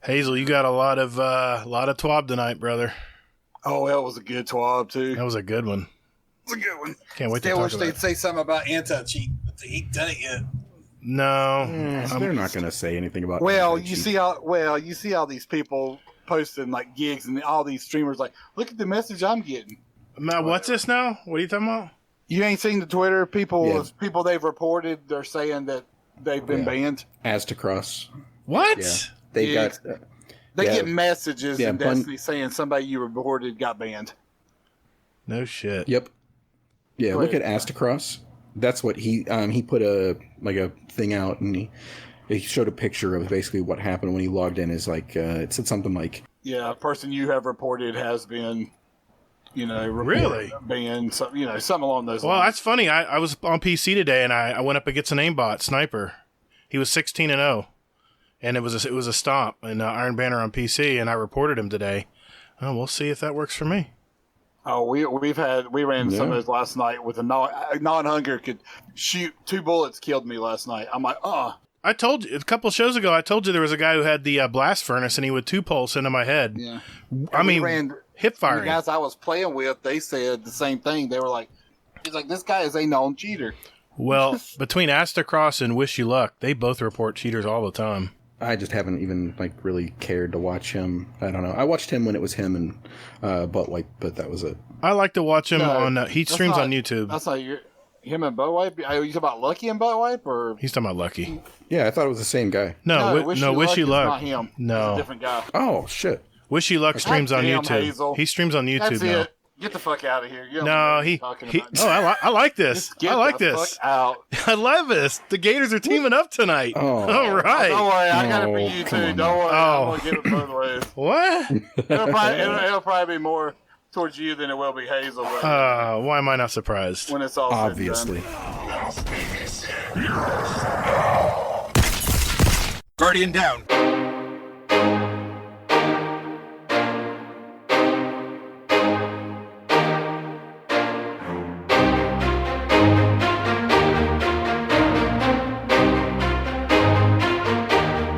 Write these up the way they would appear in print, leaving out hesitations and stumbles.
Hazel, you got a lot of twab tonight, brother. Oh, that was a good twab too. That was a good one. It was a good one. Can't wait to Still talk wish about they'd it. say something about anti-cheat, but they ain't done it yet. No, they're not going to say anything about. Well, you see how these people posting like gigs and all these streamers like, look at the message I'm getting. Now, what's this now? What are you talking about? You ain't seen the Twitter people they've reported. They're saying that they've been banned. As to cross. What? Yeah. They got. They get messages in Bun- Destiny saying somebody you reported got banned. No shit. Yep. Yeah, look at Astacross. That's what he put a thing out, and he showed a picture of basically what happened when he logged in. Is like it said something like, "Yeah, a person you have reported has been, really banned." Something along those lines. Well, that's funny. I was on PC today, and I went up against an aimbot sniper. He was 16-0, and it was a stomp in Iron Banner on PC, and I reported him today. Oh, we'll see if that works for me. Oh, we ran some of those last night with a non-hunger could shoot 2 bullets, killed me last night. I'm like, I told you a couple shows ago. I told you there was a guy who had the blast furnace, and he would 2-pulse into my head. Yeah, I mean, hip firing. The guys I was playing with, they said the same thing. They were like, "He's like, this guy is a known cheater." Well, between Astacross and Wish You Luck, they both report cheaters all the time. I just haven't even really cared to watch him. I don't know. I watched him when it was him and Butt Wipe, but that was it. I like to watch him on. He streams on YouTube. That's not him and Butt Wipe. Are you talking about Lucky and Butt Wipe, or he's talking about Lucky? Yeah, I thought it was the same guy. No, Wish You Luck. Not him. No, it's a different guy. Oh shit. Wish You Luck streams on YouTube. Hazel. He streams on YouTube That's now. It. Get the fuck out of here. You don't No, know what you're talking about. I like this. Just get I like the this. Fuck out. I love this. The Gators are teaming up tonight. Oh. All right. Don't worry, I got it for you too. Don't worry, I'm gonna get it both ways. What? It'll probably be more towards you than it will be Hazel. Why am I not surprised? When it's all obviously. Guardian down.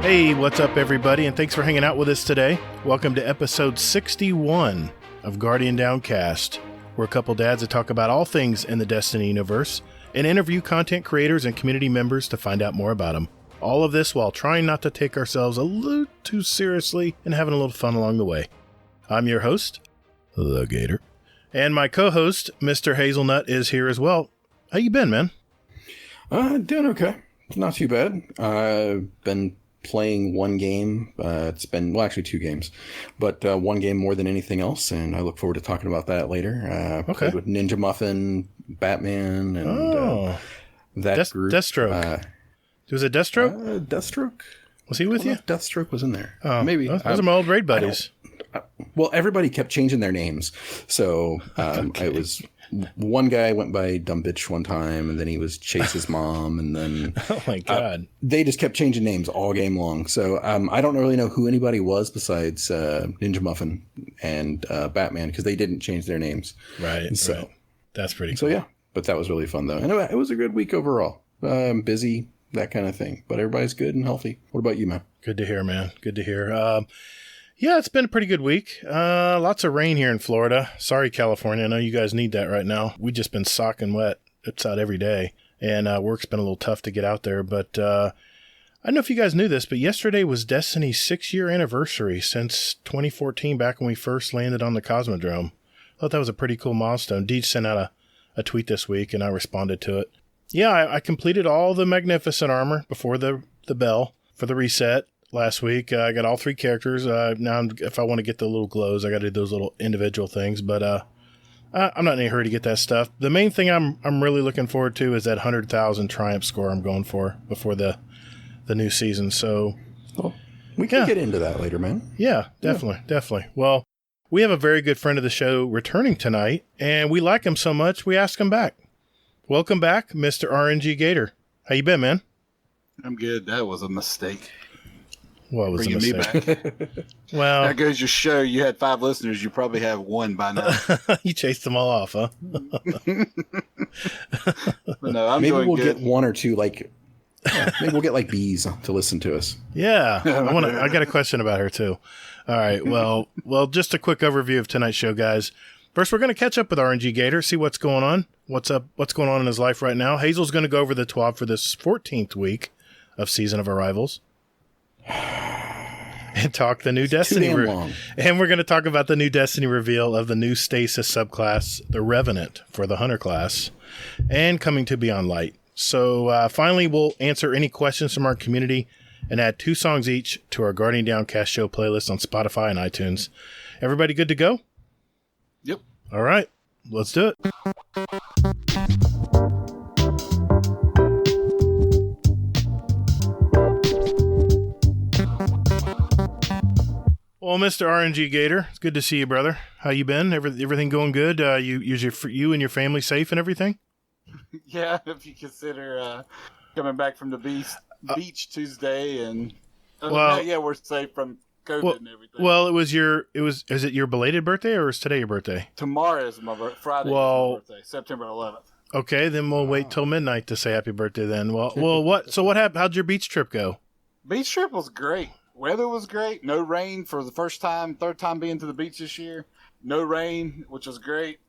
Hey, what's up, everybody, and thanks for hanging out with us today. Welcome to episode 61 of Guardian Downcast. We're a couple dads that talk about all things in the Destiny universe and interview content creators and community members to find out more about them. All of this while trying not to take ourselves a little too seriously and having a little fun along the way. I'm your host, the Gator, and my co-host, Mr. Hazelnut, is here as well. How you been, man? Doing okay. Not too bad. I've been playing one game. It's been, well, actually 2 games, but one game more than anything else, and I look forward to talking about that later. Played with Ninja Muffin, Batman, and that group. Deathstroke. Was it Deathstroke? Deathstroke? Was he with you? Deathstroke was in there. Oh, maybe. Those are my old raid buddies. Well, everybody kept changing their names. So it was one guy went by Dumb Bitch one time, and then he was Chase's mom, and then oh my god, they just kept changing names all game long. So I don't really know who anybody was besides Ninja Muffin and Batman, because they didn't change their names. Right. So right. That's pretty cool. So yeah, but that was really fun though, and it was a good week overall. Busy, that kind of thing, but everybody's good and healthy. What about you, man? Good to hear, man. Good to hear. Yeah, it's been a pretty good week. Lots of rain here in Florida. Sorry, California. I know you guys need that right now. We've just been soaking wet. It's out every day. And work's been a little tough to get out there. But I don't know if you guys knew this, but yesterday was Destiny's 6-year anniversary since 2014, back when we first landed on the Cosmodrome. I thought that was a pretty cool milestone. Deej sent out a tweet this week, and I responded to it. Yeah, I completed all the Magnificent armor before the bell for the reset. Last week, I got all 3 characters. Now, if I want to get the little glows, I got to do those little individual things. But I'm not in any hurry to get that stuff. The main thing I'm really looking forward to is that 100,000 Triumph score I'm going for before the new season. So, well, we can get into that later, man. Yeah, definitely. Well, we have a very good friend of the show returning tonight, and we like him so much we asked him back. Welcome back, Mr. RNGGator. How you been, man? I'm good. That was a mistake. What was Bringing a mistake? Me back. Well, that goes your show. You had 5 listeners. You probably have 1 by now. You chased them all off, huh? But no, I'm maybe doing we'll good. get 1 or 2 like Yeah, maybe we'll get like bees to listen to us. Yeah, I got a question about her too. All right, well, just a quick overview of tonight's show, guys. First, we're going to catch up with RNGGator, see what's going on, what's going on in his life right now. Hazel's going to go over the TWAB for this 14th week of Season of Arrivals. And talk the new Destiny. And we're going to talk about the new Destiny reveal of the new Stasis subclass, the Revenant, for the Hunter class, and coming to Beyond Light. So finally, we'll answer any questions from our community and add 2 songs each to our Guardian Downcast show playlist on Spotify and iTunes. Everybody good to go? Yep. All right, let's do it. Well, Mr. RNGGator, it's good to see you, brother. How you been? Everything going good? You and your family safe and everything? Yeah, if you consider coming back from the beach Tuesday, and we're safe from COVID and everything. Well, is it your belated birthday or is today your birthday? Tomorrow is my Friday is my birthday, September 11th. Okay, then we'll wait till midnight to say happy birthday then. Well, what happened? How'd your beach trip go? Beach trip was great. Weather was great. No rain for the third time being to the beach this year. No rain, which was great.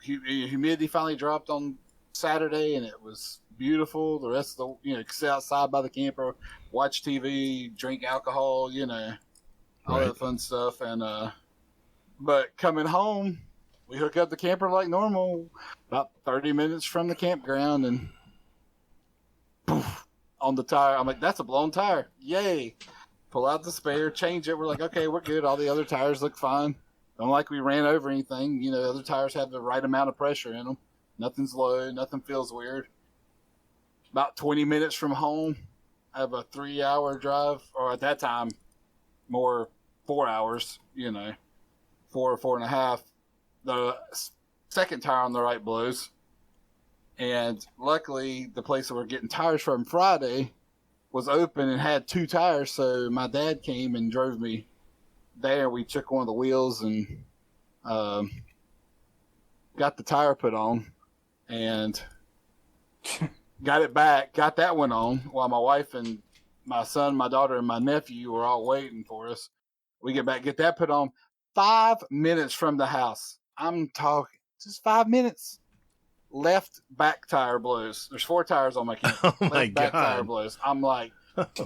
Humidity finally dropped on Saturday, and it was beautiful. The rest of sit outside by the camper, watch TV, drink alcohol, all that fun stuff. And but coming home, we hook up the camper like normal, about 30 minutes from the campground, and poof, on the tire. I'm like, that's a blown tire. Yay. Pull out the spare, change it. We're like, okay, we're good. All the other tires look fine. Don't like we ran over anything. The other tires have the right amount of pressure in them. Nothing's low. Nothing feels weird. About 20 minutes from home, I have a 3-hour drive, or at that time, more 4 hours, 4 or 4.5. The second tire on the right blows. And luckily, the place that we're getting tires from Friday was open and had 2 tires, so my dad came and drove me there. We took one of the wheels and got the tire put on and got it back, got that one on while my wife and my son, my daughter, and my nephew were all waiting for us. We get back, get that put on. 5 minutes from the house. I'm talking just 5 minutes. Left back tire blows. There's 4 tires on my camper. Oh my Left back God. tire blows. I'm like,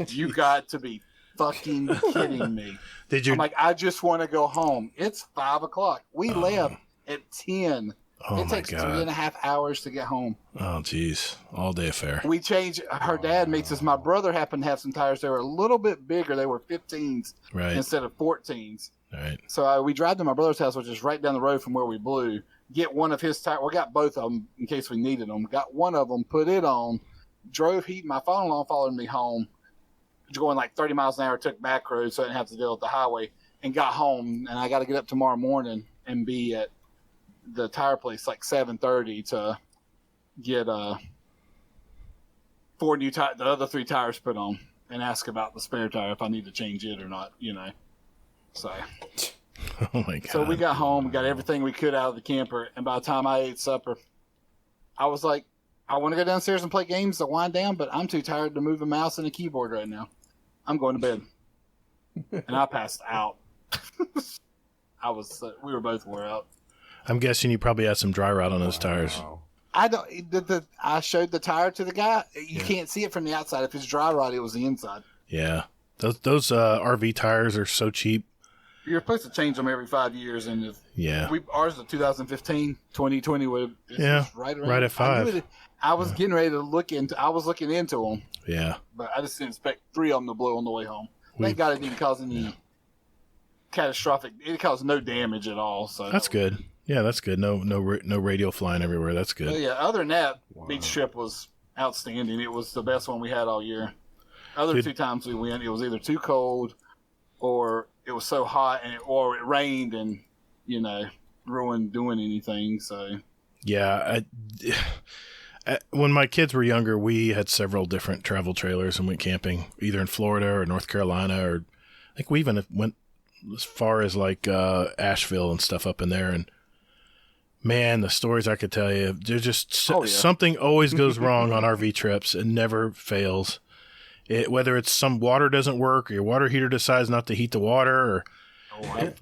you got to be fucking kidding me. I'm like, I just want to go home. It's 5 o'clock. We left at 10. It takes 3.5 hours to get home. Oh, geez. All day affair. We changed. Her dad makes us. My brother happened to have some tires. They were a little bit bigger. They were 15s instead of 14s. Right. So we drive to my brother's house, which is right down the road from where we blew. Get one of his tires. We got both of them in case we needed them. Got one of them, put it on, drove. My father-in-law followed me home, going like 30 miles an hour, took back roads so I didn't have to deal with the highway, and got home. And I got to get up tomorrow morning and be at the tire place like 7:30 to get 4 new tires, the other 3 tires put on, and ask about the spare tire if I need to change it or not, So. Oh my God. So we got home, got everything we could out of the camper, and by the time I ate supper, I was like, I want to go downstairs and play games to wind down, but I'm too tired to move a mouse and a keyboard right now. I'm going to bed. And I passed out. We were both wore out. I'm guessing you probably had some dry rot on those tires. I showed the tire to the guy. You can't see it from the outside. If it's dry rot, it was the inside. Yeah. Those RV tires are so cheap. You're supposed to change them every 5 years, and ours is 2015, 2020 right at 5. I was getting ready to look into them. Yeah, but I just didn't expect 3 of them to blow on the way home. Thank God it didn't cause any catastrophic. It caused no damage at all. So that's good. Yeah, that's good. No radio flying everywhere. That's good. But yeah. Other than that, beach trip was outstanding. It was the best one we had all year. Other 2 times we went, it was either too cold or it was so hot, or it rained and, ruined doing anything. So, yeah. When my kids were younger, we had several different travel trailers and went camping, either in Florida or North Carolina, or I think we even went as far as like Asheville and stuff up in there. And Man, the stories I could tell you. There's just Oh, yeah. something always goes wrong on RV trips. It never fails. Whether it's some water doesn't work or your water heater decides not to heat the water or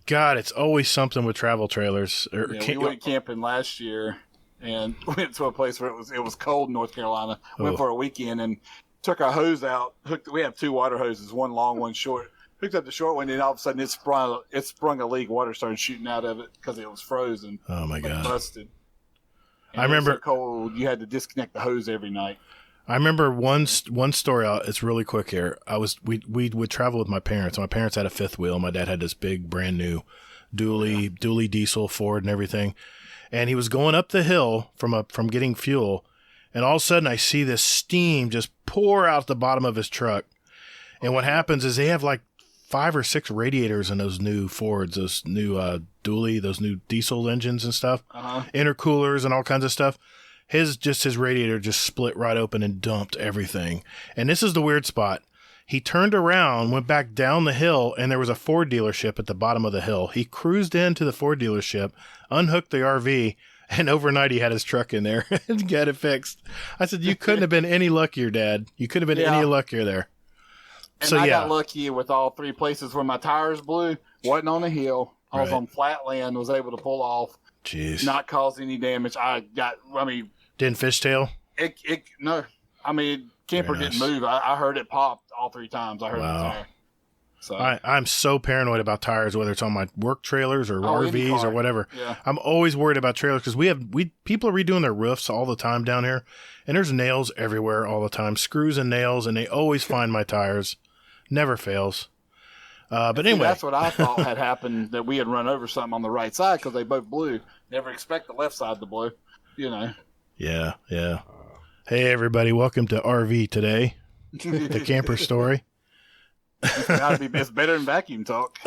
God, it's always something with travel trailers. We went camping last year and went to a place where it was cold in North Carolina. Went for a weekend and took our hose out. We have 2 water hoses, one long, one short. Picked up the short one, and all of a sudden it sprung a leak. Water started shooting out of it because it was frozen. Oh my God! Busted. And I remember it was so cold. You had to disconnect the hose every night. I remember one story. It's really quick here. We would travel with my parents. My parents had a 5th wheel. My dad had this big brand new dually diesel Ford and everything. And he was going up the hill from getting fuel, and all of a sudden I see this steam just pour out the bottom of his truck. And what happens is they have like 5 or 6 radiators in those new Fords, those new dually, those new diesel engines and stuff, intercoolers and all kinds of stuff. His radiator just split right open and dumped everything. And this is the weird spot. He turned around, went back down the hill, and there was a Ford dealership at the bottom of the hill. He cruised into the Ford dealership, unhooked the RV, and overnight he had his truck in there and got it fixed. I said, you couldn't have been any luckier, Dad. You couldn't have been any luckier there. And I got lucky with all 3 places where my tires blew. Wasn't on a hill. I was on flat land, was able to pull off. Jeez. Not cause any damage. Didn't fishtail? No. Camper didn't move. I heard it popped all 3 times. I heard the tire. So I'm so paranoid about tires, whether it's on my work trailers or RVs or whatever. Yeah. I'm always worried about trailers because people are redoing their roofs all the time down here, and there's nails everywhere all the time, screws and nails, and they always find my tires. Never fails. But anyway, that's what I thought had happened, that we had run over something on the right side because they both blew. Never expect the left side to blow, Yeah. Hey, everybody. Welcome to RV Today, the camper story. It's better than vacuum talk.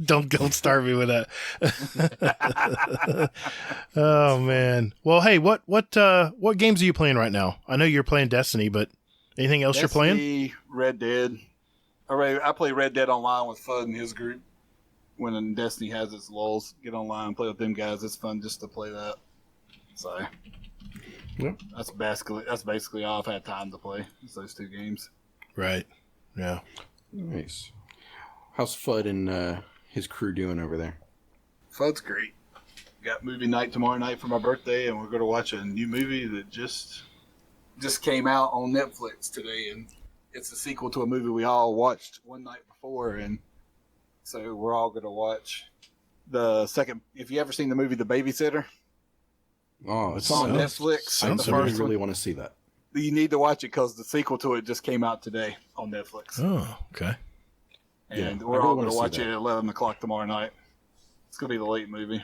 Don't start me with that. Oh, man. Well, hey, what games are you playing right now? I know you're playing Destiny, but anything else you're playing? Red Dead. I play Red Dead online with Fudd and his group. When Destiny has its lulls, get online and play with them guys. It's fun just to play that. So that's basically all I've had time to play. It's those 2 games. Right. Yeah. Nice. How's Fudd and his crew doing over there? Fudd's great. Got movie night tomorrow night for my birthday, and we're going to watch a new movie that just came out on Netflix today, and it's a sequel to a movie we all watched one night before, and so we're all going to watch the second. If you ever seen the movie The Babysitter? Oh, it's on Netflix. I really want to see that. You need to watch it because the sequel to it just came out today on Netflix. Oh, okay. And we're all going to watch it at 11 o'clock tomorrow night. It's going to be the late movie.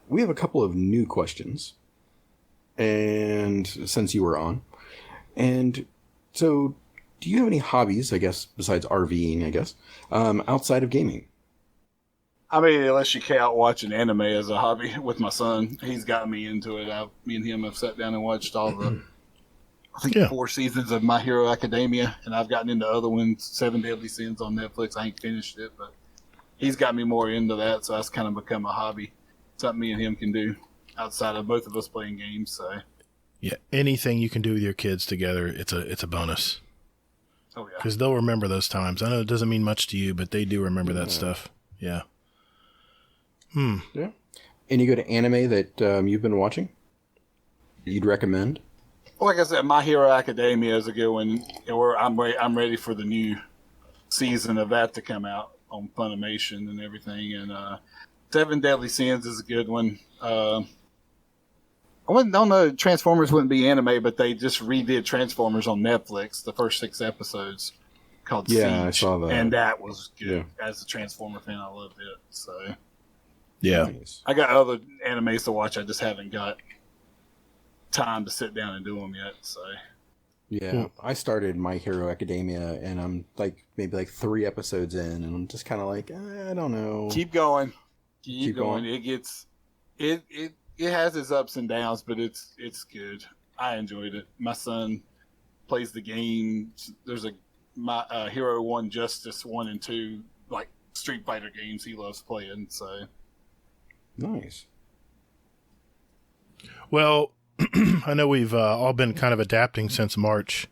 We have a couple of new questions, and since you were on, and so do you have any hobbies, I guess, besides RVing, I guess, outside of gaming? Unless you count watching anime as a hobby with my son, he's got me into it. Me and him have sat down and watched all the, 4 seasons of My Hero Academia, and I've gotten into other ones, 7 Deadly Sins on Netflix. I ain't finished it, but he's got me more into that, so that's kind of become a hobby, something me and him can do outside of both of us playing games. So yeah, anything you can do with your kids together, it's a bonus. Oh yeah, because they'll remember those times. I know it doesn't mean much to you, but they do remember that stuff. Yeah. Yeah. Any good anime that you've been watching you'd recommend? Well, like I said, My Hero Academia is a good one. I'm ready for the new season of that to come out on Funimation and everything. And 7 Deadly Sins is a good one. I don't know, Transformers wouldn't be anime, but they just redid Transformers on Netflix, the first 6 episodes, called Siege. I saw that. And that was good. Yeah. As a Transformer fan, I loved it. So yeah. Nice. I got other animes to watch. I just haven't got time to sit down and do them yet. So yeah, I started My Hero Academia, and I'm maybe 3 episodes in, and I'm just kind of like, I don't know. Keep going. Keep going. It has its ups and downs, but it's good. I enjoyed it. My son plays the game. There's My Hero 1, Justice 1 and 2, like Street Fighter games he loves playing. So nice. Well, I know we've all been kind of adapting since March.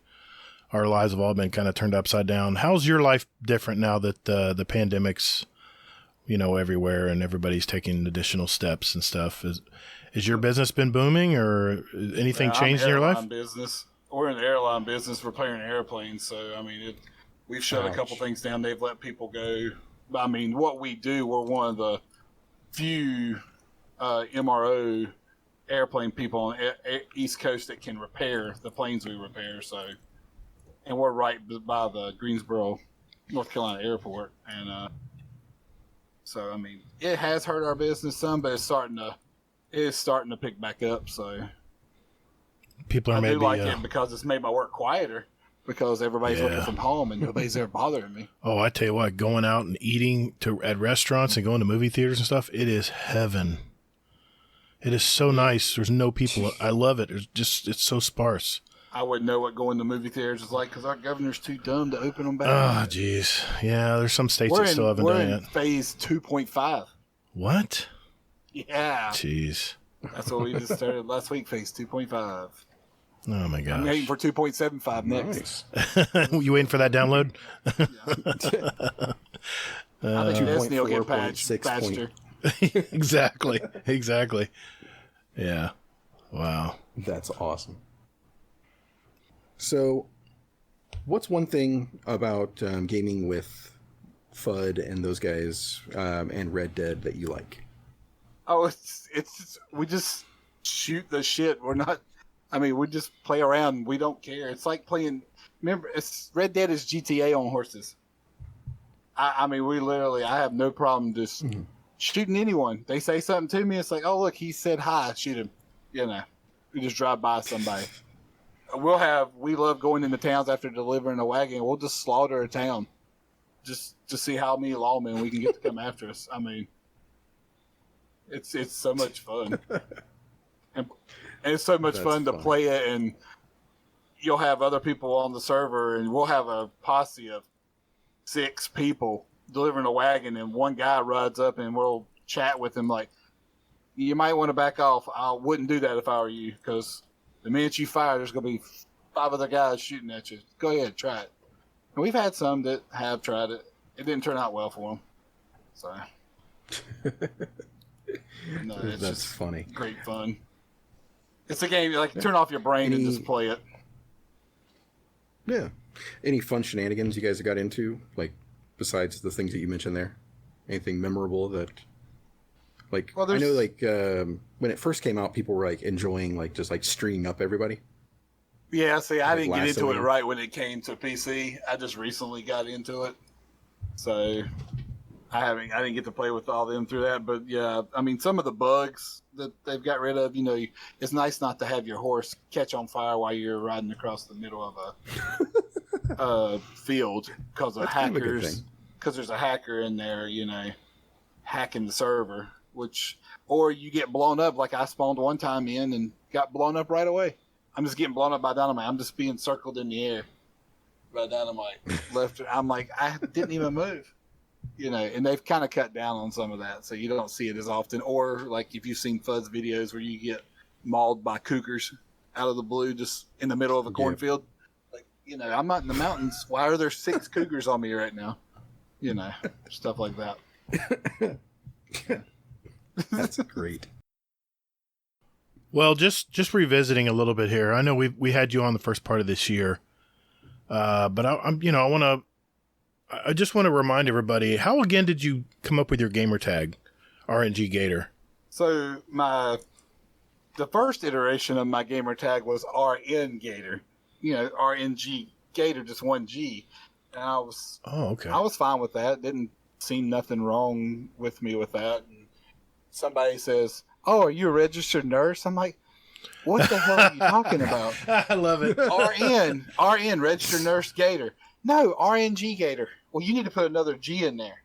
Our lives have all been kind of turned upside down. How's your life different now that the pandemic's, everywhere and everybody's taking additional steps and stuff? Is your business been booming or anything changed in your life? Business. We're in the airline business, repairing airplanes. So, I mean, we've shut a couple things down. They've let people go. I mean, what we do, we're one of the few MRO airplane people on the East Coast that can repair the planes we repair. So, and we're right by the Greensboro, North Carolina airport. And so, I mean, it has hurt our business some, but it's starting to pick back up. So people are I maybe do like it because it's made my work quieter because everybody's working from home and nobody's there bothering me. Oh, I tell you what, going out and eating at restaurants and going to movie theaters and stuff, it is heaven. It is so nice. There's no people. I love it. It's so sparse. I wouldn't know what going to movie theaters is like because our governor's too dumb to open them back. Oh, jeez. Yeah, there's some states that still haven't done it. We're in phase 2.5. What? Yeah. Jeez. That's what we just started last week, phase 2.5. Oh, my gosh. I'm waiting for 2.75 next. Nice. You waiting for that download? I think Destiny will get patched faster. Exactly. Yeah. Wow. That's awesome. So, what's one thing about gaming with FUD and those guys and Red Dead that you like? Oh, we just shoot the shit. We're not. I mean, we just play around. We don't care. It's like playing. Remember, Red Dead is GTA on horses. I mean, I have no problem just shooting anyone. They say something to me. It's like, oh look, he said hi. Shoot him. We just drive by somebody. We love going into towns after delivering a wagon. We'll just slaughter a town, just to see how many lawmen we can get to come after us. I mean, it's so much fun, and it's so much fun to play it. And you'll have other people on the server, and we'll have a posse of 6 people delivering a wagon, and one guy rides up, and we'll chat with him like, "You might want to back off. I wouldn't do that if I were you, because the minute you fire, there's going to be 5 other guys shooting at you. Go ahead, try it." And we've had some that have tried it. It didn't turn out well for them. So, no, it's That's funny. Great fun. It's a game, like, turn off your brain and just play it. Yeah. Any fun shenanigans you guys got into, like, besides the things that you mentioned there? Anything memorable that... Like, I know, like, when it first came out, people were, like, enjoying, like, just, like, stringing up everybody. Yeah, see, I didn't get into it lassoing. right when it came to PC. I just recently got into it. So, I didn't get to play with all them through that. But, yeah, I mean, some of the bugs that they've got rid of, it's nice not to have your horse catch on fire while you're riding across the middle of a field because of hackers. Because there's a hacker in there, hacking the server. Or you get blown up like I spawned one time in and got blown up right away. I'm just getting blown up by dynamite. I'm just being circled in the air by dynamite. I'm like, I didn't even move. And they've kind of cut down on some of that, so you don't see it as often. Or like if you've seen Fuzz videos where you get mauled by cougars out of the blue just in the middle of a cornfield. Like, I'm not in the mountains. Why are there 6 cougars on me right now? Stuff like that. That's great. Well, just revisiting a little bit here. I know we had you on the first part of this year, but I just want to remind everybody, how again did you come up with your gamer tag, RNGGator? So the first iteration of my gamer tag was RNGator. RNGGator, just one G, and I was fine with that. Didn't seem nothing wrong with me with that. And somebody says, "Oh, are you a registered nurse?" I'm like, "What the hell are you talking about?" I love it. RN, registered nurse Gator. No, RNGGator. Well, you need to put another G in there.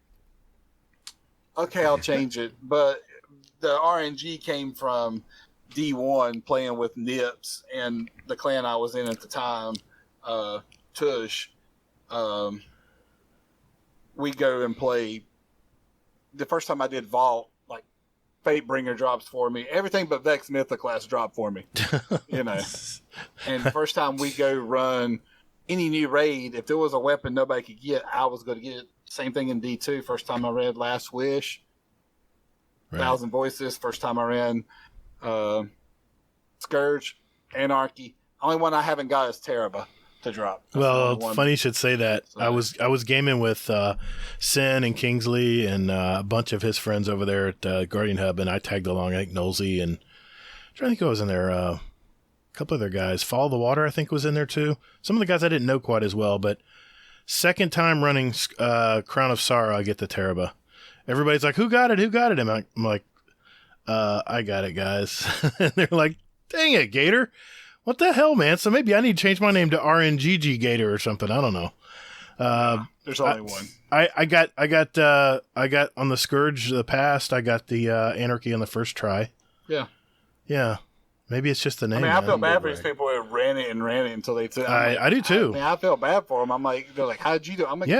Okay, I'll change it. But the RNG came from D1 playing with Nips and the clan I was in at the time, Tush. We go and play. The first time I did Vault, like Fatebringer drops for me. Everything but Vex Mythoclast dropped for me. You know. And the first time we go run any new raid, if there was a weapon nobody could get, I was going to get it. Same thing in D2. First time I read Last Wish. Right. 1,000 Voices. First time I ran Scourge, Anarchy. Only one I haven't got is Teraba to drop. Well, it's funny you should say that. So, I was gaming with Sin and Kingsley and a bunch of his friends over there at Guardian Hub, and I tagged along. I think Nosey and I'm trying to think who was in there. A couple other guys. Follow the Water, I think, was in there too. Some of the guys I didn't know quite as well, but second time running Crown of Sorrow, I get the Teraba. Everybody's like, "Who got it? Who got it?" And I'm like, "I got it, guys." And they're like, "Dang it, Gator! What the hell, man?" So maybe I need to change my name to RNGGator or something. I don't know. There's only one. I got on the Scourge the past. I got the Anarchy on the first try. Yeah. Maybe it's just the name. I mean, I feel bad for these people who ran it until they took. I do too. I feel bad for them. I'm like, they're like, "How'd you do?" I'm like,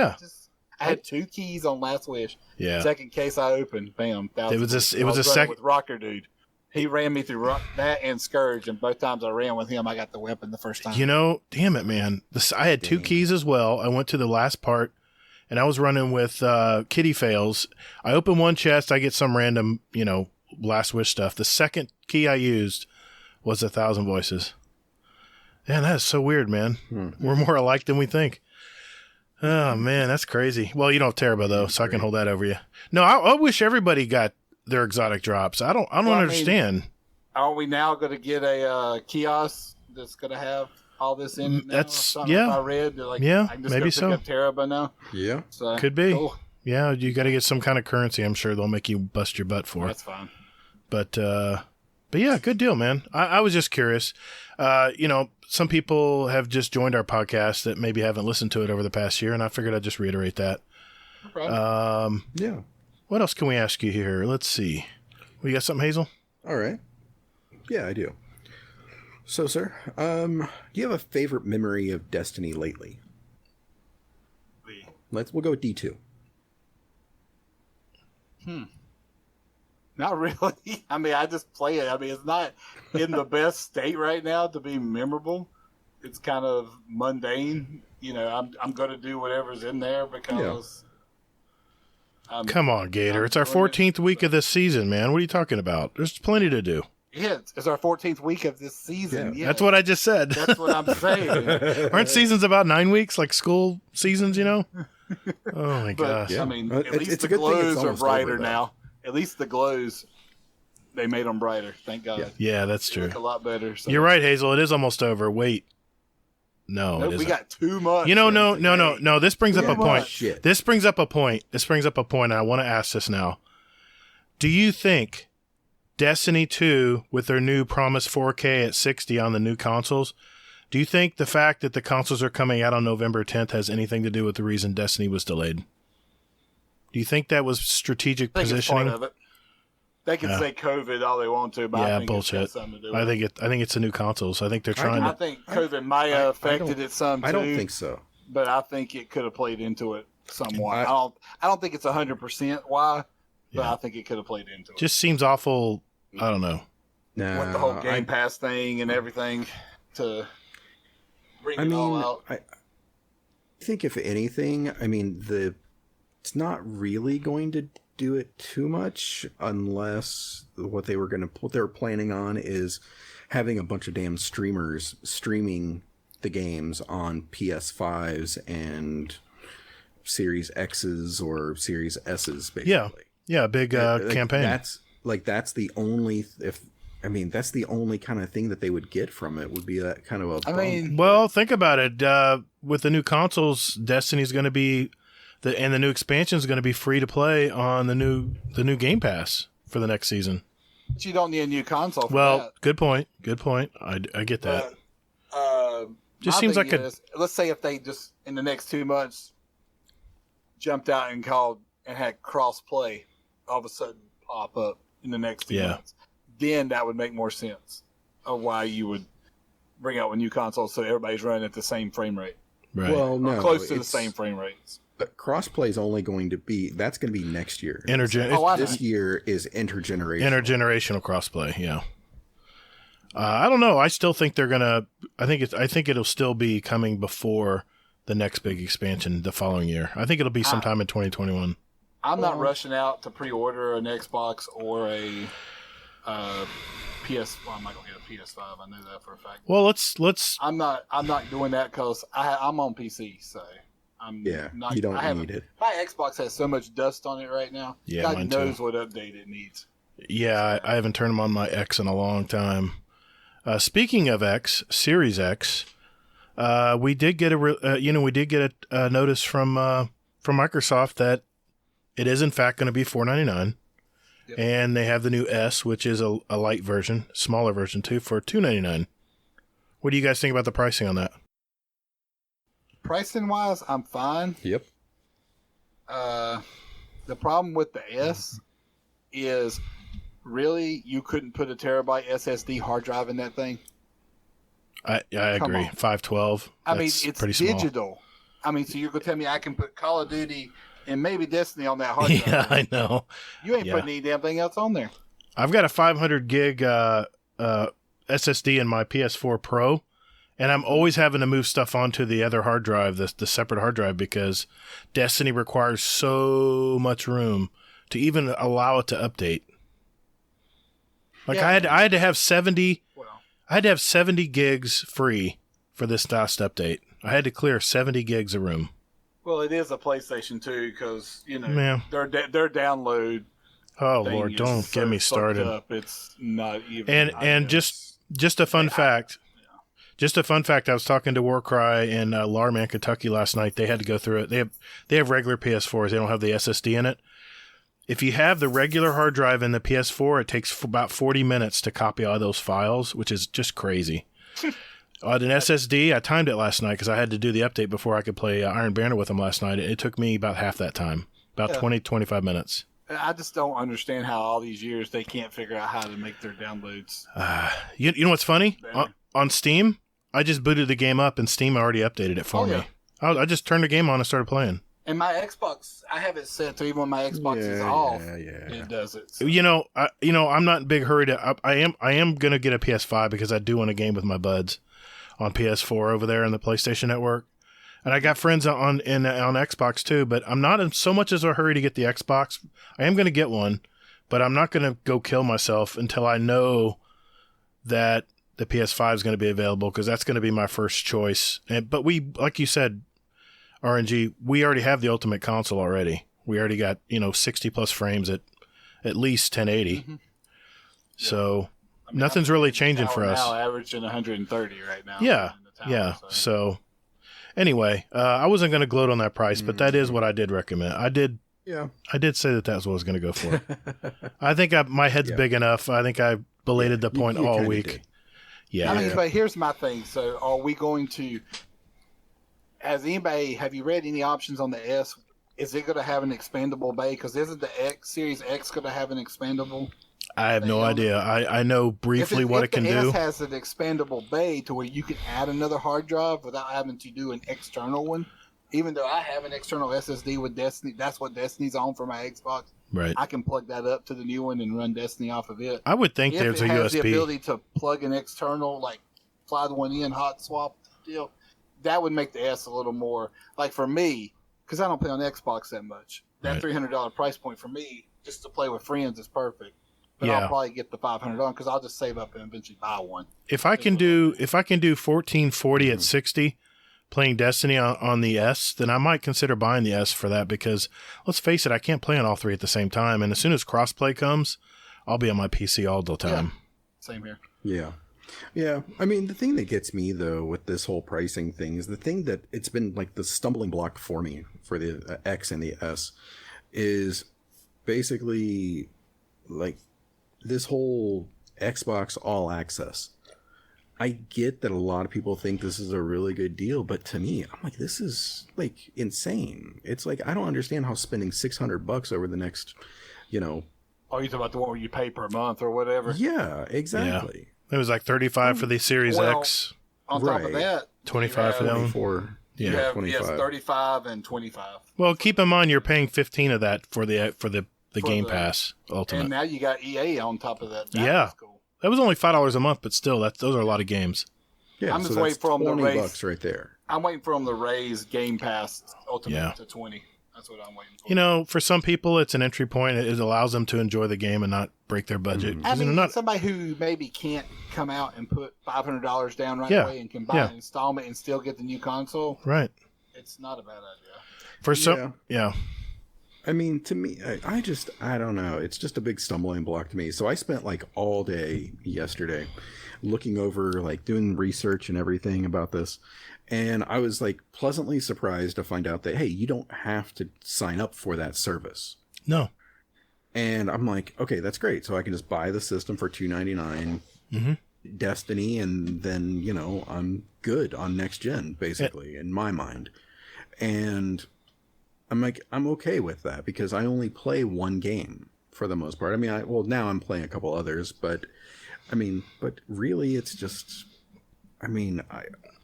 I had 2 keys on Last Wish. Yeah. Second case I opened, bam. It was a second with Rocker Dude. He ran me through that and Scourge, and both times I ran with him, I got the weapon the first time. You know, damn it, man. I had 2 keys as well. I went to the last part, and I was running with Kitty Fails. I open one chest, I get some random, Last Wish stuff. The second key I used was 1,000 Voices. Man, that is so weird, man. We're more alike than we think. Oh, man, that's crazy. Well, you don't have Teraba, though, so I can hold that over you. No, I wish everybody got their exotic drops. I don't understand. Are we now going to get a kiosk that's going to have all this in it now? If I read, I can just maybe go pick up Teraba now. Yeah. So, could be. Cool. Yeah, you got to get some kind of currency. I'm sure they'll make you bust your butt for. That's fine. But yeah, good deal, man. I was just curious. Some people have just joined our podcast that maybe haven't listened to it over the past year, and I figured I'd just reiterate that. No yeah. What else can we ask you here? Let's see. We got something, Hazel? All right. Yeah, I do. So, sir, do you have a favorite memory of Destiny lately? We'll go with D2. Not really. I mean, I just play it. I mean, it's not in the best state right now to be memorable. It's kind of mundane. I'm going to do whatever's in there because... Come on, Gator. It's our 14th week of this season, man. What are you talking about? There's plenty to do. Yeah, it's our 14th week of this season. Yeah. That's what I just said. That's what I'm saying. Aren't seasons about 9 weeks, like school seasons, Oh, my gosh. I mean, at least the glows are brighter now. At least the glows, they made them brighter. Thank God. Yeah, that's they true. Look a lot better. So. You're right, Hazel. It is almost over. Wait. No, nope, we got 2 months. No. This brings up a point. Shit. This brings up a point. And I want to ask this now. Do you think Destiny 2, with their new promised 4K at 60 on the new consoles, do you think the fact that the consoles are coming out on November 10th has anything to do with the reason Destiny was delayed? Do you think that was strategic positioning? It's part of it. They can say COVID all they want to, but I think bullshit. It's got something to do with it. I think it's the new consoles. I think they're trying I think COVID might have affected it some too. I don't think so. But I think it could have played into it somewhat. I don't think it's 100% why, but I think it could have played into it. Just seems awful. I don't know. Nah, with the whole Game Pass thing and everything to bring it all out. I think if anything, it's not really going to do it too much unless what they were planning on is having a bunch of damn streamers streaming the games on PS5s and Series X's or Series S's, basically. Yeah, big campaign. That's the only that's the only kind of thing that they would get from it would be that kind of a bump. Well, think about it. With the new consoles, Destiny's going to be and the new expansion is going to be free to play on the new Game Pass for the next season. But you don't need a new console for that. Good point. I get that. Just seems like let's say if they just in the next 2 months jumped out and had cross play all of a sudden pop up in the next 2 months, then that would make more sense of why you would bring out a new console so everybody's running at the same frame rate. Right. Well, no, or close to the same frame rates. crossplay is only going to be next year. This year is intergenerational. Intergenerational crossplay, yeah. I don't know. I still think they're gonna. I think it'll still be coming before the next big expansion the following year. I think it'll be sometime in 2021. I'm not rushing out to pre-order an Xbox or a PS. Well, I'm not gonna get a PS5. I know that for a fact. Well, let's. I'm not doing that because I'm on PC, so not. You don't need it. My Xbox has so much dust on it right now. Yeah, God mine knows too. what update it needs. Yeah, I haven't turned them on my X in a long time. Speaking of X, Series X, we did get a notice from Microsoft that it is in fact going to be $499, yep. And they have the new S, which is a light version, smaller version too, for $299. What do you guys think about the pricing on that? Pricing wise, I'm fine. Yep. The problem with the S is really you couldn't put a terabyte SSD hard drive in that thing. I agree. 512. I mean, it's pretty digital. Small. I mean, so you're gonna tell me I can put Call of Duty and maybe Destiny on that hard drive? Yeah, I know. You ain't putting any damn thing else on there. I've got a 500 gig SSD in my PS4 Pro, and I'm always having to move stuff onto the other hard drive, the separate hard drive, because Destiny requires so much room to even allow it to update. Like I had to have 70. I had to have 70 gigs free for this last update. I had to clear 70 gigs of room. Well, it is a PlayStation 2 because their download. Oh Lord, don't get me started. Up. It's not even. And just a fun fact. Yeah. Just a fun fact. I was talking to Warcry in Larman, Kentucky last night. They had to go through it. They have regular PS4s. They don't have the SSD in it. If you have the regular hard drive in the PS4, it takes about 40 minutes to copy all those files, which is just crazy. An SSD, I timed it last night because I had to do the update before I could play Iron Banner with them last night. It took me about half that time, about 20-25 minutes. I just don't understand how all these years they can't figure out how to make their downloads. You know what's funny? On Steam, I just booted the game up and Steam already updated it for me. I just turned the game on and started playing. And my Xbox, I have it set to even when my Xbox is off, it does it. So. I'm not in a big hurry to. I am gonna get a PS5 because I do want to game with my buds on PS4 over there in the PlayStation Network, and I got friends on Xbox too. But I'm not in so much as a hurry to get the Xbox. I am gonna get one, but I'm not gonna go kill myself until I know that the PS5 is going to be available because that's going to be my first choice. But we, like you said, RNG, we already have the Ultimate Console already. We already got 60 plus frames at least 1080. Mm-hmm. So nothing's really changing for us. Now averaging 130 right now. Yeah. So anyway, I wasn't going to gloat on that price, but that is what I did recommend. I did say that that's what I was going to go for. I think my head's big enough. I think I belated the point all week. Did. Yeah. I mean, but here's my thing. So are we going to, have you read any options on the S? Is it going to have an expandable bay? Because isn't the Series X going to have an expandable? I have no idea. I know briefly what it can do. If the S has an expandable bay to where you can add another hard drive without having to do an external one, even though I have an external SSD with Destiny, that's what Destiny's on for my Xbox. Right. I can plug that up to the new one and run Destiny off of it. I would think there's a USB. If it has the ability to plug an external, like fly the one in, hot swap deal, that would make the S a little more, like for me, because I don't play on Xbox that much. That $300 price point for me, just to play with friends, is perfect. But I'll probably get the $500 on because I'll just save up and eventually buy one. If I can do 1440 at 60, playing Destiny on the S, then I might consider buying the S for that because let's face it, I can't play on all three at the same time. And as soon as crossplay comes, I'll be on my PC all the time. Yeah. Same here. Yeah. Yeah. I mean, the thing that gets me, though, with this whole pricing thing is the thing that it's been like the stumbling block for me for the X and the S is basically like this whole Xbox All Access. I get that a lot of people think this is a really good deal, but to me, I'm like, this is like insane. It's like, I don't understand how spending $600 over the next, Oh, you talking about the one where you pay per month or whatever? Yeah, exactly. Yeah. It was like $35 for the Series X. On top of that, 25 for that one. Yeah, You have 25. 35 and 25. Well, keep in mind you're paying 15 of that for the Game the- Pass Ultimate. And now you got EA on top of that. Yeah. Cool. That was only $5 a month, but still, those are a lot of games. Yeah, I'm so just that's waiting for them to raise $20 right there. I'm waiting for them to raise Game Pass Ultimate Yeah. to 20. That's what I'm waiting for. You know, for some people, it's an entry point. It allows them to enjoy the game and not break their budget. Mhm. I mean, not, somebody who maybe can't come out and put $500 down right Yeah. away and can buy an installment and still get the new console, right. it's not a bad idea. For some, yeah. I mean, to me, I don't know. It's just a big stumbling block to me. So I spent like all day yesterday looking over, like doing research and everything about this. And I was like pleasantly surprised to find out that, hey, you don't have to sign up for that service. No. And I'm like, okay, that's great. So I can just buy the system for $2.99, Destiny, and then, you know, I'm good on next gen, basically, in my mind. And I'm like, I'm okay with that because I only play one game for the most part. I mean, now I'm playing a couple others, but really it's just,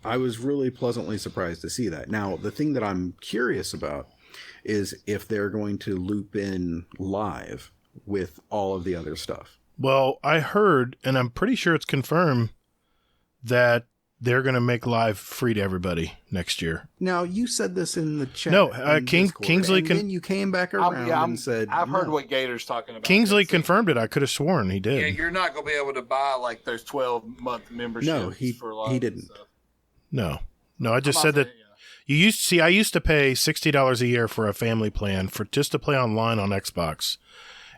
I was really pleasantly surprised to see that. Now, the thing that I'm curious about is if they're going to loop in live with all of the other stuff. Well, I heard, and I'm pretty sure it's confirmed, that they're going to make live free to everybody next year. Now, you said this in the chat. No, in Discord, Kingsley and then you came back around and said, I've heard no. what Gator's talking about. Kingsley confirmed it. I could have sworn he did. Yeah, you're not going to be able to buy like those 12-month memberships. No, he didn't. No, I just said that I used to pay $60 a year for a family plan for just to play online on Xbox.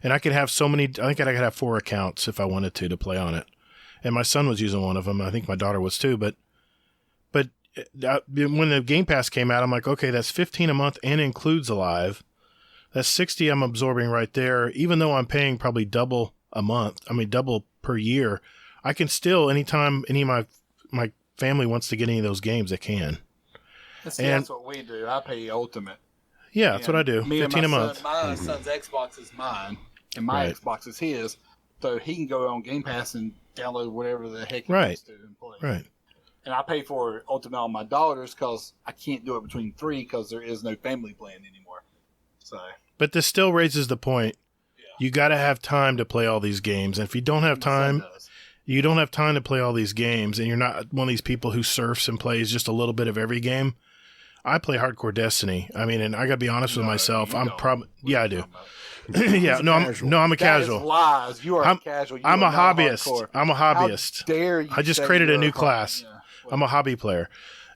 And I could have I think I could have 4 accounts if I wanted to play on it. And my son was using one of them. I think my daughter was too. But when the Game Pass came out, I'm like, okay, that's $15 a month and includes a live. That's $60 I'm absorbing right there. Even though I'm paying probably double per year, I can still, anytime any of my family wants to get any of those games, they can. That's what we do. I pay Ultimate. Yeah, that's what I do. $15 a month. My son's Xbox is mine, and my Xbox is his. So he can go on Game Pass and download whatever the heck he wants to and play. Right. And I pay for Ultimate on my daughters because I can't do it between 3 because there is no family plan anymore. So. But this still raises the point. Yeah. You got to have time to play all these games. And if you don't have time, you don't have time to play all these games, and you're not one of these people who surfs and plays just a little bit of every game. I play hardcore Destiny. I mean, and I got to be honest with myself. I do. Yeah, I'm a casual. Lies. You are a casual. I'm a hobbyist. Hardcore. I'm a hobbyist. How dare you? I just created a new class. Yeah. I'm a hobby player.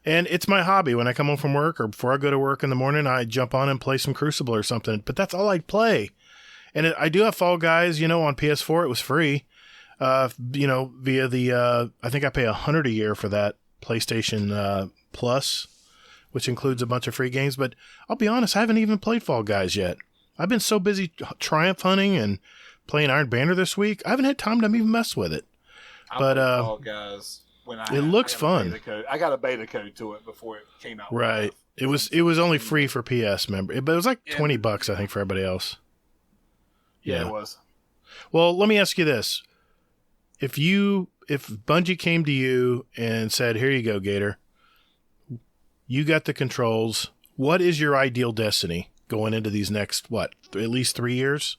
And it's my hobby. When I come home from work or before I go to work in the morning, I jump on and play some Crucible or something. But that's all I play. And I do have Fall Guys, on PS4. It was free, via the, I think I pay $100 a year for that PlayStation Plus, which includes a bunch of free games. But I'll be honest, I haven't even played Fall Guys yet. I've been so busy Triumph hunting and playing Iron Banner this week. I haven't had time to even mess with it. But Fall Guys. It looks fun. I got a beta code to it before it came out. Right. It was only free for PS member, but it was like $20, I think, for everybody else. Yeah, it was. Well, let me ask you this: if Bungie came to you and said, "Here you go, Gator. You got the controls. What is your ideal Destiny going into these next at least 3 years?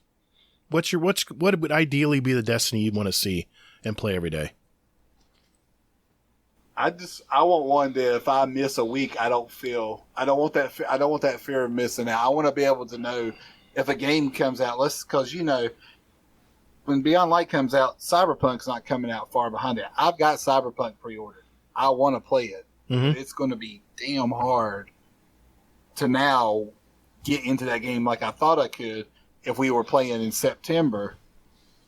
What would ideally be the Destiny you'd want to see and play every day?" I want one that if I miss a week, I don't want that fear of missing out. I want to be able to know if a game comes out. Because when Beyond Light comes out, Cyberpunk's not coming out far behind it. I've got Cyberpunk pre-ordered. I want to play it. Mm-hmm. It's going to be damn hard to now get into that game like I thought I could if we were playing in September,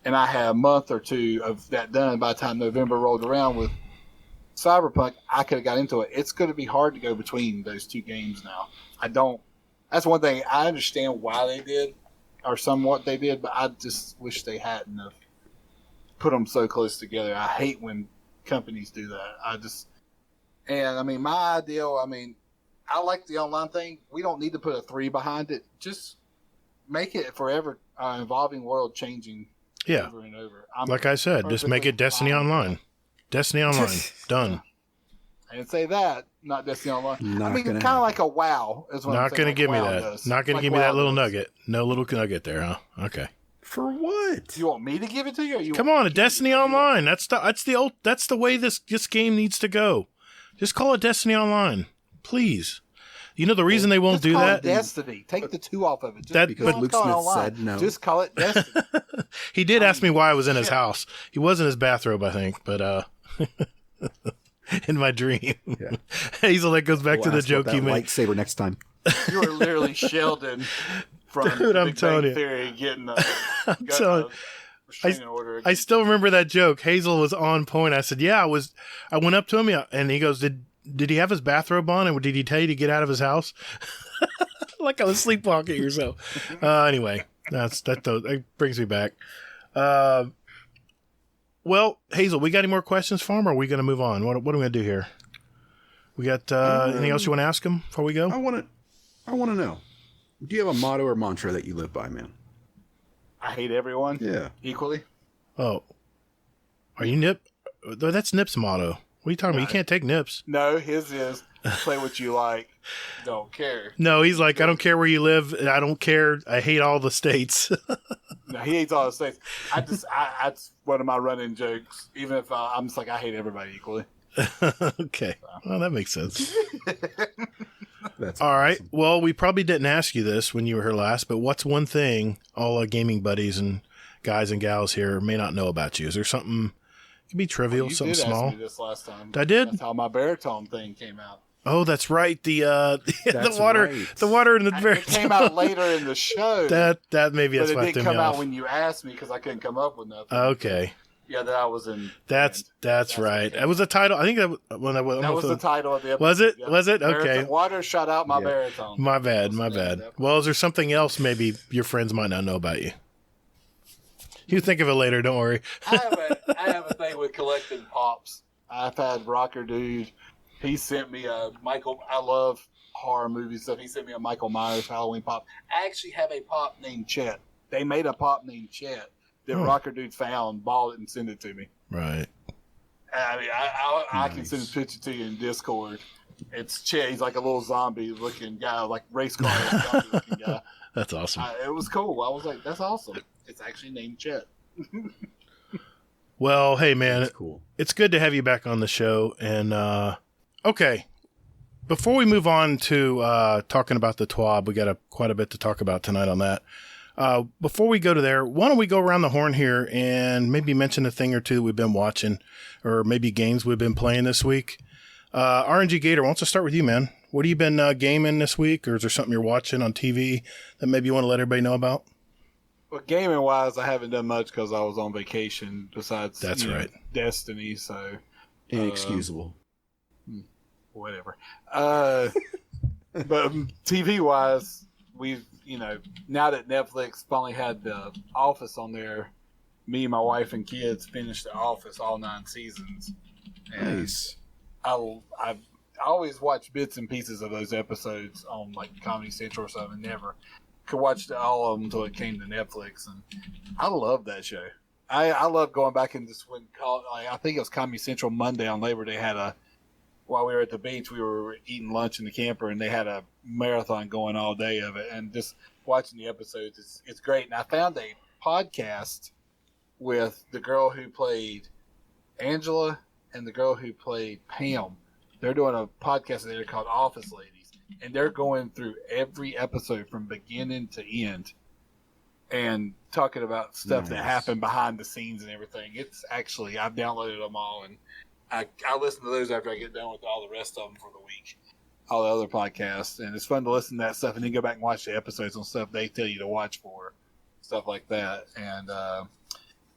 and I had a month or 2 of that done by the time November rolled around with Cyberpunk. I could have got into it. It's going to be hard to go between those 2 games now. That's one thing. I understand why they did, or somewhat they did, but I just wish they hadn't have put them so close together. I hate when companies do that. My ideal, I like the online thing. We don't need to put a 3 behind it. Just make it forever involving world changing over and over. Like I said, just make it Destiny Online. Destiny Online. Done. I didn't say that. Not Destiny Online. Not I mean, gonna kind of like a WoW. Is what I'm Not saying, going to like give me WoW that. does. Not going to Like give me that WoW little does. nugget. No little nugget there, huh? Okay. For what? You want me to give it to you? Or you Come want on, a me to give it Destiny to you? Online. That's the way this game needs to go. Just call it Destiny Online, please. You know the reason they won't Just do call that? it Destiny. Take the 2 off of it. Just, That- you Because don't have Luke to call it Smith online. said no. Just call it Destiny. He did ask me why I was in his shit. house. He was in his bathrobe, I think, but in my dream. Yeah. Hazel, that goes back We'll to the ask joke about you that made. lightsaber next time. You were literally Sheldon from Dude, the I'm Big telling Bang you. Theory getting I'm telling you. restraining order. I still remember that joke. Hazel was on point. I said, "Yeah, I was." I went up to him, and he goes, "Did he have his bathrobe on? And did he tell you to get out of his house?" Like I was sleepwalking or so. Anyway, that brings me back. Well, Hazel, we got any more questions for him, or are we going to move on? What are we going to do here? We got anything else you want to ask him before we go? I want to know. Do you have a motto or mantra that you live by, man? I hate everyone Yeah. equally. Oh, are you Nip? That's Nip's motto. What are you talking about? You can't take Nips. No, his is play what you like. Don't care. No, he's like, I don't care where you live. I don't care. I hate all the states. No, he hates all the states. That's one of my running jokes. Even if I'm just like, I hate everybody equally. Okay. Well, that makes sense. That's All right. awesome. Well, we probably didn't ask you this when you were here last, but what's one thing all our gaming buddies and guys and gals here may not know about you? Is there something, it could be trivial, You something did small? ask me this last time. I did? That's how my baritone thing came out. Oh, that's right. The That's the water, right. the water in the It came out later in the show. that maybe but that's it what didn't threw come me out off. when you asked me because I couldn't come up with nothing. Okay, Yeah, that I was in. that's right. okay. That was the title. I think that when I That was the title of the episode. Was it? Yep. Was it? Okay. Baritone. Water shot out my Yeah. baritone. My bad. That's My the name of bad. that. Well, is there something else maybe your friends might not know about you? You think of it later. Don't worry. I have a thing with collecting pops. I've had Rocker Dude. He sent me a Michael. I love horror movie stuff. He sent me a Michael Myers Halloween pop. I actually have a pop named Chet. They made a pop named Chet that Hmm. Rocker Dude found, bought it, and sent it to me. Right. I mean, I can Nice. send a picture to you in Discord. It's Chet. He's like a little zombie-looking guy, like race car zombie-looking guy. That's awesome. It was cool. I was like, that's awesome. It's actually named Chet. Well, hey man, That's cool. it's good to have you back on the show. And okay, before we move on to talking about the TWAB, we got quite a bit to talk about tonight on that. Before we go to there, why don't we go around the horn here and maybe mention a thing or two that we've been watching, or maybe games we've been playing this week. RNGGator, why don't I start with you, man? What have you been gaming this week, or is there something you're watching on TV that maybe you want to let everybody know about? Well, gaming wise, I haven't done much because I was on vacation. Besides, That's right. Destiny. So Inexcusable. whatever. But TV wise, we've now that Netflix finally had the Office on there, me, my wife, and kids finished the Office all 9 seasons. And Nice. I always watch bits and pieces of those episodes on like Comedy Central or something. Never could watch all of them until it came to Netflix, and I love that show. I love going back and just I think it was Comedy Central Monday on Labor Day while we were at the beach, we were eating lunch in the camper, and they had a marathon going all day of it, and just watching the episodes, it's great. And I found a podcast with the girl who played Angela and the girl who played Pam. They're doing a podcast there called Office Ladies, and they're going through every episode from beginning to end and talking about stuff that Nice. happened behind the scenes and everything. It's actually, I've downloaded them all, and I listen to those after I get done with all the rest of them for the week, all the other podcasts, and it's fun to listen to that stuff and then go back and watch the episodes on stuff they tell you to watch for, stuff like that. And I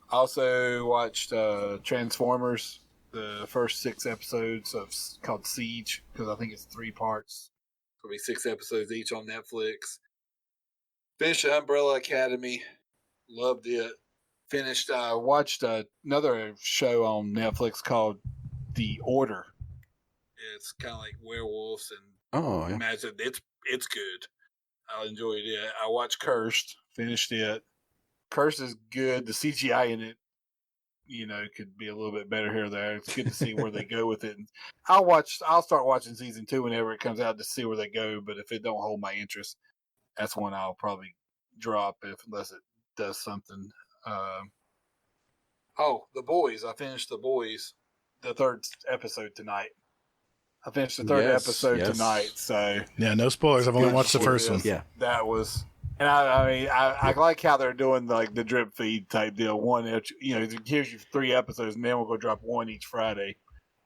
also watched Transformers, the first 6 episodes called Siege, because I think it's 3 parts. It'll be 6 episodes each on Netflix. Finished Umbrella Academy, loved it. Finished. Watched another show on Netflix called The Order. It's kind of like werewolves and Oh, yeah. magic. It's good. I enjoyed it. I watched Cursed. Finished it. Cursed is good. The CGI in it could be a little bit better here or there. It's good to see where they go with it. And I'll start watching season 2 whenever it comes out to see where they go. But if it don't hold my interest, that's one I'll probably drop unless it does something. The Boys. I finished The Boys, the 3rd episode tonight. I finished the 3rd episode tonight. So yeah, no spoilers. I've only watched the first one. Yeah, that was. And I like how they're doing like the drip feed type deal. One, it gives you 3 episodes, and then we'll go drop one each Friday.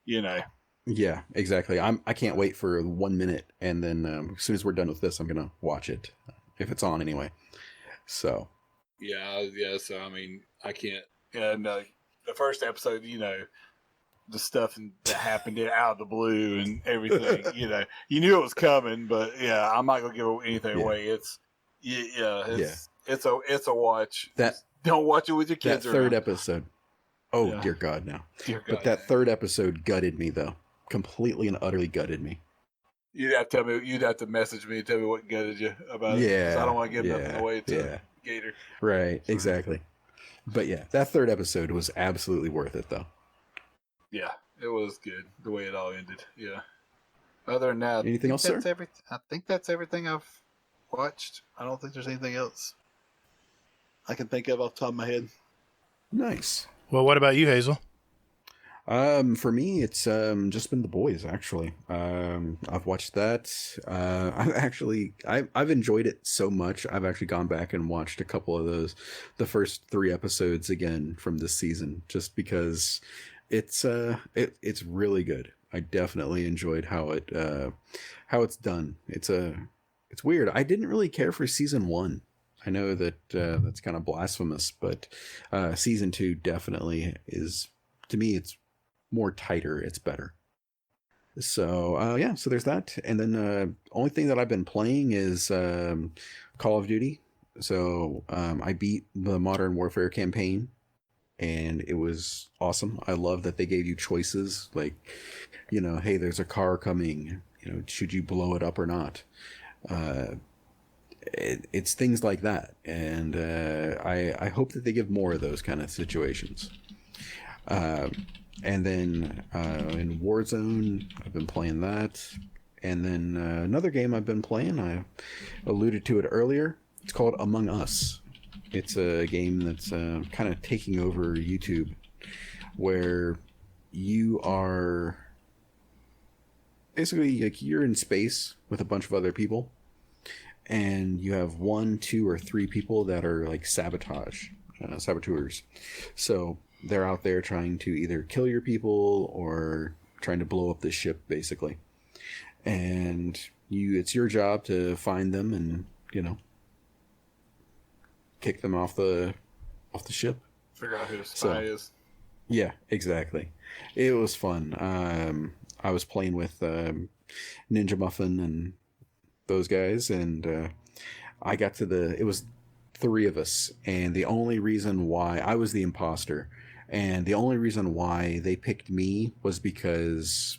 Yeah, exactly. I can't wait for 1 minute, and then as soon as we're done with this, I'm gonna watch it if it's on anyway. So. Yeah. So I can't. And the first episode, the stuff that happened out of the blue and everything. You knew it was coming, but yeah, I'm not gonna give anything away. It's a watch. Don't watch it with your kids. That 3rd episode. Oh dear God, no. But that 3rd episode gutted me though, completely and utterly gutted me. You'd have to tell me. You'd have to message me and tell me what gutted you about it. Yeah, 'cause I don't want to give nothing away to Gator. Right, exactly. But yeah, that 3rd episode was absolutely worth it though. Yeah, it was good the way it all ended. Yeah. Other than that, anything else, sir? I think that's everything I've watched. I don't think there's anything else I can think of off the top of my head. Nice. Well, what about you, Hazel? For me, it's just been The Boys. Actually, I've watched that. I've enjoyed it so much. I've actually gone back and watched a couple of the first 3 episodes again from this season, just because it's really good. I definitely enjoyed how it's done. It's weird. I didn't really care for season 1. I know that that's kind of blasphemous, but season 2 definitely is, to me, it's more tighter. It's better. So so there's that. And then only thing that I've been playing is Call of Duty. So I beat the Modern Warfare campaign, and it was awesome. I love that they gave you choices, like, hey, there's a car coming, should you blow it up or not? It's things like that, and I hope that they give more of those kind of situations. And then in Warzone, I've been playing that. And then another game I've been playing, I alluded to it earlier. It's called Among Us. It's a game that's kind of taking over YouTube, where you are basically like you're in space with a bunch of other people, and you have 1, 2, or 3 people that are like saboteurs. So they're out there trying to either kill your people or trying to blow up the ship, basically. And it's your job to find them and, kick them off the ship. Figure out who the spy is. Yeah, exactly. It was fun. I was playing with Ninja Muffin and those guys, and I got to it was 3 of us, and the only reason why I was the imposter, and the only reason why they picked me was because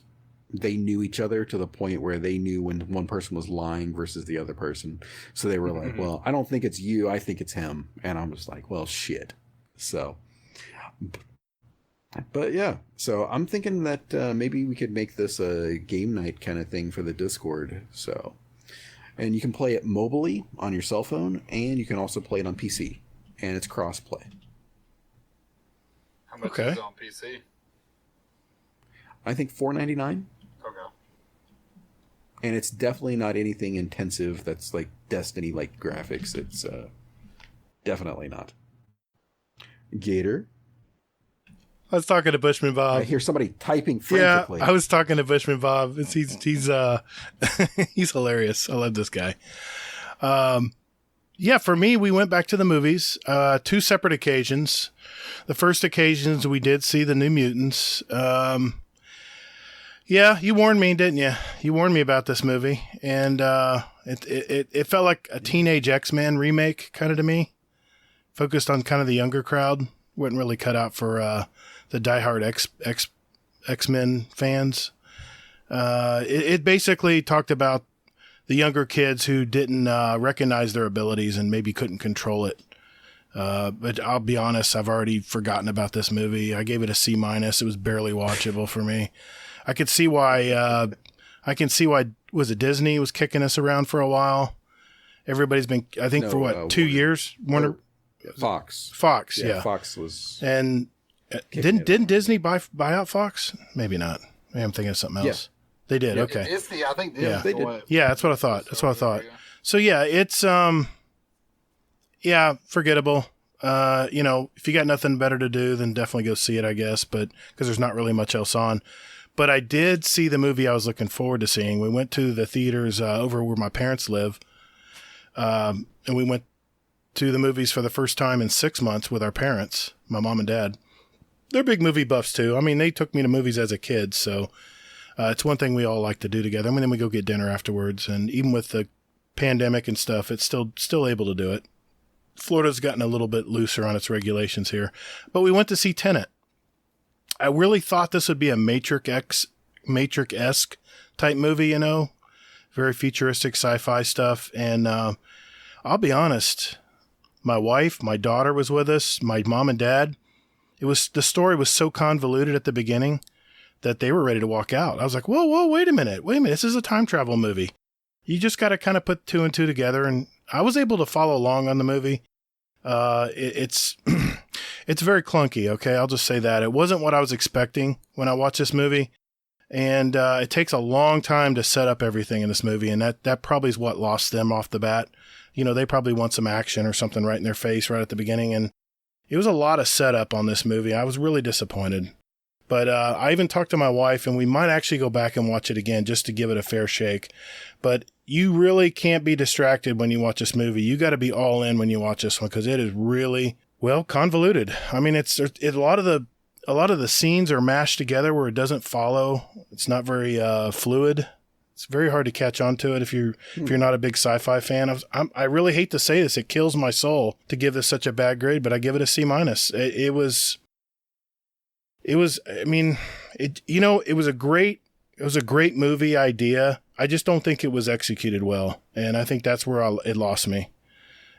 they knew each other to the point where they knew when one person was lying versus the other person. So they were like, well, I don't think it's you, I think it's him. And I'm just like, well, shit. So, but yeah, so I'm thinking that maybe we could make this a game night kind of thing for the Discord. So, and you can play it mobilely on your cell phone, and you can also play it on PC, and it's cross-play. How much is it on PC? I think $4.99. Okay. And it's definitely not anything intensive that's like Destiny-like graphics. It's definitely not. Gator? I was talking to Bushman Bob. I hear somebody typing frantically. Yeah, I was talking to Bushman Bob. He's he's hilarious. I love this guy. Yeah, for me, we went back to the movies, 2 separate occasions. The first occasions we did see the New Mutants. Yeah, you warned me, didn't you? You warned me about this movie, and it felt like a teenage X-Men remake, kind of to me. Focused on kind of the younger crowd. Wasn't really cut out for the diehard X-Men fans. It basically talked about the younger kids who didn't recognize their abilities and maybe couldn't control it. But I'll be honest, I've already forgotten about this movie. I gave it a C-. It was barely watchable for me. I could see why, was it Disney was kicking us around for a while? Everybody's been, I think, for what, 2 years? Fox. Fox, yeah. Fox was. And didn't Disney buy out Fox? Maybe not. Maybe I'm thinking of something else. Yeah. They did, okay. Disney, I think Disney. Yeah, they did. Yeah, that's what I thought. So yeah, it's forgettable. If you got nothing better to do, then definitely go see it, I guess. But because there's not really much else on. But I did see the movie I was looking forward to seeing. We went to the theaters over where my parents live, and we went to the movies for the first time in 6 months with our parents, my mom and dad. They're big movie buffs too. I mean, they took me to movies as a kid, so it's one thing we all like to do together. I mean, then we go get dinner afterwards, and even with the pandemic and stuff, it's still able to do it. Florida's gotten a little bit looser on its regulations here, but we went to see Tenet. I really thought this would be a Matrix-esque type movie, very futuristic sci-fi stuff. And I'll be honest, my wife, my daughter was with us, my mom and dad. The story was so convoluted at the beginning that they were ready to walk out. I was like, whoa, wait a minute. This is a time travel movie. You just got to kind of put two and two together. And I was able to follow along on the movie. It's very clunky. Okay. I'll just say that it wasn't what I was expecting when I watched this movie. And, it takes a long time to set up everything in this movie. And that probably is what lost them off the bat. They probably want some action or something right in their face right at the beginning. And it was a lot of setup on this movie. I was really disappointed, but, I even talked to my wife and we might actually go back and watch it again just to give it a fair shake. But you really can't be distracted when you watch this movie. You got to be all in when you watch this one because it is really, convoluted. I mean, a lot of the scenes are mashed together where it doesn't follow. It's not very fluid. It's very hard to catch on to it if you're not a big sci-fi fan. I really hate to say this. It kills my soul to give this such a bad grade, but I give it a C-. It was a great movie idea. I just don't think it was executed well. And I think that's where it lost me.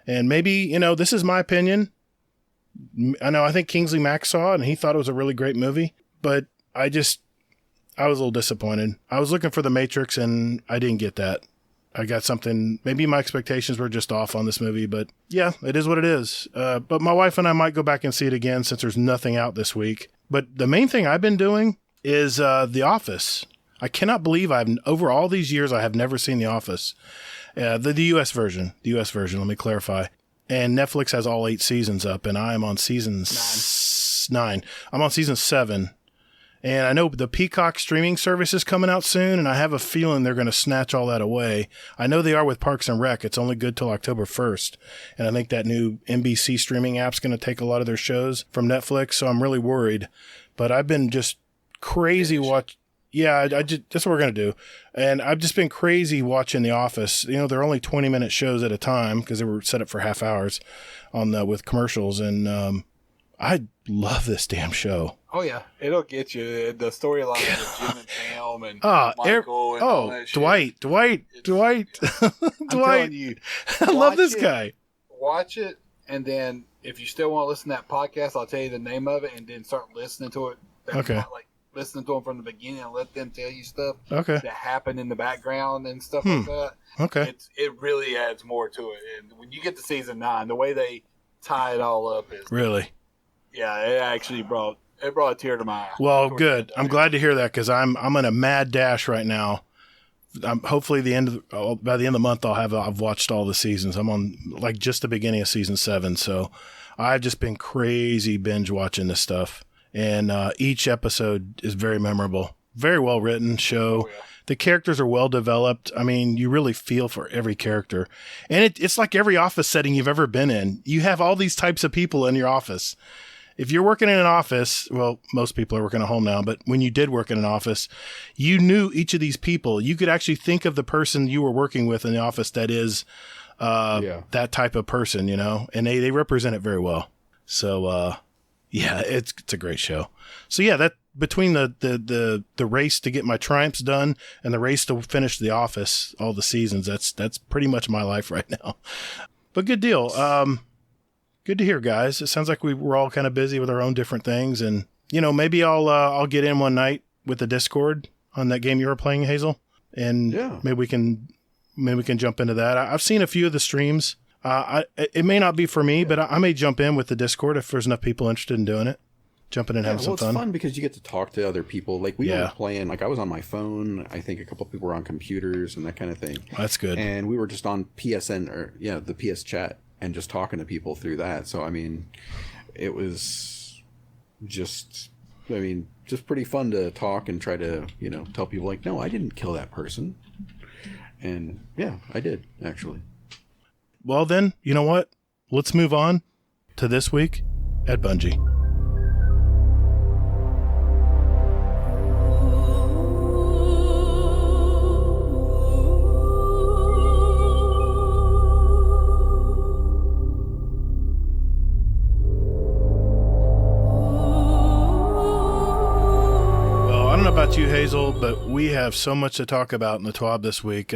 And maybe, this is my opinion. I think Kingsley Mack saw it and he thought it was a really great movie, but I was a little disappointed. I was looking for The Matrix and I didn't get that. I got something, maybe my expectations were just off on this movie, but yeah, it is what it is. But my wife and I might go back and see it again since there's nothing out this week. But the main thing I've been doing is The Office. I cannot believe over all these years, I have never seen The Office. The US version, let me clarify. And Netflix has all 8 seasons up, and I am on season 9. I'm on season 7. And I know the Peacock streaming service is coming out soon, and I have a feeling they're going to snatch all that away. I know they are with Parks and Rec. It's only good till October 1st. And I think that new NBC streaming app's going to take a lot of their shows from Netflix, so I'm really worried. But I've been just crazy watching. Yeah, that's what we're going to do. And I've just been crazy watching The Office. They're only 20-minute shows at a time because they were set up for half hours with commercials. And I love this damn show. Oh, yeah. It'll get you. The storyline with Jim and Pam and Michael and all that shit. Dwight. I'm telling you. I love this guy. Watch it, and then if you still want to listen to that podcast, I'll tell you the name of it, and then start listening to it. Okay. Not listening to them from the beginning and let them tell you stuff that happened in the background and stuff like that. Okay. It really adds more to it. And when you get to season 9, the way they tie it all up is really, yeah, it actually brought a tear to my eye. Well, good. I'm glad to hear that because I'm in a mad dash right now. Hopefully by the end of the month I've watched all the seasons. I'm on just the beginning of season 7, so I've just been crazy binge watching this stuff. And each episode is very memorable. Very well written show. Oh, yeah. The characters are well developed. I mean, you really feel for every character. And it's like every office setting you've ever been in. You have all these types of people in your office. If you're working in an office, well, most people are working at home now, but when you did work in an office, you knew each of these people. You could actually think of the person you were working with in the office that is that type of person, and they represent it very well. So, yeah, it's a great show. So yeah, that between the race to get my Triumphs done and the race to finish The Office, all the seasons, that's pretty much my life right now. But good deal. Good to hear, guys. It sounds like we're all kind of busy with our own different things, and maybe I'll get in one night with the Discord on that game you were playing, Hazel, and maybe we can jump into that. I've seen a few of the streams. It may not be for me, but I may jump in with the Discord if there's enough people interested in doing it. Jumping in and having some fun. It's fun because you get to talk to other people. Like we were playing, like I was on my phone. I think a couple of people were on computers and that kind of thing. That's good. And we were just on PSN or the PS chat and just talking to people through that. So, I mean, it was just pretty fun to talk and try to, tell people like, no, I didn't kill that person. And yeah, I did actually. Well then, you know what? Let's move on to this week at Bungie. About you, Hazel, but we have so much to talk about in the TWAB this week.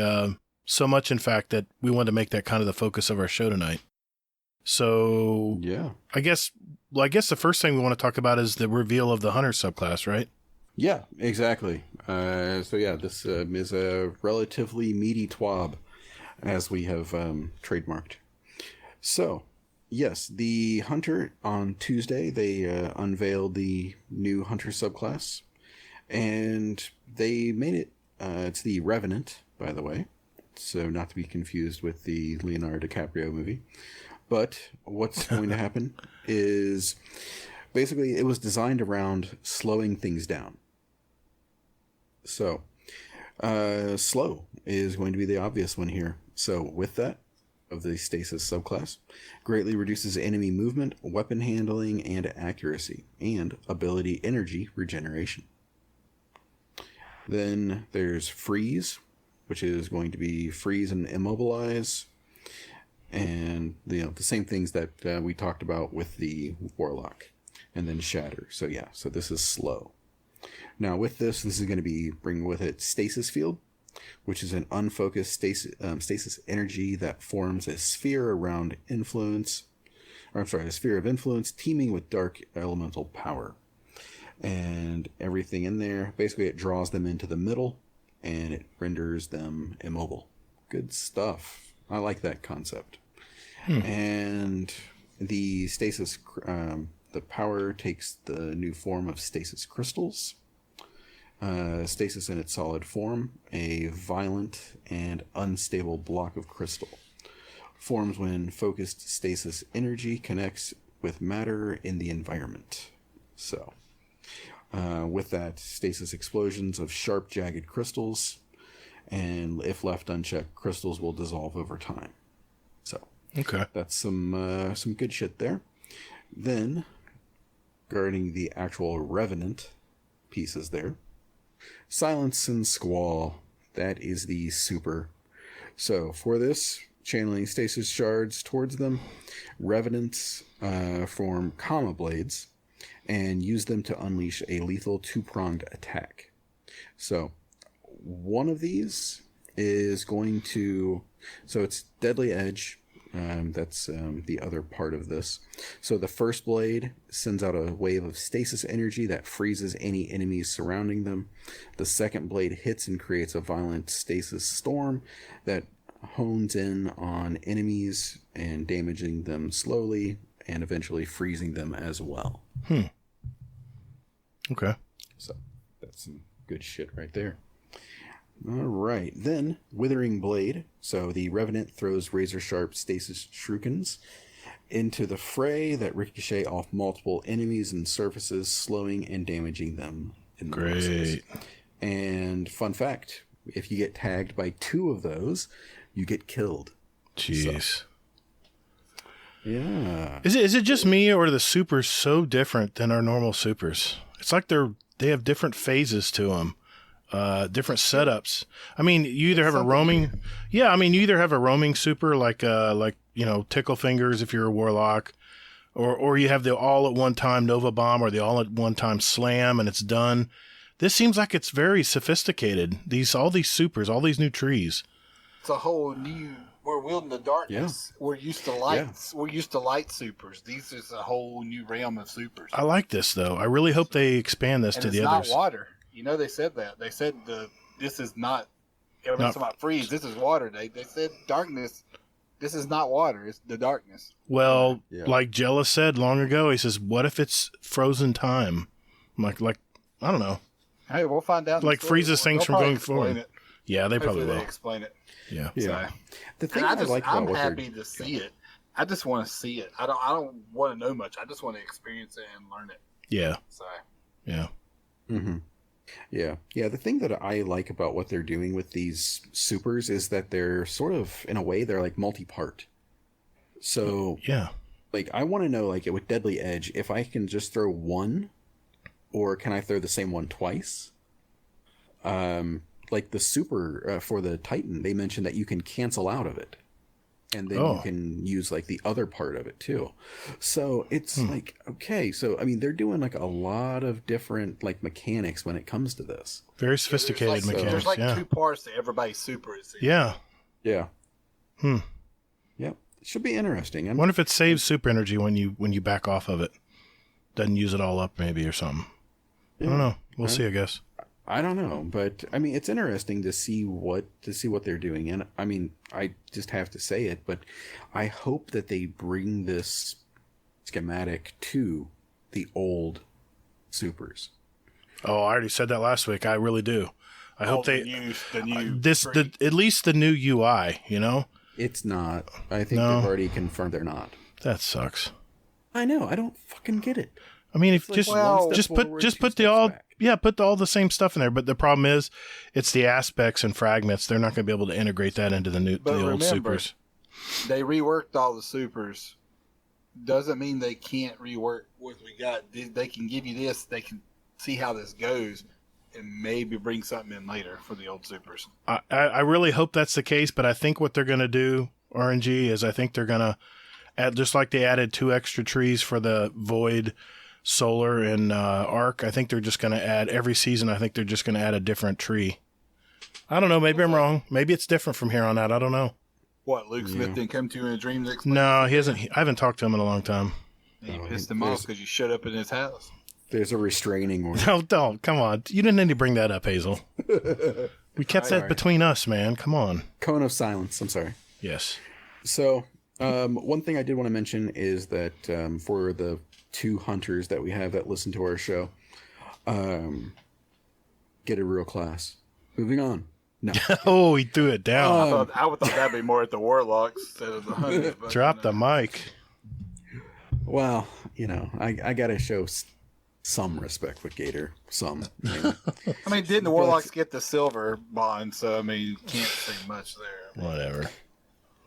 So much, in fact, that we wanted to make that kind of the focus of our show tonight. So, I guess the first thing we want to talk about is the reveal of the Hunter subclass, right? Yeah, exactly. This is a relatively meaty TWAB, as we have trademarked. So, yes, the Hunter on Tuesday, they unveiled the new Hunter subclass. And they made it, it's the Revenant, by the way, so not to be confused with the Leonardo DiCaprio movie. But what's going to happen is, basically, it was designed around slowing things down. So, slow is going to be the obvious one here. So, with that, of the Stasis subclass, greatly reduces enemy movement, weapon handling, and accuracy, and ability energy regeneration. Then there's Freeze, which is going to be freeze and immobilize. And, the same things that we talked about with the Warlock. And then Shatter. So, so this is slow. Now, with this is going to be bringing with it Stasis Field, which is an unfocused stasis energy that forms a sphere around influence. A sphere of influence teeming with dark elemental power. And everything in there, basically it draws them into the middle and it renders them immobile. Good stuff. I like that concept. And the stasis, the power takes the new form of stasis crystals. Stasis in its solid form, a violent and unstable block of crystal. Forms when focused stasis energy connects with matter in the environment. So... with that, stasis explosions of sharp, jagged crystals, and if left unchecked, crystals will dissolve over time. So, that's some good shit there. Then, regarding the actual Revenant pieces there, Silence and Squall, that is the super. So, for this, channeling stasis shards towards them, Revenants form Comma Blades, and use them to unleash a lethal two-pronged attack. So, one of these is going to... So, it's Deadly Edge. That's the other part of this. So, the first blade sends out a wave of stasis energy that freezes any enemies surrounding them. The second blade hits and creates a violent stasis storm that hones in on enemies and damaging them slowly and eventually freezing them as well. Okay. So, that's some good shit right there. All right. Then, Withering Blade. So, the Revenant throws razor-sharp stasis shurikens into the fray that ricochet off multiple enemies and surfaces, slowing and damaging them in the process. And, fun fact, if you get tagged by 2 of those, you get killed. Jeez. So, yeah. Is it just me, or are the supers so different than our normal supers? It's like they have different phases to them, different setups. I mean, you either have a roaming, you either have a roaming super like Tickle Fingers if you're a Warlock, or you have the all at one time Nova Bomb or the all at one time Slam and it's done. This seems like it's very sophisticated. All these supers, all these new trees. It's a whole new we're wielding the darkness. Yeah. We're used to lights. Yeah. We're used to light supers. These is a whole new realm of supers. I like this though. I really hope they expand this to the others. It's not water. You know, they said that. They said this is not. Everybody's talking about freeze. This is water. They said darkness. This is not water. It's the darkness. Well, like Jella said long ago, he says, "What if it's frozen time?" Like I don't know. Hey, we'll find out. Like freezes things from going forward. Yeah, they probably will. They explain it. Yeah. So, the thing I'm happy to see it. I just want to see it. I don't want to know much. I just want to experience it and learn it. Yeah. So. Yeah. Mm-hmm. Yeah. Yeah. The thing that I like about what they're doing with these supers is that they're sort of, in a way, they're like multi-part. So yeah. Like I want to know, like with Deadly Edge, if I can just throw one, or can I throw the same one twice? Like the super for the Titan, they mentioned that you can cancel out of it, and then you can use like the other part of it too. So it's like, okay, so I mean they're doing like a lot of different like mechanics when it comes to this. Very sophisticated mechanics. There's like 2 parts to everybody's super. Yeah. Yeah. Yep. It should be interesting. I wonder if it saves super energy when you back off of it. Doesn't use it all up maybe or something. Yeah. I don't know. We'll see, I guess. I don't know, but I mean, it's interesting to see what they're doing, and I mean, I just have to say it, but I hope that they bring this schematic to the old supers. Oh, I already said that last week. I really do. I hope they at least the new UI. You know, it's not. I think they've already confirmed they're not. That sucks. I know. I don't fucking get it. I mean, if just put all the same stuff in there. But the problem is, it's the aspects and fragments. They're not going to be able to integrate that into the old supers. They reworked all the supers. Doesn't mean they can't rework what we got. They can give you this. They can see how this goes, and maybe bring something in later for the old supers. I really hope that's the case. But I think what they're going to do, RNG, is I think they're going to add, just like they added 2 extra trees for the Void, Solar, and Arc. I think they're just going to add every season. I think they're just going to add a different tree. I don't know. Maybe I'm wrong. Maybe it's different from here on out. I don't know. What, Luke Smith didn't come to you in a dream? No, he hasn't. I haven't talked to him in a long time. You pissed him off because you showed up in his house. There's a restraining order. No, don't. Come on. You didn't need to bring that up, Hazel. We kept that between us, man. Come on. Cone of silence. I'm sorry. Yes. So, one thing I did want to mention is that for the 2 hunters that we have that listen to our show, get a real class. Moving on. No. Oh, he threw it down. I would thought that'd be more at the Warlocks instead of the hunters. Drop the mic. Well, you know, I gotta show some respect with Gator. Some. You know. I mean, didn't the Warlocks get the silver bond? So I mean, you can't say much there. Whatever.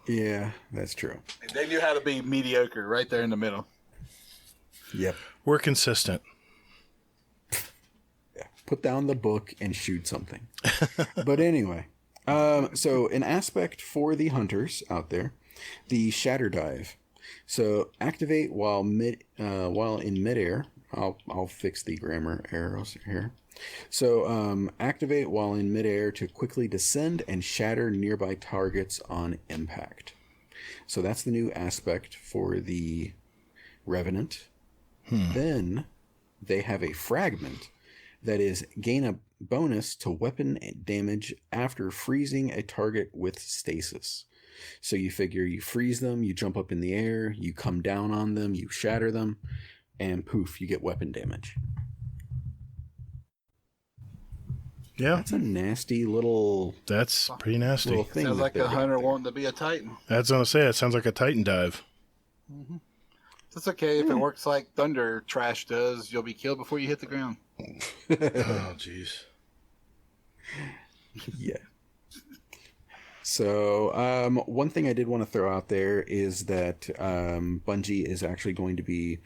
Yeah, that's true. They knew how to be mediocre right there in the middle. Yep. We're consistent. Yeah. Put down the book and shoot something. But anyway, so an aspect for the hunters out there, the Shatter Dive. So activate while in midair. I'll fix the grammar errors here. So activate while in midair to quickly descend and shatter nearby targets on impact. So that's the new aspect for the Revenant. Then they have a fragment that is gain a bonus to weapon damage after freezing a target with stasis. So you figure you freeze them, you jump up in the air, you come down on them, you shatter them, and poof, you get weapon damage. Yeah. That's a nasty little... That's pretty nasty. Little thing. Sounds like a hunter wanting to be a Titan. That's what I'm saying. It sounds like a Titan dive. Mm-hmm. It's okay. If it works like Thunder Trash does, you'll be killed before you hit the ground. Oh, jeez. Yeah. So, one thing I did want to throw out there is that Bungie is actually going to be...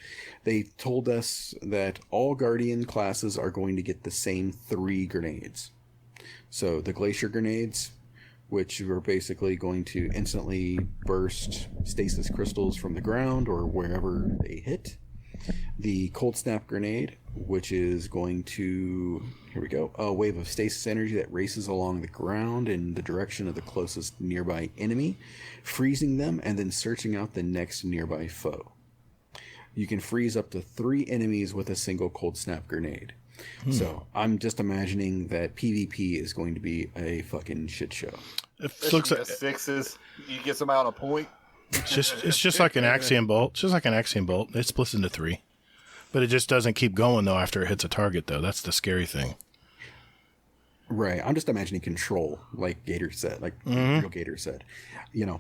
They told us that all Guardian classes are going to get the same 3 grenades. So, the Glacier grenades, which are basically going to instantly burst stasis crystals from the ground or wherever they hit. The Cold Snap Grenade, which is going to, here we go, a wave of stasis energy that races along the ground in the direction of the closest nearby enemy, freezing them and then searching out the next nearby foe. You can freeze up to 3 enemies with a single Cold Snap Grenade. So I'm just imagining that PvP is going to be a fucking shit show. It looks like 6s. You get somebody on a point. it's just like an axiom bolt. It's just like an axiom bolt. It splits into 3. But it just doesn't keep going, though, after it hits a target, though. That's the scary thing. Right. I'm just imagining control, like Gator said, like real Gator said. You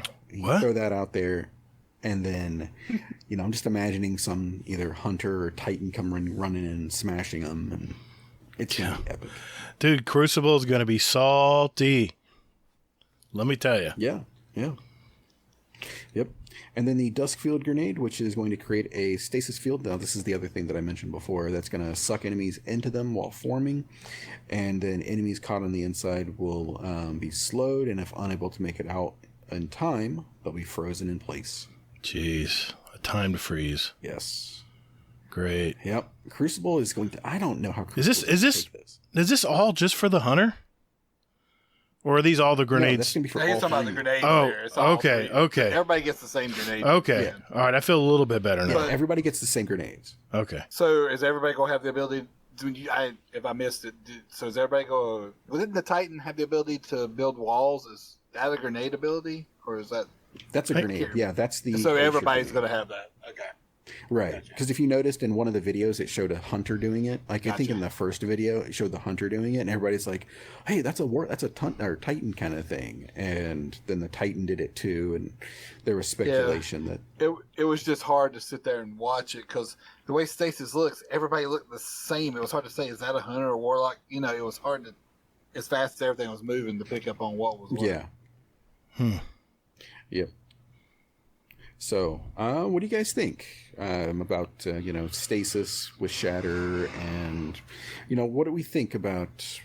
throw that out there, and then, I'm just imagining some either Hunter or Titan come running in and smashing them, and it's going to be epic. Dude, Crucible is going to be salty. Let me tell you. Yeah. Yep. And then the Duskfield Grenade, which is going to create a stasis field. Now, this is the other thing that I mentioned before. That's going to suck enemies into them while forming. And then enemies caught on the inside will be slowed. And if unable to make it out in time, they'll be frozen in place. Jeez. A time to freeze. Yes. Great. Yep. Crucible is going to... I don't know how Crucible Is this all just for the Hunter? Or are these all the grenades? No, that's going to be for all He's talking about the 3. grenade. Oh, It's all okay, 3. okay. Everybody gets the same grenade. Okay. Yeah. All right. I feel a little bit better now. Yeah, everybody gets the same grenades. Okay. So is everybody going to have the ability... if I missed it, so is everybody going... Wouldn't the Titan have the ability to build walls? Is that a grenade ability? Or is that... That's a grenade. Yeah, that's the... So everybody's going to have that. Okay. Right, because if you noticed in one of the videos, it showed a Hunter doing it. Like I think in the first video, it showed the Hunter doing it, and everybody's like, "Hey, that's a Titan kind of thing." And then the Titan did it too, and there was speculation that it was just hard to sit there and watch it because the way Stasis looks, everybody looked the same. It was hard to say, is that a Hunter or Warlock? It was hard to, as fast as everything was moving, to pick up on what was what. Yeah. Yep. So, what do you guys think about stasis with Shatter, and what do we think about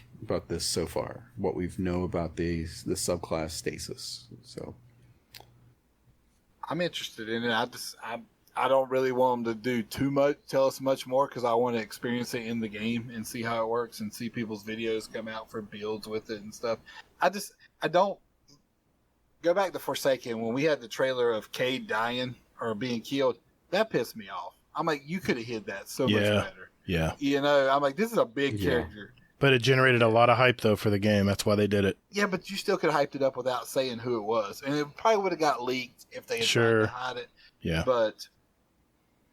this so far? What we know about the subclass stasis. So, I'm interested in it. I don't really want them to do too much, tell us much more, because I want to experience it in the game and see how it works and see people's videos come out for builds with it and stuff. I don't. Go back to Forsaken, when we had the trailer of Cade dying or being killed, that pissed me off. I'm like, you could have hid that so much better. Yeah. I'm like, this is a big character. But it generated a lot of hype, though, for the game. That's why they did it. Yeah, but you still could have hyped it up without saying who it was. And it probably would have got leaked if they had tried to hide it. Yeah. But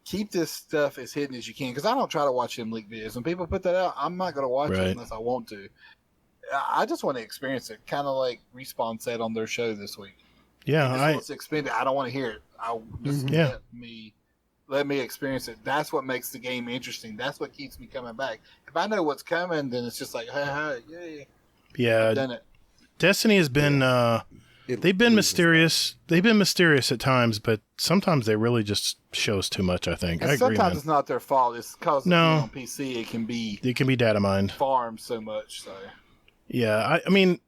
keep this stuff as hidden as you can, because I don't try to watch them leak videos. When people put that out, I'm not going to watch it unless I want to. I just want to experience it, kind of like Respawn said on their show this week. Yeah, It's expended. I don't want to hear it. I just let me experience it. That's what makes the game interesting. That's what keeps me coming back. If I know what's coming, then it's just like, yay. Yeah. I've done it. Destiny has been. They've been mysterious. They've been mysterious at times, but sometimes they really just show us too much. I think. And I agree. Sometimes it's not their fault. It's because on PC it can be data mined, farmed so much. So. Yeah, I mean,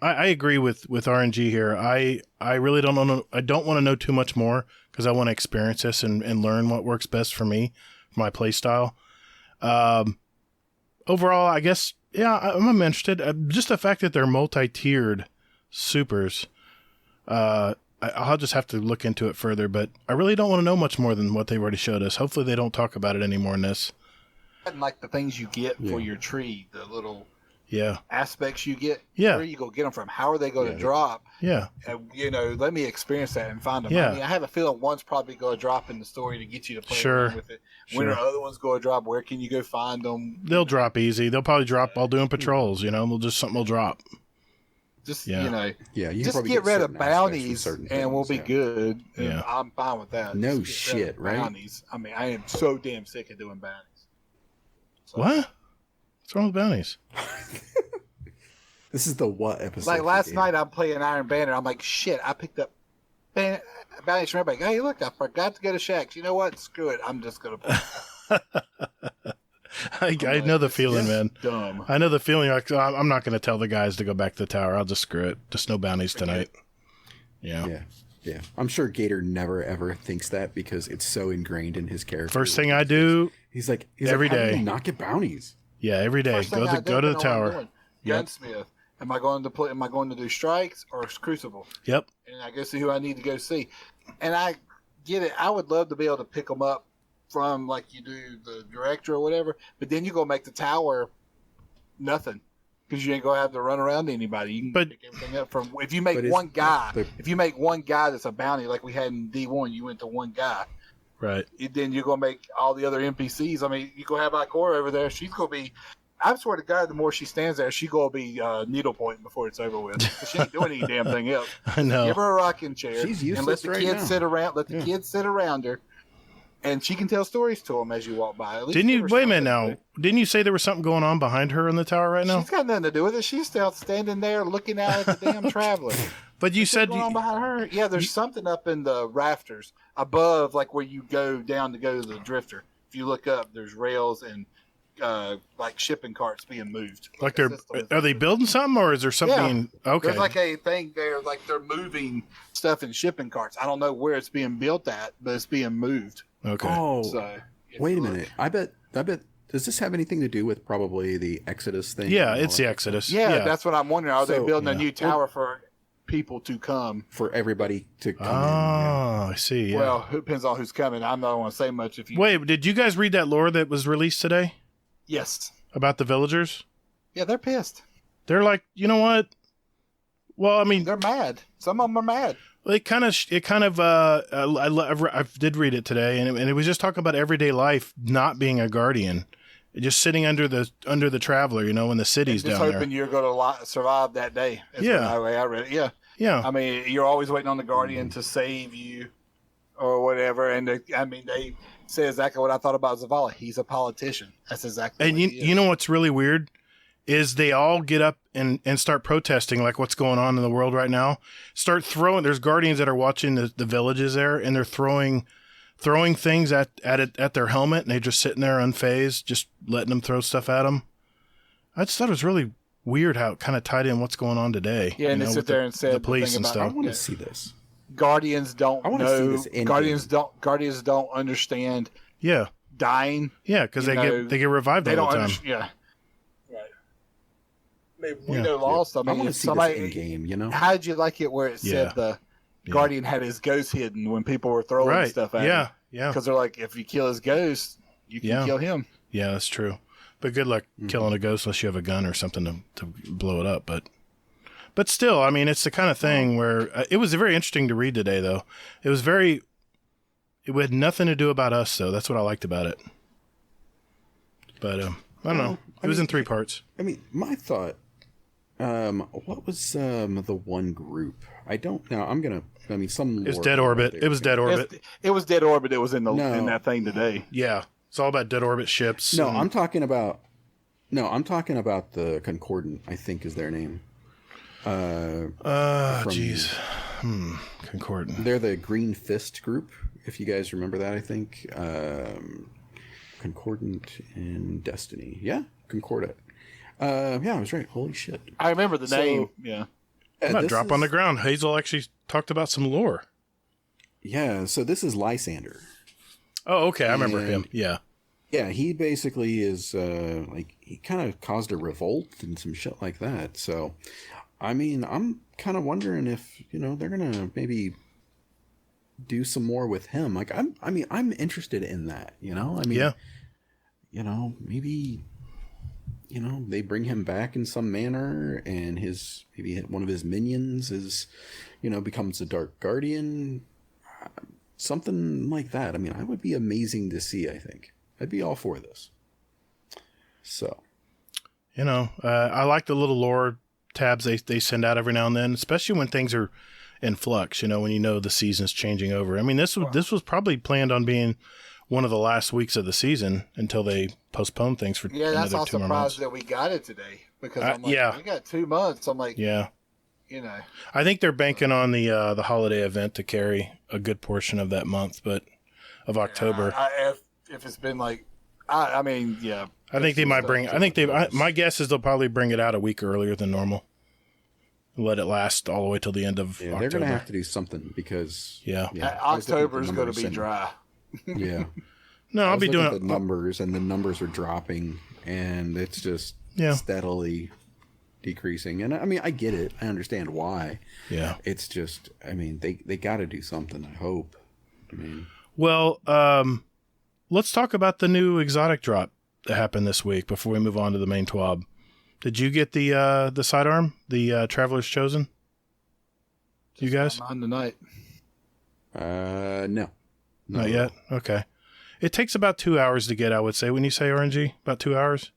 I agree with RNG here. I really don't know. I don't want to know too much more because I want to experience this and learn what works best for me, my play style. Overall, I guess, I'm interested. Just the fact that they're multi-tiered supers, I'll just have to look into it further, but I really don't want to know much more than what they've already showed us. Hopefully they don't talk about it anymore in this. And like the things you get for your tree, the little... aspects you get. Where you go get them from? How are they going to drop? Yeah. Let me experience that and find them. Yeah. I mean, I have a feeling one's probably going to drop in the story to get you to play around with it. When are other ones going to drop? Where can you go find them? They'll drop easy. They'll probably drop while doing patrols. Something will drop. Just you just get rid of bounties and we'll be good. Yeah. I'm fine with that. No shit, right? Bounties. I mean, I am so damn sick of doing bounties. So, what? What's wrong with bounties? This is the what episode? Like last night, I'm playing Iron Banner. I'm like, shit, I picked up bounties from everybody. Hey, look, I forgot to go to Shaq's. You know what? Screw it. I'm just going to play. I know the feeling, man. Dumb. I know the feeling. I'm not going to tell the guys to go back to the tower. I'll just screw it. Just no bounties tonight. Yeah. Yeah, I'm sure Gator never ever thinks that because it's so ingrained in his character. First thing I do, he's like every how do day. you not get bounties? Yeah, every day. Go to the tower. Gunsmith. Am I going to play? Am I going to do strikes or Crucible? Yep. And I go see who I need to go see. And I get it. I would love to be able to pick them up from like you do the director or whatever. But then you go make the tower nothing because you ain't gonna have to run around to anybody. You can pick everything up from if you make one guy. If you make one guy that's a bounty like we had in D1, you went to one guy. Right. Then you're gonna make all the other NPCs. I mean, you go have Ikora over there. She's gonna be. I swear to God, the more she stands there, she's gonna be needle pointing before it's over with. She ain't doing any damn thing else. I know. Give her a rocking chair. She's useless and let the right kids now. sit around. Let the kids sit around her, and she can tell stories to them as you walk by. At least Didn't you give her wait a minute something now? Didn't you say there was something going on behind her in the tower right now? She's got nothing to do with it. She's still standing there looking out at the damn traveler. But you said What's going on behind her? Yeah, there's something up in the rafters above, like where you go down to go to the drifter. If you look up, there's rails and like shipping carts being moved. like are they building something or is there something? Yeah. Okay. There's like a thing there, like they're moving stuff in shipping carts. I don't know where it's being built at, but it's being moved. Okay. Oh, So wait a minute. I bet. Does this have anything to do with probably the Exodus thing? Yeah, it's the Exodus. Yeah, that's what I'm wondering. Are they So, building a new tower for people to come? for everybody to come in. Oh, I see. Yeah. Well, it depends on who's coming. I'm not going to say much. If you Wait, did you guys read that lore that was released today yes, about the villagers? yeah, they're pissed. They're like, you know what? Well, I mean, They're mad. Some of them are mad. I did read it today, and it was just talking about everyday life not being a guardian, just sitting under the traveler, you know, in the cities Just down hoping there. you're going to survive that day. That's Yeah. the way I read it. Yeah. Yeah, I mean, you're always waiting on the Guardian to save you or whatever. And they say exactly what I thought about Zavala. He's a politician. That's exactly and what he is. you know what's really weird is they all get up and start protesting like what's going on in the world right now. Start throwing. There's guardians that are watching the villages there, and they're throwing things at their helmet, and they're just sitting there unfazed, just letting them throw stuff at them. I just thought it was really weird how it kind of tied in what's going on today. Yeah, and they sit there and said the police and I stuff. want to see this. Guardians don't I wanna see know. this in Guardians don't understand Yeah, dying. yeah, because You know, they get revived They all don't the time. understand. Yeah. Right. I mean, we Yeah. know lost. I I mean, want to if see somebody. this in game. You know. How did you like it where it said Yeah. the Yeah. Guardian had his ghost hidden when people were throwing Right? stuff at him? Yeah, yeah, Because they're like, if you kill his ghost, you can Yeah. kill him. yeah. That's true. But good luck killing a ghost unless you have a gun or something to blow it up. But still, I mean, it's the kind of thing where it was very interesting to read today, though. It had nothing to do about us, though. That's what I liked about it. But I don't know. It was in 3 parts. I mean, my thought. What was the one group? I don't know. Some. It was Dead Orbit. It was Dead Orbit. It was Dead Orbit that was in No. that thing today. Yeah, it's all about Dead Orbit ships. No, and- I'm talking about. No, I'm talking about the Concordant. I think is their name. jeez. Concordant. They're the Green Fist group. If you guys remember that, I think Concordant and Destiny. Yeah, Concordat. Yeah, I was right. Holy shit! I remember the name. Yeah. I'm not This drop on the is- ground. Hazel actually talked about some lore. Yeah, so this is Lysander. Oh, okay. I remember And- him. Yeah. Yeah, he basically is he kind of caused a revolt and some shit like that. So, I mean, I'm kind of wondering if they're gonna maybe do some more with him. Like, I'm interested in that. Yeah. Maybe they bring him back in some manner, and maybe one of his minions is becomes the Dark Guardian, something like that. I mean, I would be amazing to see. I think I'd be all for this. So, I like the little lore tabs they send out every now and then, especially when things are in flux. When the season's changing over. I mean, this was probably planned on being one of the last weeks of the season until they postponed things for Yeah, that's another all 2 more months. surprised that we got it today because I'm like, yeah. we got 2 months. I'm like, Yeah. I I think they're banking on the holiday event to carry a good portion of that month, but of October. if it's been like, I mean, yeah. I think they might bring. I think my guess is they'll probably bring it out a week earlier than normal. let it last all the way till the end of October. They're going to have to do something because October is going to be dry. Yeah. No, I'll be doing the numbers, and the numbers are dropping, and it's just steadily decreasing. And I mean, I get it. I understand why. Yeah. It's just, I mean, they got to do something, I hope. I mean, well, let's talk about the new exotic drop that happened this week before we move on to the main TWAB. Did you get the sidearm, the Traveler's Chosen? You guys? On the night. No. Not yet? Okay. It takes about 2 hours to get, I would say. When you say RNG, about 2 hours?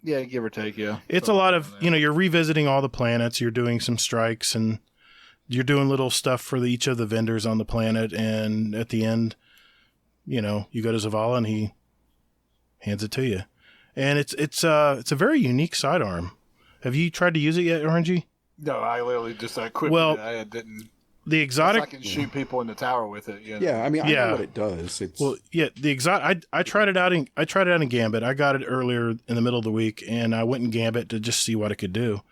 Yeah, give or take, yeah. It's a lot of, you're revisiting all the planets, you're doing some strikes, and you're doing little stuff for each of the vendors on the planet, and at the end, you go to Zavala and he hands it to you. And it's a very unique sidearm. Have you tried to use it yet, RNG? No, I literally just equipped it. I didn't. The exotic, I can shoot people in the tower with it. Yeah, I mean, I know what it does. The exotic. I tried it out in Gambit. I got it earlier in the middle of the week, and I went in Gambit to just see what it could do.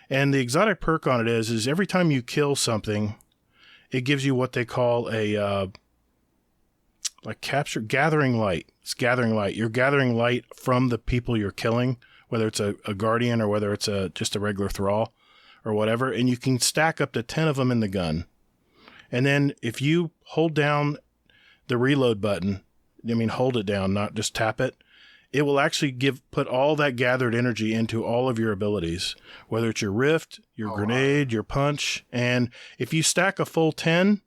And the exotic perk on it is every time you kill something, it gives you what they call a gathering light. It's gathering light. You're gathering light from the people you're killing, whether it's a guardian or whether it's just a regular thrall or whatever, and you can stack up to 10 of them in the gun. And then if you hold down the reload button, hold it down, not just tap it, it will actually put all that gathered energy into all of your abilities, whether it's your rift, your grenade, your punch. And if you stack a full 10,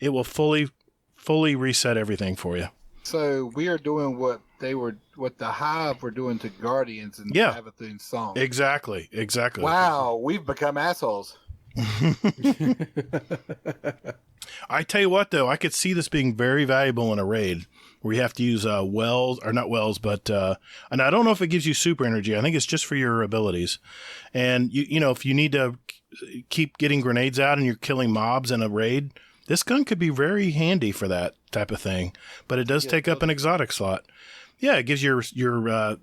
it will fully reset everything for you. So we are doing what the Hive were doing to Guardians in Savathun's song. Exactly. Wow, we've become assholes. I tell you what, though, I could see this being very valuable in a raid where you have to use wells, or not wells, but and I don't know if it gives you super energy. I think it's just for your abilities. And if you need to keep getting grenades out and you're killing mobs in a raid, this gun could be very handy for that type of thing. But it does take up an exotic slot. Yeah, it gives your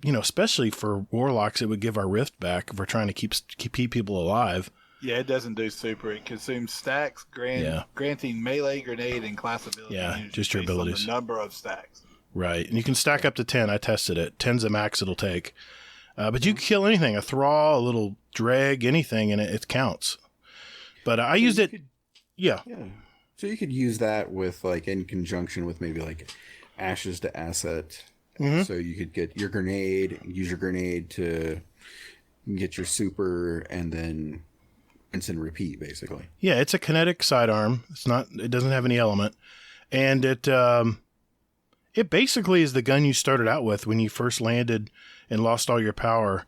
especially for warlocks, it would give our rift back if we're trying to keep people alive. Yeah, it doesn't do super. It consumes stacks, granting melee, grenade, and class ability. Yeah, just your abilities. On the number of stacks. Right, and you can stack up to 10. I tested it. 10's the max it'll take. But you can kill anything, a thrall, a little dreg, anything, and it counts. But I used it. Yeah. So you could use that with in conjunction with maybe ashes to asset. Mm-hmm. So you could get your grenade, use your grenade to get your super, and then rinse and repeat, basically. Yeah, it's a kinetic sidearm. It doesn't have any element, and it basically is the gun you started out with when you first landed and lost all your power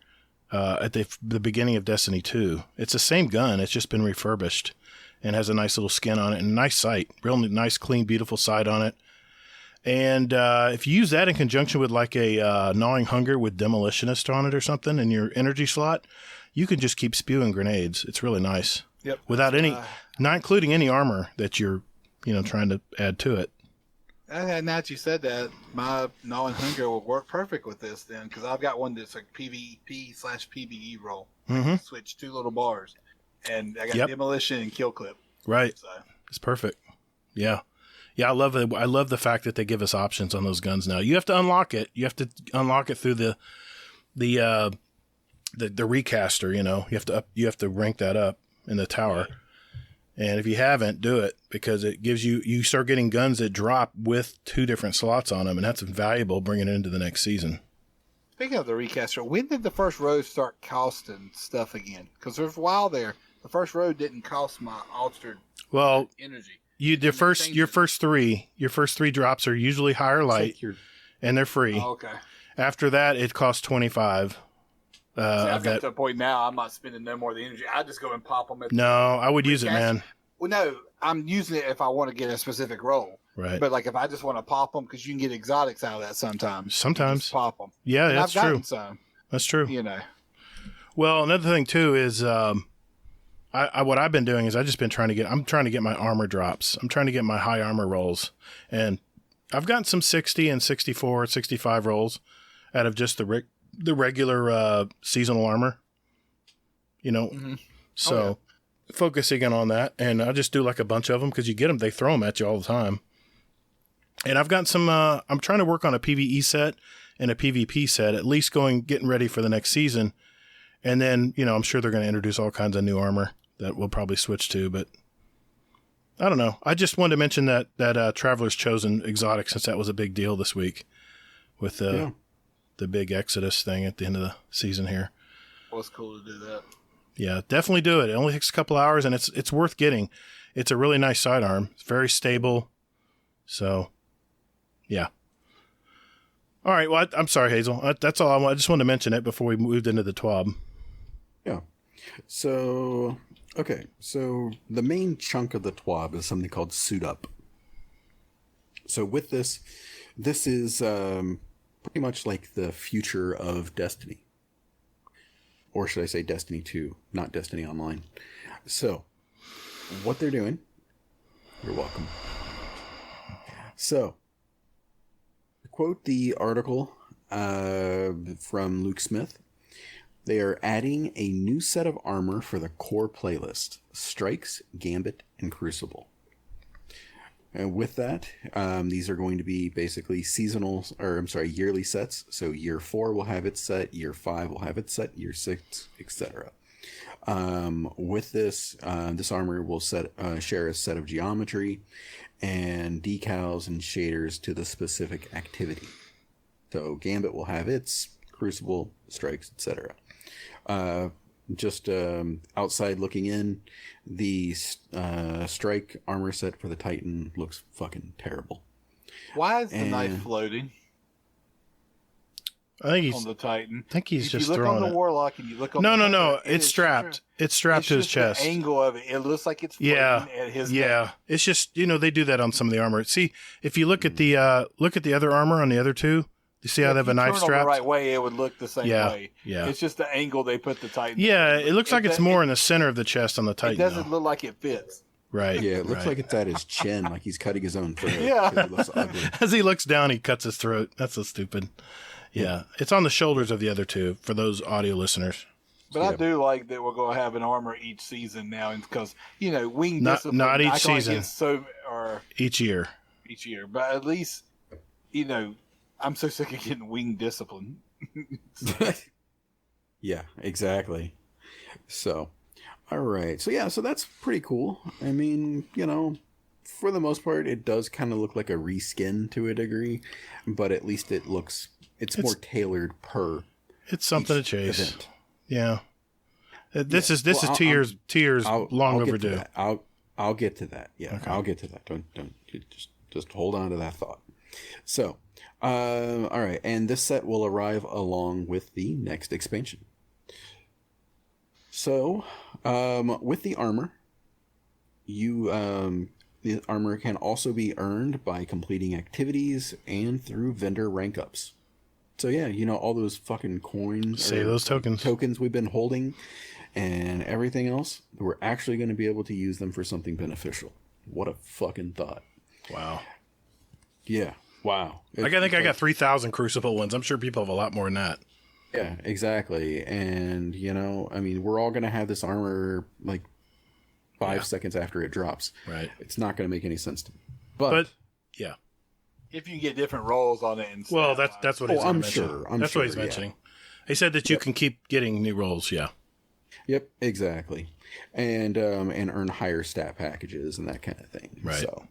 at the beginning of Destiny 2. It's the same gun. It's just been refurbished and has a nice little skin on it and a nice sight, real nice, clean, beautiful sight on it. And if you use that in conjunction with a Gnawing Hunger with Demolitionist on it or something in your energy slot, you can just keep spewing grenades. It's really nice. Yep. Without not including any armor that you're, trying to add to it. Now that you said that, my Gnawing Hunger will work perfect with this then, because I've got one that's PvP/PvE roll. Mm-hmm. Switch 2 little bars, and I got Demolition and Kill Clip. Right. So. It's perfect. Yeah. Yeah, I love it. I love the fact that they give us options on those guns now. You have to unlock it. You have to unlock it through the recaster. You have to rank that up in the tower. And if you haven't, do it, because it gives you start getting guns that drop with 2 different slots on them, and that's valuable bringing it into the next season. Speaking of the recaster, when did the first road start costing stuff again? Because there's a while there, the first road didn't cost my altered energy. Your first three drops are usually higher light, and they're free. Oh, okay. After that, it costs 25. I've got to a point now. I'm not spending no more of the energy. I just go and pop them. I would use it, man. Well, no, I'm using it if I want to get a specific roll. Right. But if I just want to pop them, because you can get exotics out of that sometimes. Sometimes pop them. Yeah, and that's true. Some, that's true. Well, another thing too is what I've been doing is I'm trying to get my armor drops. I'm trying to get my high armor rolls, and I've gotten some 60 and 64, 65 rolls out of just the regular seasonal armor. Mm-hmm. So focusing in on that, and I just do like a bunch of them because you get them, they throw them at you all the time. And I've got some. I'm trying to work on a PvE set and a PvP set, at least getting ready for the next season. And then, I'm sure they're going to introduce all kinds of new armor that we'll probably switch to, but I don't know. I just wanted to mention that Traveler's Chosen exotic, since that was a big deal this week with the big Exodus thing at the end of the season here. Well, it's cool to do that. Yeah, definitely do it. It only takes a couple hours, and it's worth getting. It's a really nice sidearm. It's very stable. So, yeah. All right. Well, I'm sorry, Hazel. That's all I just wanted to mention it before we moved into the TWAB. Yeah. So, okay. So the main chunk of the TWAB is something called Suit Up. So with this is pretty much like the future of Destiny. Or should I say Destiny 2, not Destiny Online. So, what they're doing... You're welcome. So, to quote the article from Luke Smith, they are adding a new set of armor for the core playlist: Strikes, Gambit, and Crucible. And with that, these are going to be basically yearly sets. So year 4 will have its set, year 5 will have its set, year 6, etc. With this, this armor will share a set of geometry and decals and shaders to the specific activity. So Gambit will have its, Crucible, Strikes, etc. Just outside looking in, the Strike armor set for the Titan looks fucking terrible. Why is the knife floating? I think he's on the Titan. I think he's if just you look throwing on the it. Warlock and you look on No. It's strapped. It's strapped to his chest. The angle of it, it looks like it's floating at his neck. It's just they do that on some of the armor. See, if you look at the other armor on the other two, you see how they have a knife strap? The right way, it would look the same way. Yeah. It's just the angle they put the Titan. Yeah, it looks like it's more in the center of the chest on the Titan. It doesn't look like it fits. Right. Yeah, it looks like it's at his chin, like he's cutting his own throat. Yeah. It looks ugly. As he looks down, he cuts his throat. That's so stupid. Yeah. It's on the shoulders of the other two for those audio listeners. But I do like that we're going to have an armor each season now, because wing discipline. Not each season. Each year. Each year, but at least I'm so sick of getting wing discipline. Yeah, exactly. So, all right. So that's pretty cool. I mean, for the most part, it does kind of look like a reskin to a degree, but at least it's more tailored per. It's something to chase. Event. Yeah. This is 2 years long overdue. I'll get to that. Yeah, okay. I'll get to that. Don't just hold on to that thought. So, all right, and this set will arrive along with the next expansion. So, with the armor, the armor can also be earned by completing activities and through vendor rank ups. So yeah, all those fucking coins, save those tokens we've been holding, and everything else. We're actually going to be able to use them for something beneficial. What a fucking thought! Wow. Yeah. Wow. I think I got 3,000 Crucible ones. I'm sure people have a lot more than that. Yeah, exactly. And, we're all going to have this armor like 5 seconds after it drops. Right. It's not going to make any sense to me. But yeah. If you can get different rolls on it. And that's what he's I'm mentioning. sure. That's what he's mentioning. He said that you can keep getting new rolls, yeah. Yep, exactly. And earn higher stat packages and that kind of thing. Right. So,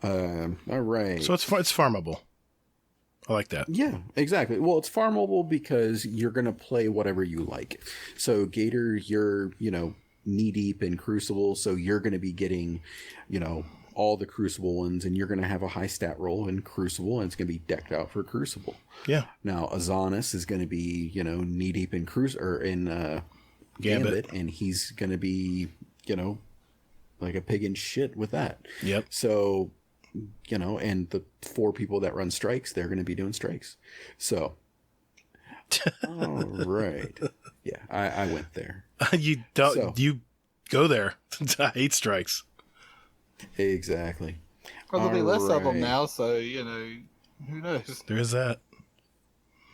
all right. So it's farmable. I like that. Yeah, exactly. Well, it's farmable because you're going to play whatever you like. So Gator, you're, knee deep in Crucible. So you're going to be getting, all the Crucible ones, and you're going to have a high stat roll in Crucible, and it's going to be decked out for Crucible. Yeah. Now, Azanis is going to be, knee deep in Gambit, and he's going to be, like a pig in shit with that. Yep. So, and the 4 people that run strikes, they're going to be doing strikes. So, all right. Yeah, I went there. You go there. I hate strikes. Exactly. Well, there'll be less of them now, so, who knows? There is that.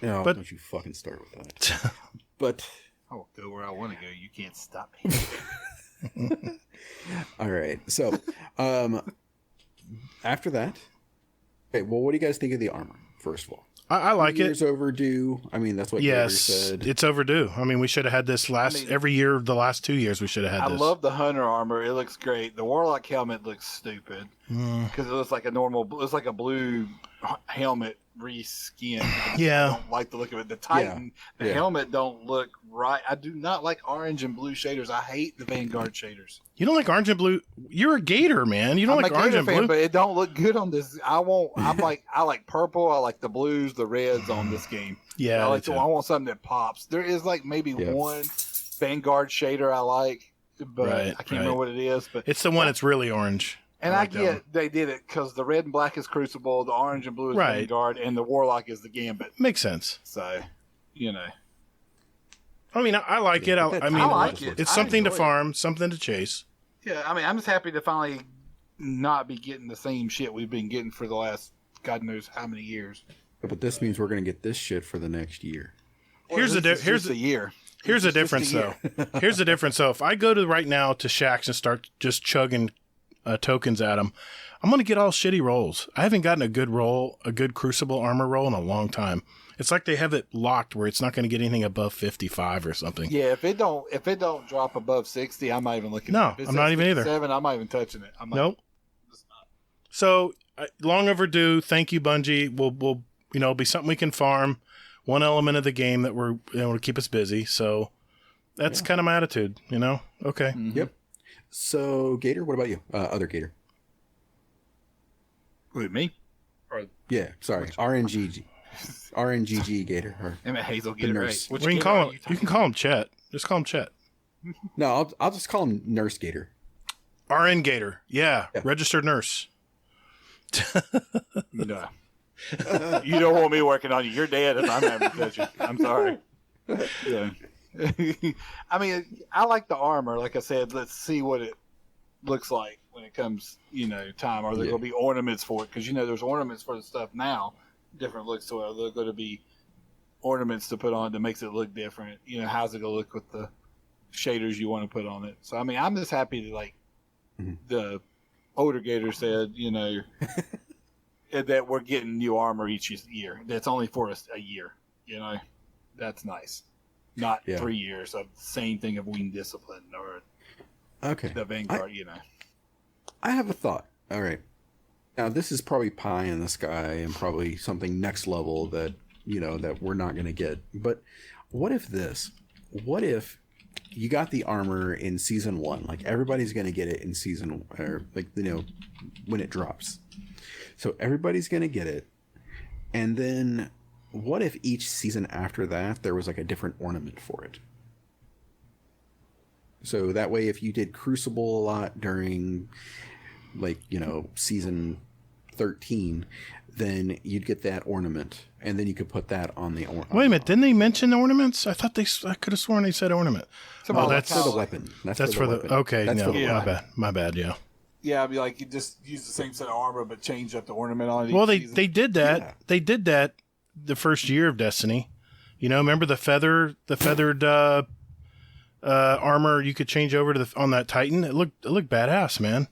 No, but, don't you fucking start with that. But I'll go where I want to go. You can't stop me. All right. So, after that, okay. Well, what do you guys think of the armor? First of all, I like it. Years overdue. I mean, that's what Gator said. It's overdue. I mean, we should have had this every year. The last 2 years, we should have had this. I love the hunter armor. It looks great. The warlock helmet looks stupid because it looks like a normal. It's like a blue helmet reskinned. Yeah, I don't like the look of it. The Titan, the helmet don't look right. I do not like orange and blue shaders. I hate the Vanguard shaders. You don't like orange and blue? You're a Gator, man. You don't like orange and blue? But it don't look good on this. I like purple. I like the blues, the reds on this game. Yeah, I want something that pops. There is like maybe one Vanguard shader I like, but I can't remember what it is. But it's the one that's really orange. And I get they did it because the red and black is Crucible, the orange and blue is Vanguard, and the Warlock is the Gambit. Makes sense. So, I mean, I like it. I like it. It's something to farm, something to chase. Yeah, I mean, I'm just happy to finally not be getting the same shit we've been getting for the last God knows how many years. But this means we're going to get this shit for the next year. Here's the year. Here's the difference, though. Here's the difference, though. If I go to right now to Shacks and start just chugging tokens at them, I'm going to get all shitty rolls. I haven't gotten a good Crucible armor roll in a long time. It's like they have it locked where it's not going to get anything above 55 or something. Yeah, if it don't drop above 60, I'm not even looking. No, I'm not even either. 7, I'm not even touching it. Nope. So long overdue. Thank you, Bungie. We'll be something we can farm. One element of the game that we're to keep us busy. So that's kind of my attitude. Okay. Mm-hmm. Yep. So Gator, what about you? Other Gator. With me? Yeah. Sorry. RNGG Gator. I'm a Hazel Gator. Right. You can call him Chet. Just call him Chet. No, I'll just call him Nurse Gator. RNGGator. Yeah. Registered nurse. No. You don't want me working on you. You're dead if I'm having to touch you. I'm sorry. Yeah. I mean, I like the armor. Like I said, let's see what it looks like when it comes, time. Are there going to be ornaments for it? Because, there's ornaments for the stuff now. Different looks to it. Are there going to be ornaments to put on that makes it look different? How's it going to look with the shaders you want to put on it? So, I mean, I'm just happy that, the older Gator said, that we're getting new armor each year. That's only for us a year. That's nice. Not 3 years of the same thing of Wing Discipline or the Vanguard. I have a thought. All right. Now this is probably pie in the sky and probably something next level that that we're not going to get. But what if you got the armor in season 1? Like everybody's going to get it in season, or when it drops. So everybody's going to get it. And then what if each season after that, there was like a different ornament for it? So that way, if you did Crucible a lot during season 13, then you'd get that ornament. And then you could put that on the ornament. Wait a minute. Didn't they mention the ornaments? I could have sworn they said ornament. That's for the weapon. That's for the weapon. Okay. That's no, yeah. My bad. Yeah. Yeah, I'd be like, you just use the same set of armor, but change up the ornament on it. Well, they did that. Yeah. They did that the first year of Destiny. Remember the feathered armor you could change over to on that Titan? It looked badass, man.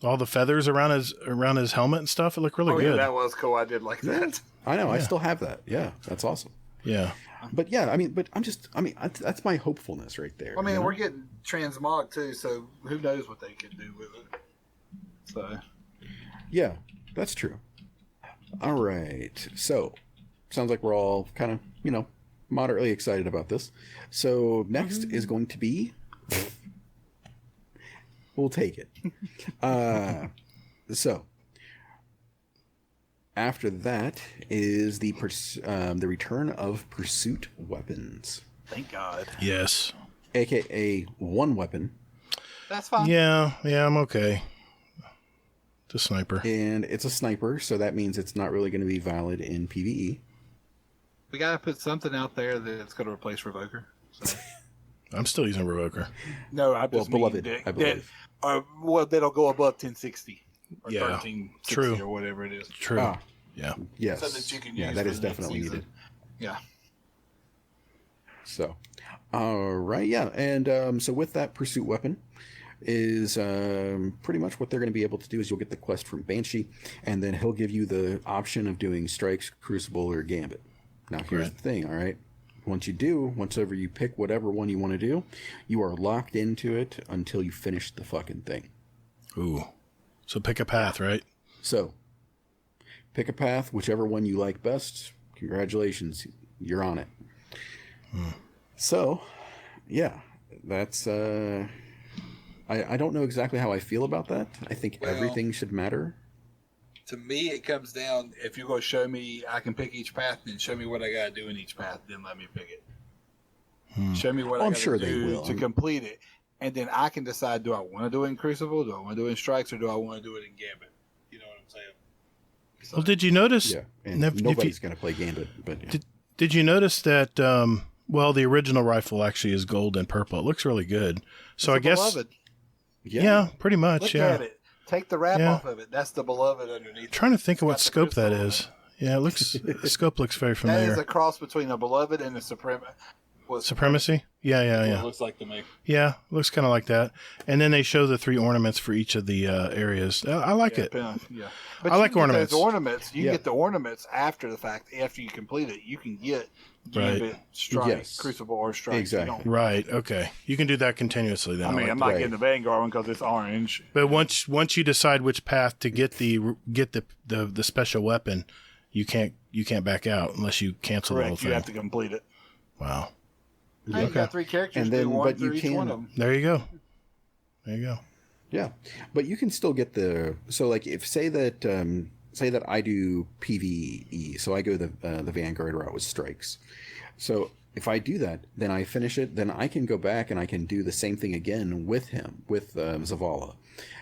All the feathers around his helmet and stuff. It looked really good. Yeah, that was cool. I did like that. I know. Yeah. I still have that. Yeah, that's awesome. Yeah. But that's my hopefulness right there. I mean, we're getting transmog too, so who knows what they could do with it. So. Yeah, that's true. All right. So, sounds like we're all kind of, moderately excited about this. So, next is going to be... We'll take it. So, after that is the return of pursuit weapons. Thank God. Yes. AKA one weapon. That's fine. Yeah, I'm okay. It's a sniper. And it's a sniper, so that means it's not really going to be valid in PvE. We got to put something out there that's going to replace Revoker. So. I'm still using Revoker. No, I just mean Beloved, I believe. That'll go above 1060 or 1360 true. or whatever it is. True. Yeah. Yes. So that you can use that is definitely season. needed. Yeah. So, all right, yeah. And so with that pursuit weapon is pretty much what they're going to be able to do is you'll get the quest from Banshee, and then he'll give you the option of doing Strikes, Crucible, or Gambit. Now, here's the thing, all right? Once ever you pick whatever one you want to do, you are locked into it until you finish the fucking thing. Ooh. So pick a path, right? So, pick a path, whichever one you like best. Congratulations, you're on it. So, yeah, that's... I don't know exactly how I feel about that. I think everything should matter. To me, it comes down, if you're going to show me I can pick each path, then show me what I got to do in each path, then let me pick it. Show me what I got to do to complete it. And then I can decide, do I want to do it in Crucible, do I want to do it in Strikes, or do I want to do it in Gambit? You know what I'm saying? So, well, did you notice? Yeah, and nobody's going to play Gambit. But yeah. Did you notice that, the original rifle actually is gold and purple. It looks really good. So I guess... Beloved. Yeah, pretty much. Look at it. Take the wrap off of it. That's the Beloved underneath. Trying to think of what scope that is. Yeah, it looks. The scope looks very familiar. That is a cross between a Beloved and a Supremacy. Yeah. It looks like to me. Yeah, looks kind of like that. And then they show the 3 ornaments for each of the areas. I like it. Yeah, but I like ornaments. Ornaments. You can get the ornaments after the fact. After you complete it, you can get Gambit, Strike, Crucible, or Strike. Exactly. Right. Okay. You can do that continuously. Then I'm not getting the Vanguard one because it's orange. But once you decide which path to get the special weapon, you can't back out unless you cancel the whole thing. You have to complete it. Wow. Okay. You got 3 characters. And then, but you can. One of them. There you go. Yeah, but you can still get if say that I do PvE, so I go the Vanguard route with Strikes. So if I do that, then I finish it, then I can go back and I can do the same thing again with him, with Zavala,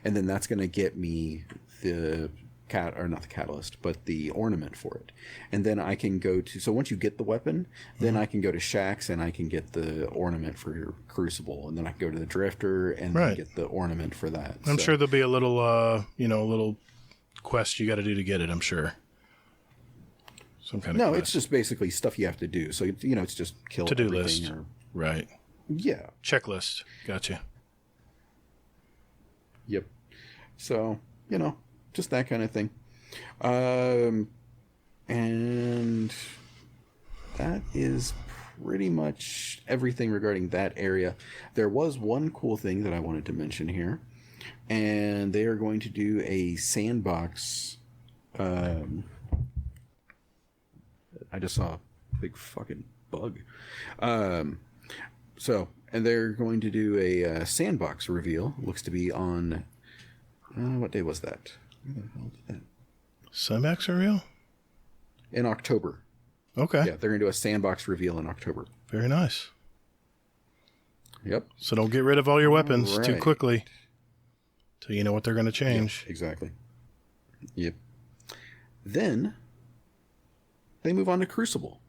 and then that's going to get me the not the catalyst, but the ornament for it. And then I can go to, so once you get the weapon, then I can go to Shaxx and I can get the ornament for your Crucible, and then I can go to the Drifter and then get the ornament for that. I'm sure there'll be a little quest you got to do to get it, I'm sure. Some kind of quest. It's just basically stuff you have to do. So, it's just kill to-do everything. list. Right. Yeah. Checklist. Gotcha. Yep. So, just that kind of thing. And that is pretty much everything regarding that area. There was one cool thing that I wanted to mention here, and they are going to do a sandbox. I just saw a big fucking bug. And they're going to do a sandbox reveal. Looks to be on... what day was that? Where the hell did that? Sandbox reveal? In October. Okay. Yeah, they're going to do a sandbox reveal in October. Very nice. Yep. So don't get rid of all your weapons too quickly till you know what they're going to change. Yep, exactly. Yep. Then they move on to Crucible.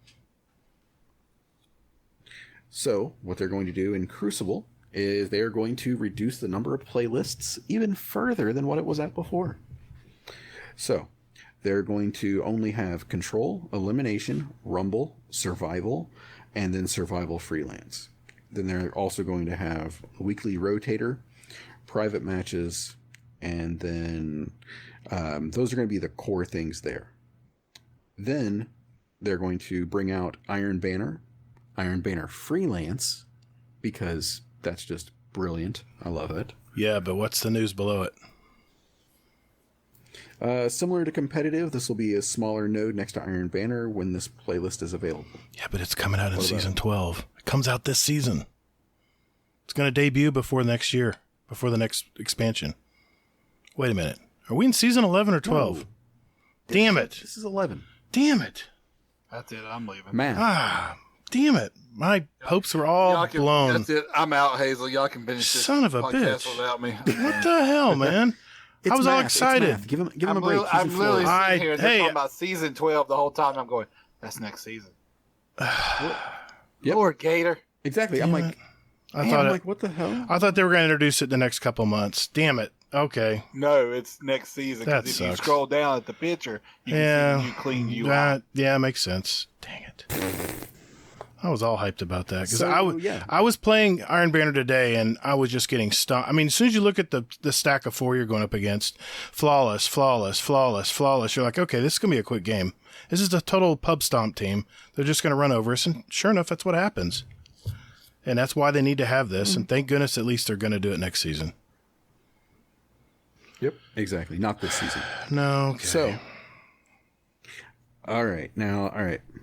So what they're going to do in Crucible is they're going to reduce the number of playlists even further than what it was at before. So they're going to only have Control, Elimination, Rumble, Survival, and then Survival Freelance. Then they're also going to have Weekly Rotator, Private Matches, and then those are going to be the core things there. Then they're going to bring out Iron Banner Freelance, because that's just brilliant. I love it. Yeah, but what's the news below it? Similar to competitive, this will be a smaller node next to Iron Banner when this playlist is available. Yeah, but it's coming out in season 12. It comes out this season. It's going to debut before next year, before the next expansion. Wait a minute. Are we in season 11 or 12? No. Damn it. This is 11. Damn it. That's it. I'm leaving. Man. Damn it. My hopes were all blown. That's it. I'm out, Hazel. Y'all can finish this Son of a podcast bitch. Without me. What the hell, man? I was all excited. Give him a break. I'm literally sitting here and they're talking about season 12 the whole time. And I'm going, that's next season. Lord Gator. Exactly. I'm like, what the hell? I thought they were going to introduce it the next couple months. Damn it. Okay. No, it's next season. That if sucks. You scroll down at the picture, you can see you clean you out. Yeah, makes sense. Dang it. I was all hyped about that because So, I was playing Iron Banner today and I was just getting stuck. I mean, as soon as you look at the stack of 4 you're going up against, flawless, flawless, flawless, flawless, you're like, okay, this is going to be a quick game. This is a total pub stomp team. They're just going to run over us. And sure enough, that's what happens. And that's why they need to have this. And thank goodness at least they're going to do it next season. Yep, exactly. Not this season. No. Okay. So, all right.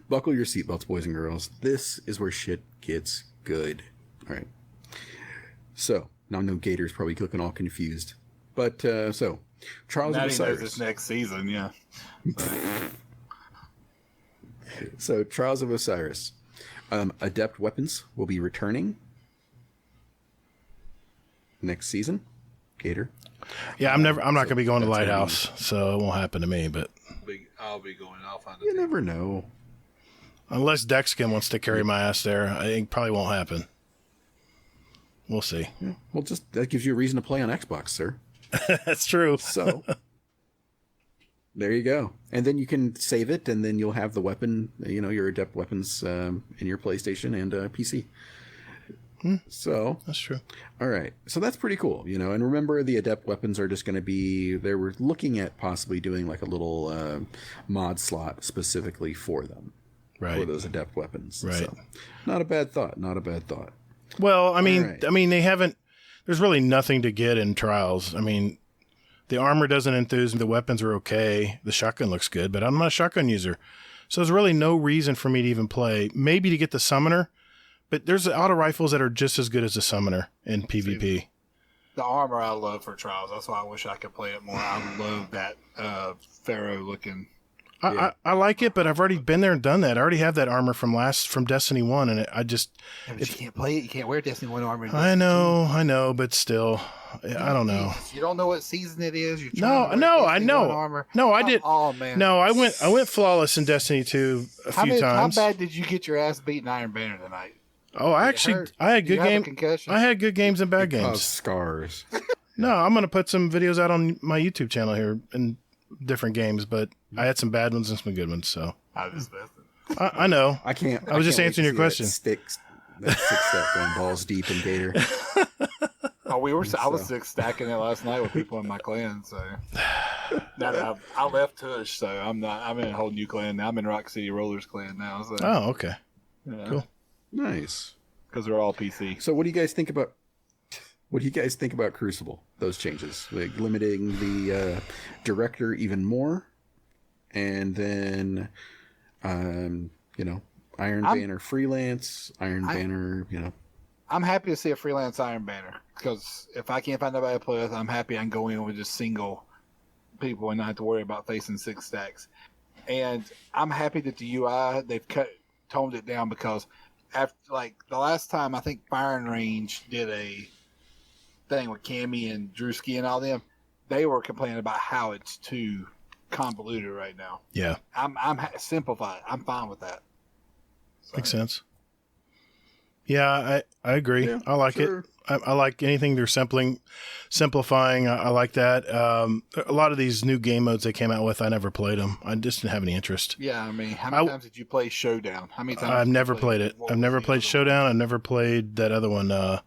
Buckle your seatbelts, boys and girls. This is where shit gets good. All right. So, now I know Gator's probably looking all confused. But, so, Trials of Osiris. This next season, yeah. So, Trials of Osiris. Adept weapons will be returning next season. Gator. Yeah, I'm not going to be going to Lighthouse, so it won't happen to me, but I'll be going. I'll find You never know. unless Dexkin wants to carry my ass there, it probably won't happen. We'll see. Yeah, well, just that gives you a reason to play on Xbox, sir. That's true. So there you go. And then you can save it, and then you'll have the weapon, your adept weapons in your PlayStation and PC. So That's true. all right. So that's pretty cool, and remember the adept weapons are just going to be, they were looking at possibly doing like a little mod slot specifically for them. Right. For those adept weapons. Right. So, not a bad thought. Well, I mean, right. They haven't. There's really nothing to get in Trials. I mean, the armor doesn't enthuse me. The weapons are okay. The shotgun looks good, but I'm not a shotgun user, so there's really no reason for me to even play. Maybe to get the summoner, but there's auto rifles that are just as good as the summoner in PvP. The armor I love for Trials. That's why I wish I could play it more. I love that Pharaoh looking. I like it, but I've already been there and done that. I already have that armor from Destiny 1, and you can't play it. You can't wear Destiny 1 armor. I know, but still, I don't know. You don't know what season it is. You're I know. Armor. No, I did. Oh man. No, I went flawless in Destiny 2 a few times. How bad did you get your ass beat in Iron Banner tonight? Oh, I had good games. I had good games and bad games. Scars. No, I'm gonna put some videos out on my YouTube channel here in different games, but I had some bad ones and some good ones. So I was I know. I can't. I was just answering your question. That six step going balls deep in Gator. I was six stacking it last night with people in my clan. So now I left Tush, so I'm in a whole new clan now. I'm in Rock City Rollers clan now. So Oh, okay. yeah. Cool. Nice. Because they're all PC. So, what do you guys think about? What do you guys think about Crucible? Those changes, like limiting the director even more, and then, Iron Banner freelance, Banner, I'm happy to see a freelance Iron Banner because if I can't find nobody to play with, I'm happy I can go in with just single people and not have to worry about facing six stacks. And I'm happy that the UI they've toned it down because after the last time I think Firing Range did a thing with Cammy and Drewski and all them, they were complaining about how it's too convoluted right now. Yeah. I'm simplified. I'm fine with that. So. Makes sense. Yeah, I agree. Yeah, I like sure. it. I like anything they're simplifying. I like that. A lot of these new game modes they came out with, I never played them. I just didn't have any interest. Yeah, I mean, how many times did you play Showdown? How many times? I've never played it. I've never played Showdown. I've never played that other one. I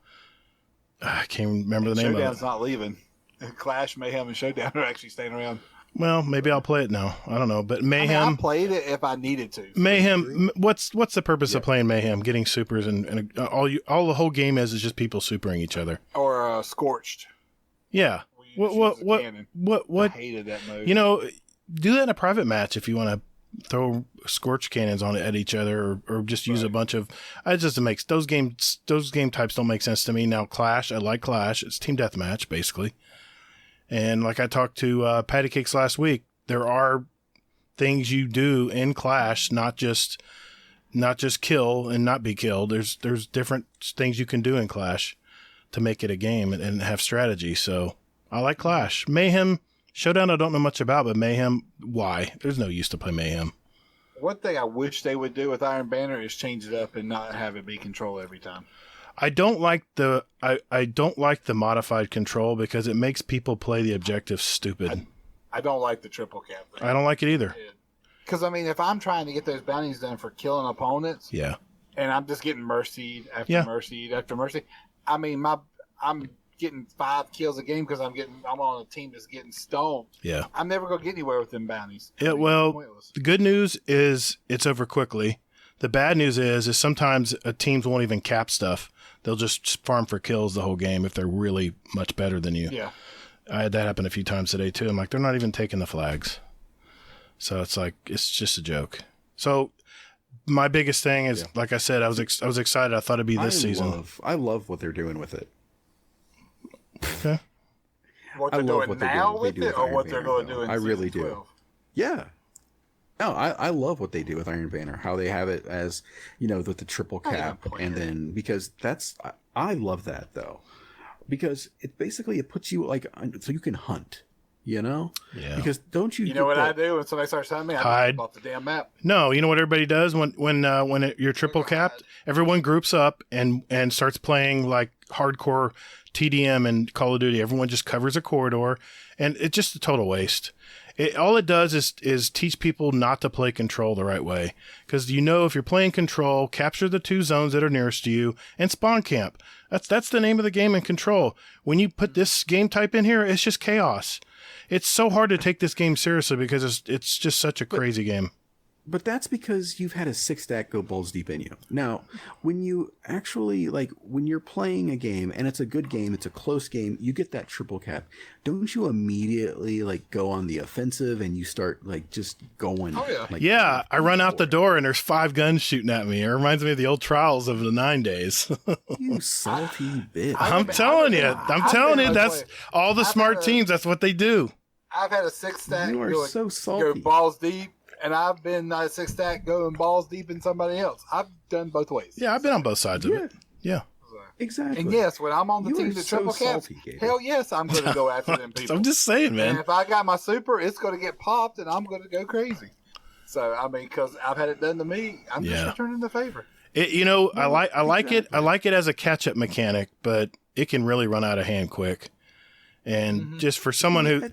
can't remember the name of it. Showdown's not leaving. Clash, Mayhem, and Showdown are actually staying around. Well, maybe I'll play it now. I don't know, but Mayhem. I played it if I needed to. Mayhem. What's the purpose of playing Mayhem? Getting supers and all the whole game is just people supering each other. Or Scorched. Yeah. What? I hated that mode. Do that in a private match if you want to throw scorch cannons on it at each other, or just use a bunch of. It just makes those game types don't make sense to me. Now Clash, I like Clash. It's team deathmatch basically. And like I talked to Patty Cakes last week, there are things you do in Clash, not just kill and not be killed. There's different things you can do in Clash to make it a game and have strategy. So I like Clash. Mayhem, Showdown I don't know much about, but Mayhem, why? There's no use to play Mayhem. One thing I wish they would do with Iron Banner is change it up and not have it be control every time. I don't like the modified control because it makes people play the objective stupid. I don't like the triple cap thing. I don't like it either. Because, if I'm trying to get those bounties done for killing opponents, yeah, and I'm just getting mercied after Yeah. mercied after mercy. I mean, I'm getting 5 kills a game because I'm on a team that's getting stoned. Yeah. I'm never gonna get anywhere with them bounties. Yeah, well, the good news is it's over quickly. The bad news is sometimes teams won't even cap stuff. They'll just farm for kills the whole game if they're really much better than you. Yeah. I had that happen a few times today too. I'm like, they're not even taking the flags. So it's like, it's just a joke. My biggest thing is, like I said, I was excited. I thought it'd be this season. I love what they're doing with it. Okay. What they're doing now with it, or what they're going to do in season 12? I really do. Yeah. No, I love what they do with Iron Banner. How they have it as, with the triple cap, and then because I love that though, because it basically it puts you so you can hunt. Yeah. Because don't you? You know what I do when somebody starts telling me? I hide off the damn map. No, you know what everybody does when you're triple capped? Everyone groups up and starts playing like hardcore TDM and Call of Duty. Everyone just covers a corridor, and it's just a total waste. All it does is teach people not to play control the right way. Because if you're playing control, capture the 2 zones that are nearest to you and spawn camp. That's the name of the game in control. When you put this game type in here, it's just chaos. It's so hard to take this game seriously because it's just such a crazy game. But that's because you've had a 6-stack go balls deep in you. Now, when you actually, when you're playing a game, and it's a good game, it's a close game, you get that triple cap. Don't you immediately, go on the offensive and you start, just going? Oh, yeah. I run out the door and there's 5 guns shooting at me. It reminds me of the old trials of the 9 days. You salty bitch. I'm telling you, that's all the smart teams. That's what they do. I've had a 6-stack You are so salty. go balls deep. And I've been a 6-stack going balls deep in somebody else. I've done both ways. Yeah, I've been on both sides of it. Yeah. Exactly. And yes, when I'm on the team that triple caps, hell yes, I'm going to go after them people. I'm just saying, man. And if I got my super, it's going to get popped and I'm going to go crazy. So, I mean, because I've had it done to me, I'm just returning the favor. I like it. I like it as a catch-up mechanic, but it can really run out of hand quick. And just for someone who...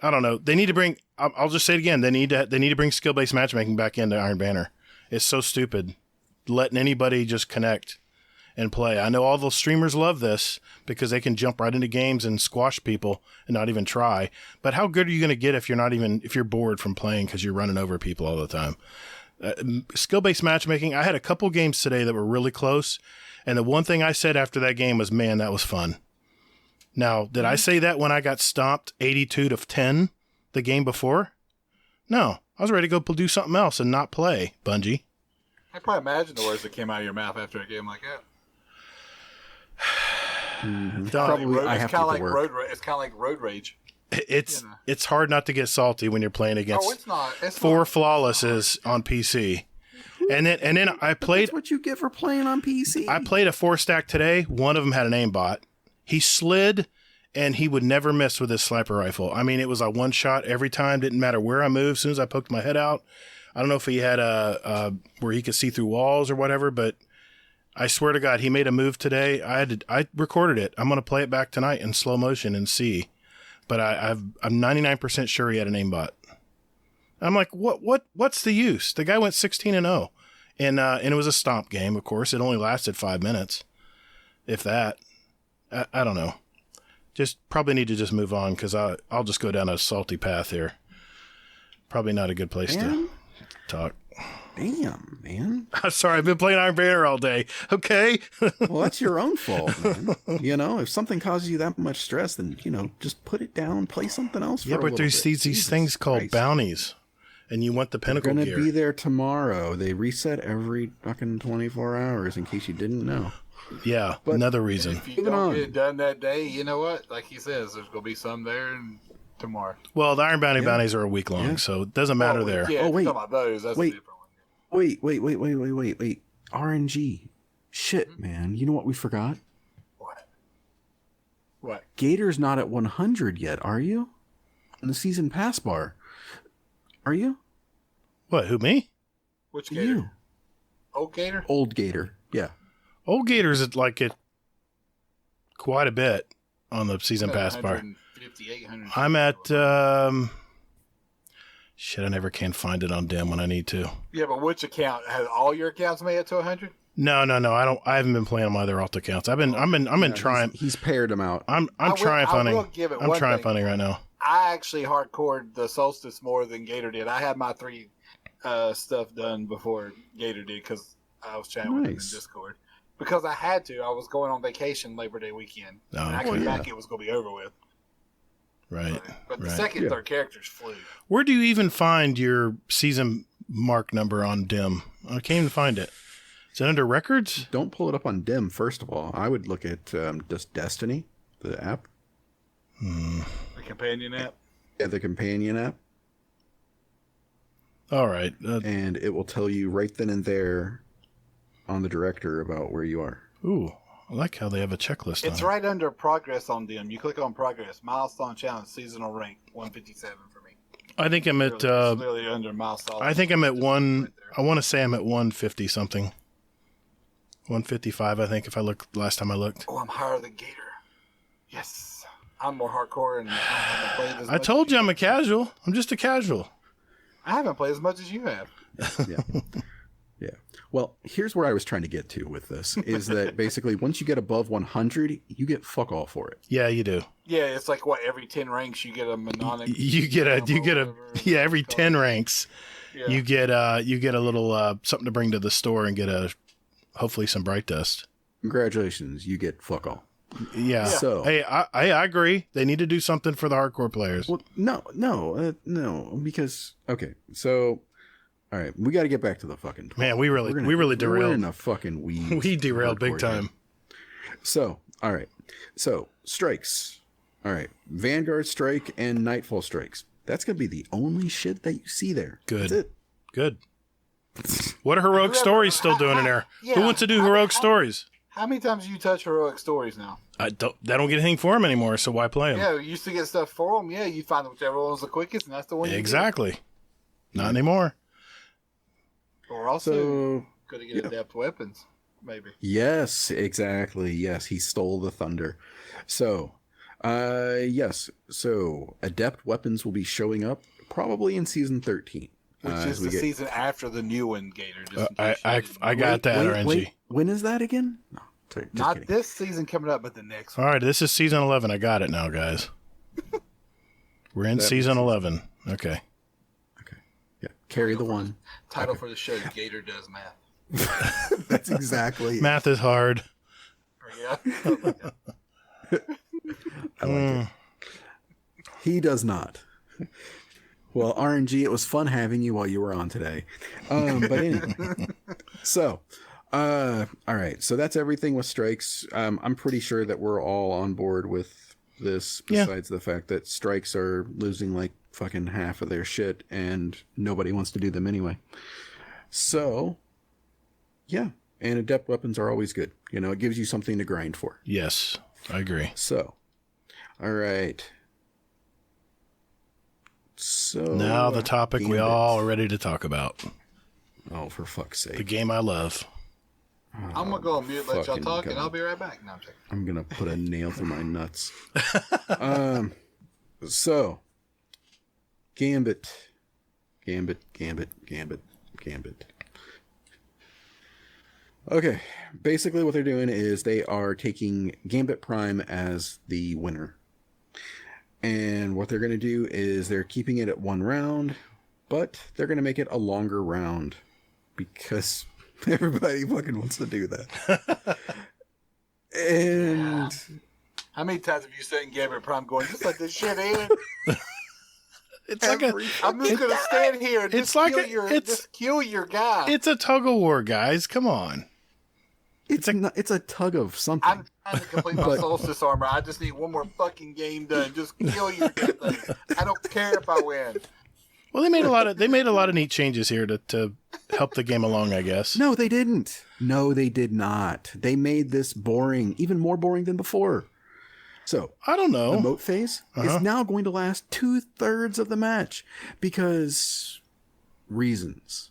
I don't know. They need to bring. I'll just say it again. They need to bring skill-based matchmaking back into Iron Banner. It's so stupid, letting anybody just connect and play. I know all those streamers love this because they can jump right into games and squash people and not even try. But how good are you going to get if you're bored from playing because you're running over people all the time? Skill-based matchmaking. I had a couple games today that were really close, and the one thing I said after that game was, "Man, that was fun." Now, did I say that when I got stomped 82-10 the game before? No. I was ready to go do something else and not play, Bungie. I can probably imagine the words that came out of your mouth after a game like that. Probably I have to work. It's kind of like road rage. It's hard not to get salty when you're playing against it's not. It's 4 flawlesses on PC. And then I played... That's what you get for playing on PC. I played a 4-stack today. One of them had an aimbot. He slid, and he would never miss with his sniper rifle. I mean, it was a one shot every time. Didn't matter where I moved. As soon as I poked my head out, I don't know if he had where he could see through walls or whatever, but I swear to God, he made a move today. I recorded it. I'm going to play it back tonight in slow motion and see. But I'm 99% sure he had an aimbot. I'm like, what's the use? The guy went 16-0, and it was a stomp game. Of course, it only lasted 5 minutes, if that. I don't know. Just probably need to just move on because I'll just go down a salty path here. Probably not a good place to talk. Damn, man. I'm sorry, I've been playing Iron Banner all day. Okay. Well, that's your own fault, man. If something causes you that much stress, then, just put it down, play something else for a little bit. There's these things called bounties, and you want the pinnacle gear. They're going to be there tomorrow. They reset every fucking 24 hours, in case you didn't know. Yeah, but another reason. If you don't get it done that day, you know what? Like he says, there's going to be some there tomorrow. Well, the Iron bounties are a week long, so it doesn't matter there. Yeah, wait. About those. That's wait. A different one. Wait. RNG. Shit, man. You know what we forgot? What? Gator's not at 100 yet, are you? In the season pass bar. Are you? What, who, me? Which Gator? You. Old Gator? Old Gator, yeah. Old Gator's at quite a bit on the season pass bar. I'm at shit. I never can find it on Dim when I need to. Yeah, but which account has all your accounts made it to 100? No. I haven't been playing on my other alt accounts. I'm in triumph. He's paired them out. I'm triumph hunting. I'm triumph hunting right now. I actually hardcored the Solstice more than Gator did. I had my 3 stuff done before Gator did because I was chatting with him in Discord. Because I had to. I was going on vacation Labor Day weekend. Oh, and I came back, it was going to be over with. Right. But the second, third characters flew. Where do you even find your season mark number on DIM? I can't even find it. Is it under records? Don't pull it up on DIM, first of all. I would look at just Destiny, the app. The companion app? Yeah, the companion app. All right. And it will tell you right then and there on the director about where you are. Ooh, I like how they have a checklist. It's right under progress on them. You click on progress, milestone challenge, seasonal rank, 157 for me. I think I'm at. Literally under milestone. I think I'm at one. Right, I want to say I'm at 150 something. 155, I think. If I looked last time I looked. Oh, I'm higher than Gator. Yes, I'm more hardcore and I haven't played as much. I told you I'm a casual. I'm just a casual. I haven't played as much as you have. Yeah. Well, here's where I was trying to get to with this, is that basically once you get above 100, you get fuck all for it. Yeah, you do. Yeah, it's like what, every 10 ranks you get a mnemonic. Every 10 ranks, you get a little something to bring to the store and get hopefully some bright dust. Congratulations, you get fuck all. Yeah. So hey, I agree. They need to do something for the hardcore players. Well, no, because okay, so. All right, we got to get back to the fucking. Man, we really derailed. We're in a fucking weed. We derailed big time. So, all right. So, strikes. All right. Vanguard strike and Nightfall strikes. That's going to be the only shit that you see there. Good. That's it. Good. What are Heroic Stories still doing in there? Yeah, who wants to do Heroic Stories? How many times do you touch Heroic Stories now? They don't get anything for them anymore, so why play them? Yeah, you used to get stuff for them. Yeah, you find whichever one was the quickest, and that's the one you Exactly. Not anymore. Or also, could have get adept weapons, maybe. Yes, exactly. Yes, he stole the thunder. So, yes. So, adept weapons will be showing up probably in season 13. Which is the season after the new one, Gator. I got that, RNG. Wait, when is that again? No, not kidding. This season coming up, but the next one. All right, this is season 11. I got it now, guys. We're in season 11. Okay. Yeah, carry the one. Title for the show, Gator Does Math. That's exactly it. Math is hard. Yeah. I like it. He does not. Well, RNG, it was fun having you while you were on today. But anyway. So, all right. So that's everything with strikes. I'm pretty sure that we're all on board with this, besides the fact that strikes are losing like fucking half of their shit and nobody wants to do them anyway. So, yeah. And adept weapons are always good. You know, it gives you something to grind for. Yes, I agree. So, all right. So now the topic we all are ready to talk about. Oh, for fuck's sake. The game I love. I'm going to go on mute, let y'all talk, and I'll be right back. No, I'm going to put a nail through my nuts. So, Gambit. Okay, basically what they're doing is they are taking Gambit Prime as the winner. And what they're going to do is they're keeping it at 1 round, but they're going to make it a longer round because everybody fucking wants to do that. And how many times have you sat in Gambit Prime going, just let this shit in? It's like I'm just going to stand here and just kill your guy. It's a tug of war, guys. Come on. It's a tug of something. I'm trying to complete my Solstice armor. I just need one more fucking game done. Just kill your damn thing. I don't care if I win. Well, they made a lot of neat changes here to help the game along, I guess. No, they didn't. No, they did not. They made this boring, even more boring than before. So I don't know. The moat phase is now going to last 2/3 of the match because reasons.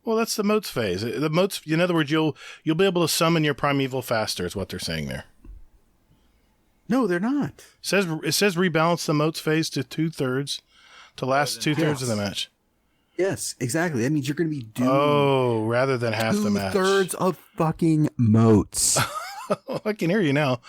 Well, that's the moats phase. The moats, in other words, you'll be able to summon your primeval faster, is what they're saying there. No, they're not. It says rebalance the moats phase to 2/3 to last 2/3 of the match. Yes, exactly. That means you're going to be doing rather than half the match. 2/3 of fucking moats. I can hear you now.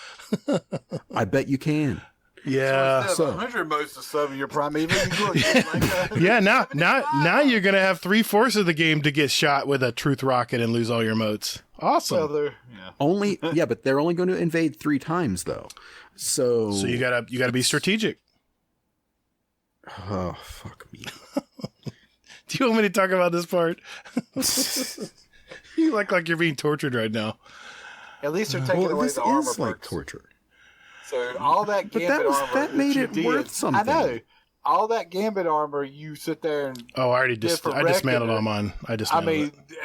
I bet you can. Yeah. So instead of 100 modes to sub in your primeval, you go like Yeah, now you're going to have 3/4 of the game to get shot with a truth rocket and lose all your moats. Awesome. Well, But they're only going to invade 3 times though. So you gotta be strategic. Oh, fuck me. Do you want me to talk about this part? You look like you're being tortured right now. At least they're taking away this the armor is like perks. torture. So all that gambit armor that made you it did, worth something. I know. All that gambit armor, you sit there and Oh, I already I dismantled all it. mine.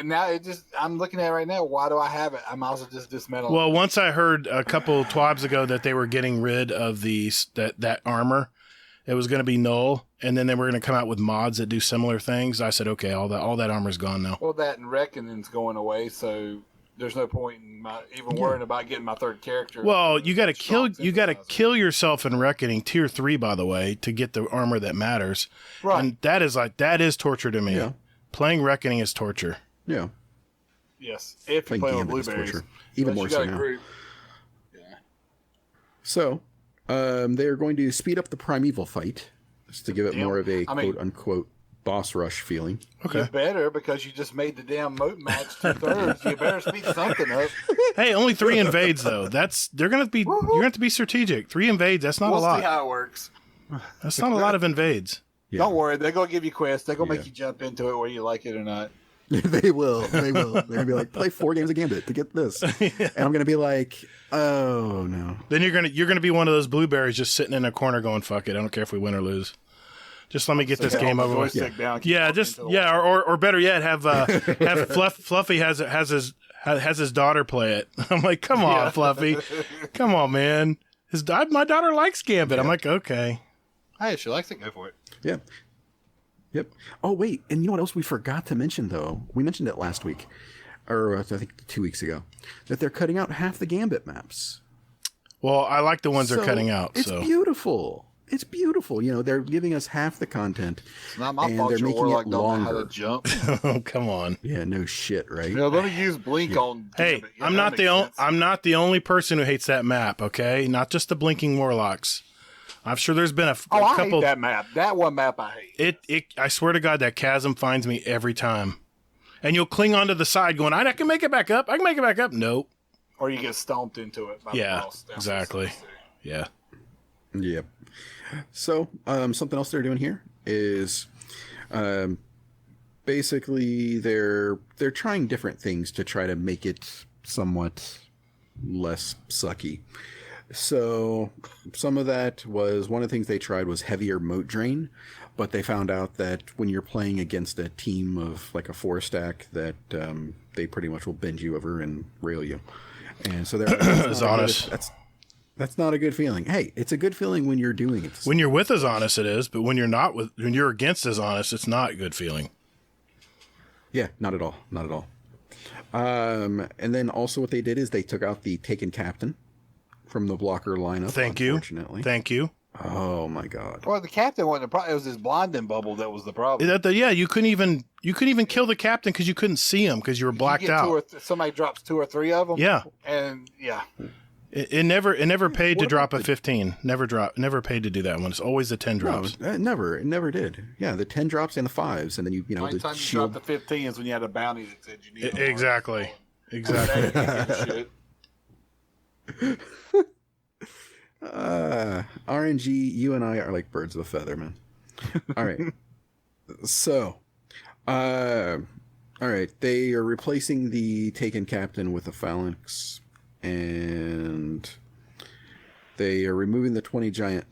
Now I'm looking at it right now. Why do I have it? I might as well just dismantle. Well, once I heard a couple twabs ago that they were getting rid of that armor, it was going to be null, and then they were going to come out with mods that do similar things. I said, okay, all that armor's gone now. Well, that and Reckoning's going away, so there's no point in even worrying about getting my third character. Well, you got to kill yourself in Reckoning tier 3, by the way, to get the armor that matters. Right. And that is torture to me. Yeah. Playing Reckoning is torture. Yeah. Yes, if you play with Gambit is blueberries, torture. Even more so now. Yeah. So, they're going to speed up the primeval fight just to give it more of a quote-unquote boss rush feeling. Okay. You better, because you just made the damn moat match 2/3. You better speed something up. Hey, only 3 invades though. You're gonna have to be strategic. 3 invades. That's not a lot. We'll see how it works. That's not a lot of invades. Yeah. Don't worry, they're gonna give you quests. They're gonna make you jump into it whether you like it or not. They will. They're gonna be like, play 4 games of Gambit to get this, and I'm gonna be like, oh no. Then you're gonna be one of those blueberries just sitting in a corner going, "Fuck it, I don't care if we win or lose. Just let me get this game over with." Or better yet, have Fluffy has his daughter play it. I'm like, come on, Fluffy, come on, man. My daughter likes Gambit. I'm like, okay. Hey, if she likes it, go for it. Yeah. Yep. Oh, wait. And you know what else we forgot to mention, though? We mentioned it last week, or I think 2 weeks ago, that they're cutting out half the Gambit maps. Well, I like the ones they're cutting out. It's beautiful. It's beautiful. You know, they're giving us half the content. It's not my and fault they're your making warlock it don't know how to longer. jump. Oh, come on. Yeah, no shit, right? Yeah, let me use Blink on. Hey, Gambit. Yeah, I'm not the only person who hates that map. Okay, not just the blinking warlocks. I'm sure there's been a I couple. hate that map. That one map I hate. I swear to God, that chasm finds me every time. And you'll cling onto the side going, I can make it back up. I can make it back up. Nope. Or you get stomped into it. By the boss. That's exactly. Yeah. Yep. So, something else they're doing here is, basically they're trying different things to try to make it somewhat less sucky. So some of that was, one of the things they tried was heavier moat drain, but they found out that when you're playing against a team of like a 4-stack, that they pretty much will bend you over and rail you. And so they're that's not a good feeling. Hey, it's a good feeling when you're doing it. When you're with Azonis, it is, but when you're against Azonis, it's not a good feeling. Yeah, not at all. Not at all. And then also what they did is they took out the Taken Captain from the blocker lineup. Thank you. Oh my God. Well, the captain wasn't the problem. It was this blinding bubble that was the problem. You couldn't even kill the captain because you couldn't see him because you were blacked out. Somebody drops 2 or 3 of them. Yeah. And yeah. It never paid to drop a 15. Never paid to do that one. It's always the 10 drops. No, it never did. Yeah, the 10 drops and the 5s, and then you know the the time shield. You dropped the 15 is when you had a bounty that said you needed. Exactly. RNG, you and I are like birds of a feather, man. All right. So, all right. They are replacing the Taken Captain with a Phalanx, and they are removing the 20 giant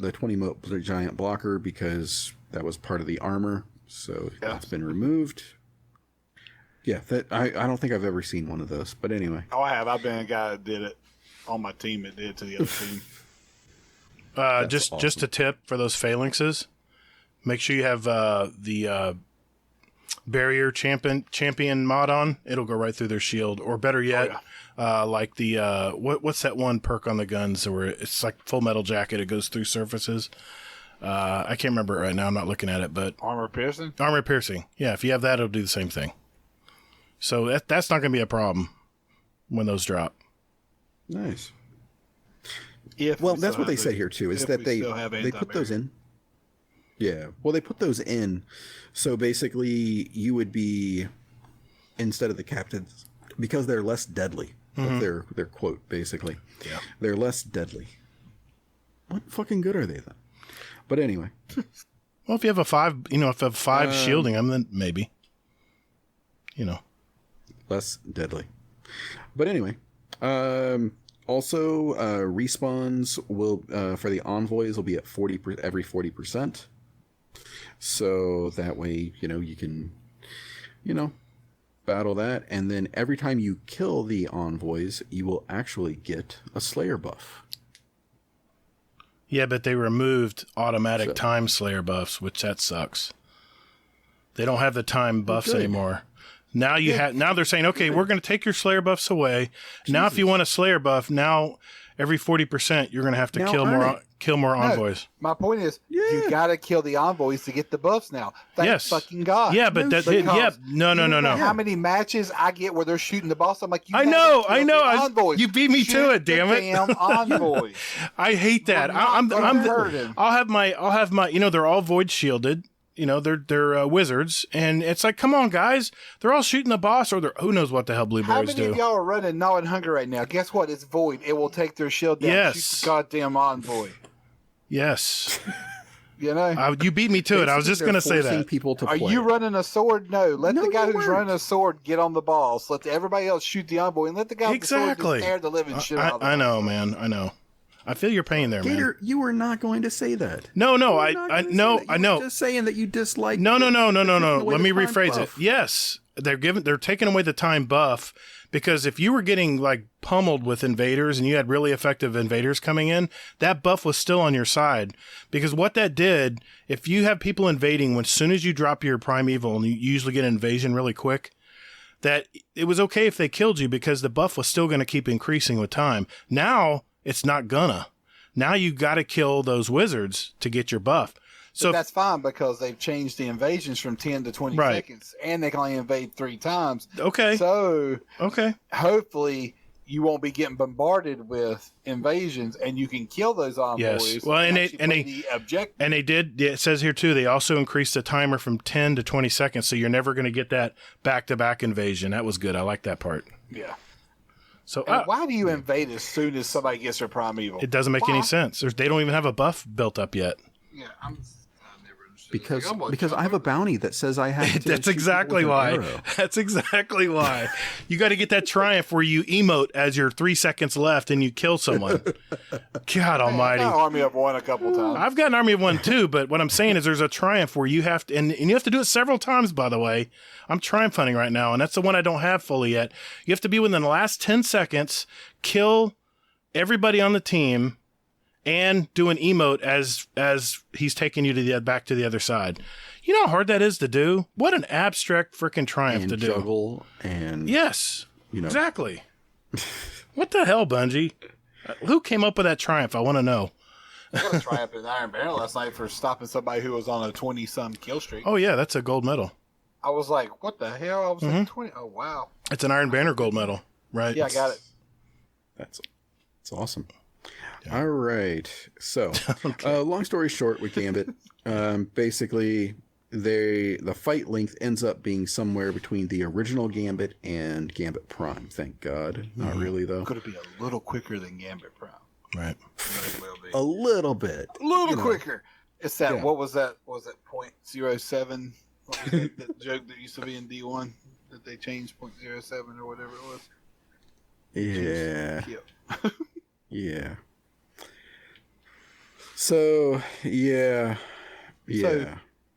blocker because that was part of the armor. So that's been removed. Yeah, I don't think I've ever seen one of those, but anyway. Oh, I have. I've been a guy that did it on my team that did it to the other team. Just a tip for those phalanxes. Make sure you have the barrier champion mod on. It'll go right through their shield. Or better yet, like the what's that one perk on the guns where it's like Full Metal Jacket? It goes through surfaces. I can't remember it right now. I'm not looking at it, but Armor piercing. armor piercing. Yeah, if you have that, it'll do the same thing. So that's not going to be a problem when those drop. Nice. Well, That's what they say here too. Is that they put those in? Yeah. Well, they put those in, so basically you would be instead of the captains because they're less deadly. That's their quote basically. Yeah. They're less deadly. What fucking good are they then? But anyway. Well, if you have a 5, if you have 5 shielding them, then maybe. Less deadly. But anyway, also respawns will for the envoys will be at 40 every 40%. So that way, you can, battle that, and then every time you kill the envoys, you will actually get a Slayer buff. Yeah, but they removed automatic time Slayer buffs, which that sucks. They don't have the time buffs anymore. Now now they're saying, okay, we're going to take your Slayer buffs away. Jesus. Now, if you want a Slayer buff, now every 40% you're going to have to kill more envoys. My point is, you got to kill the envoys to get the buffs now. Thank fucking God. Yeah, but no. How many matches I get where they're shooting the boss? I'm like, I know. You beat me to it, damn it. Damn envoys. I hate that. I'll have my. They're all void shielded. They're wizards, and it's like, come on, guys. They're all shooting the boss, or who knows what the hell blueberries do. How many of y'all are running Gnaw and Hunger right now? Guess what? It's void. It will take their shield down. Yes. Shoot the goddamn envoy. Yes. You beat me to it. I was just going to say that. People to Are play. you running a sword? No. Let the guy who's running a sword get on the boss. Let everybody else shoot the envoy, and let the guy with the sword just tear the living shit out of them. I know, man. I know. I feel your pain there, Gator, man. you were not going to say that. No, I know. Just saying that you dislike. No. Let me rephrase it. Yes, they're taking away the time buff because if you were getting like pummeled with invaders and you had really effective invaders coming in, that buff was still on your side. Because what that did, if you have people invading, as soon as you drop your primeval, and you usually get an invasion really quick, that it was okay if they killed you because the buff was still going to keep increasing with time. Now it's not gonna. Now you got to kill those wizards to get your buff. So that's fine because they've changed the invasions from 10 to 20 seconds, and they can only invade 3 times. Okay. So hopefully you won't be getting bombarded with invasions, and you can kill those envoys. Yes. Well, and they did. It says here too. They also increased the timer from 10 to 20 seconds, so you're never going to get that back-to-back invasion. That was good. I like that part. Yeah. So why do you invade as soon as somebody gets their primeval? It doesn't make any sense. They don't even have a buff built up yet. Yeah, I never Because understood. because I have a bounty that says I have to. That's exactly why. That's exactly why. You got to get that triumph where you emote as your 3 seconds left and you kill someone. God almighty. I've got an army of 1 a couple times. I've got an army of 1 too, but what I'm saying is there's a triumph where you have to, and you have to do it several times, by the way. I'm triumph hunting right now, and that's the one I don't have fully yet. You have to be within the last 10 seconds, kill everybody on the team, and do an emote as he's taking you to back to the other side. You know how hard that is to do? What an abstract freaking triumph to do. Juggle and yes, exactly. What the hell, Bungie? Who came up with that triumph? I want to know. What a triumph in Iron Banner last night for stopping somebody who was on a 20-some kill streak. Oh yeah, that's a gold medal. I was like, what the hell? I was like 20. Oh wow. It's an Iron Banner gold medal, right? Yeah, I got it. That's awesome. Yeah. All right. So, long story short with Gambit, basically, the fight length ends up being somewhere between the original Gambit and Gambit Prime. Thank God. Not really, though. Could it be a little quicker than Gambit Prime? Right. It will be. A little bit. A little quicker. It's that, what was that? Was it 0.07? What was that joke that used to be in D1 that they changed 0.07 or whatever it was? Yeah. Yeah. So, yeah. So,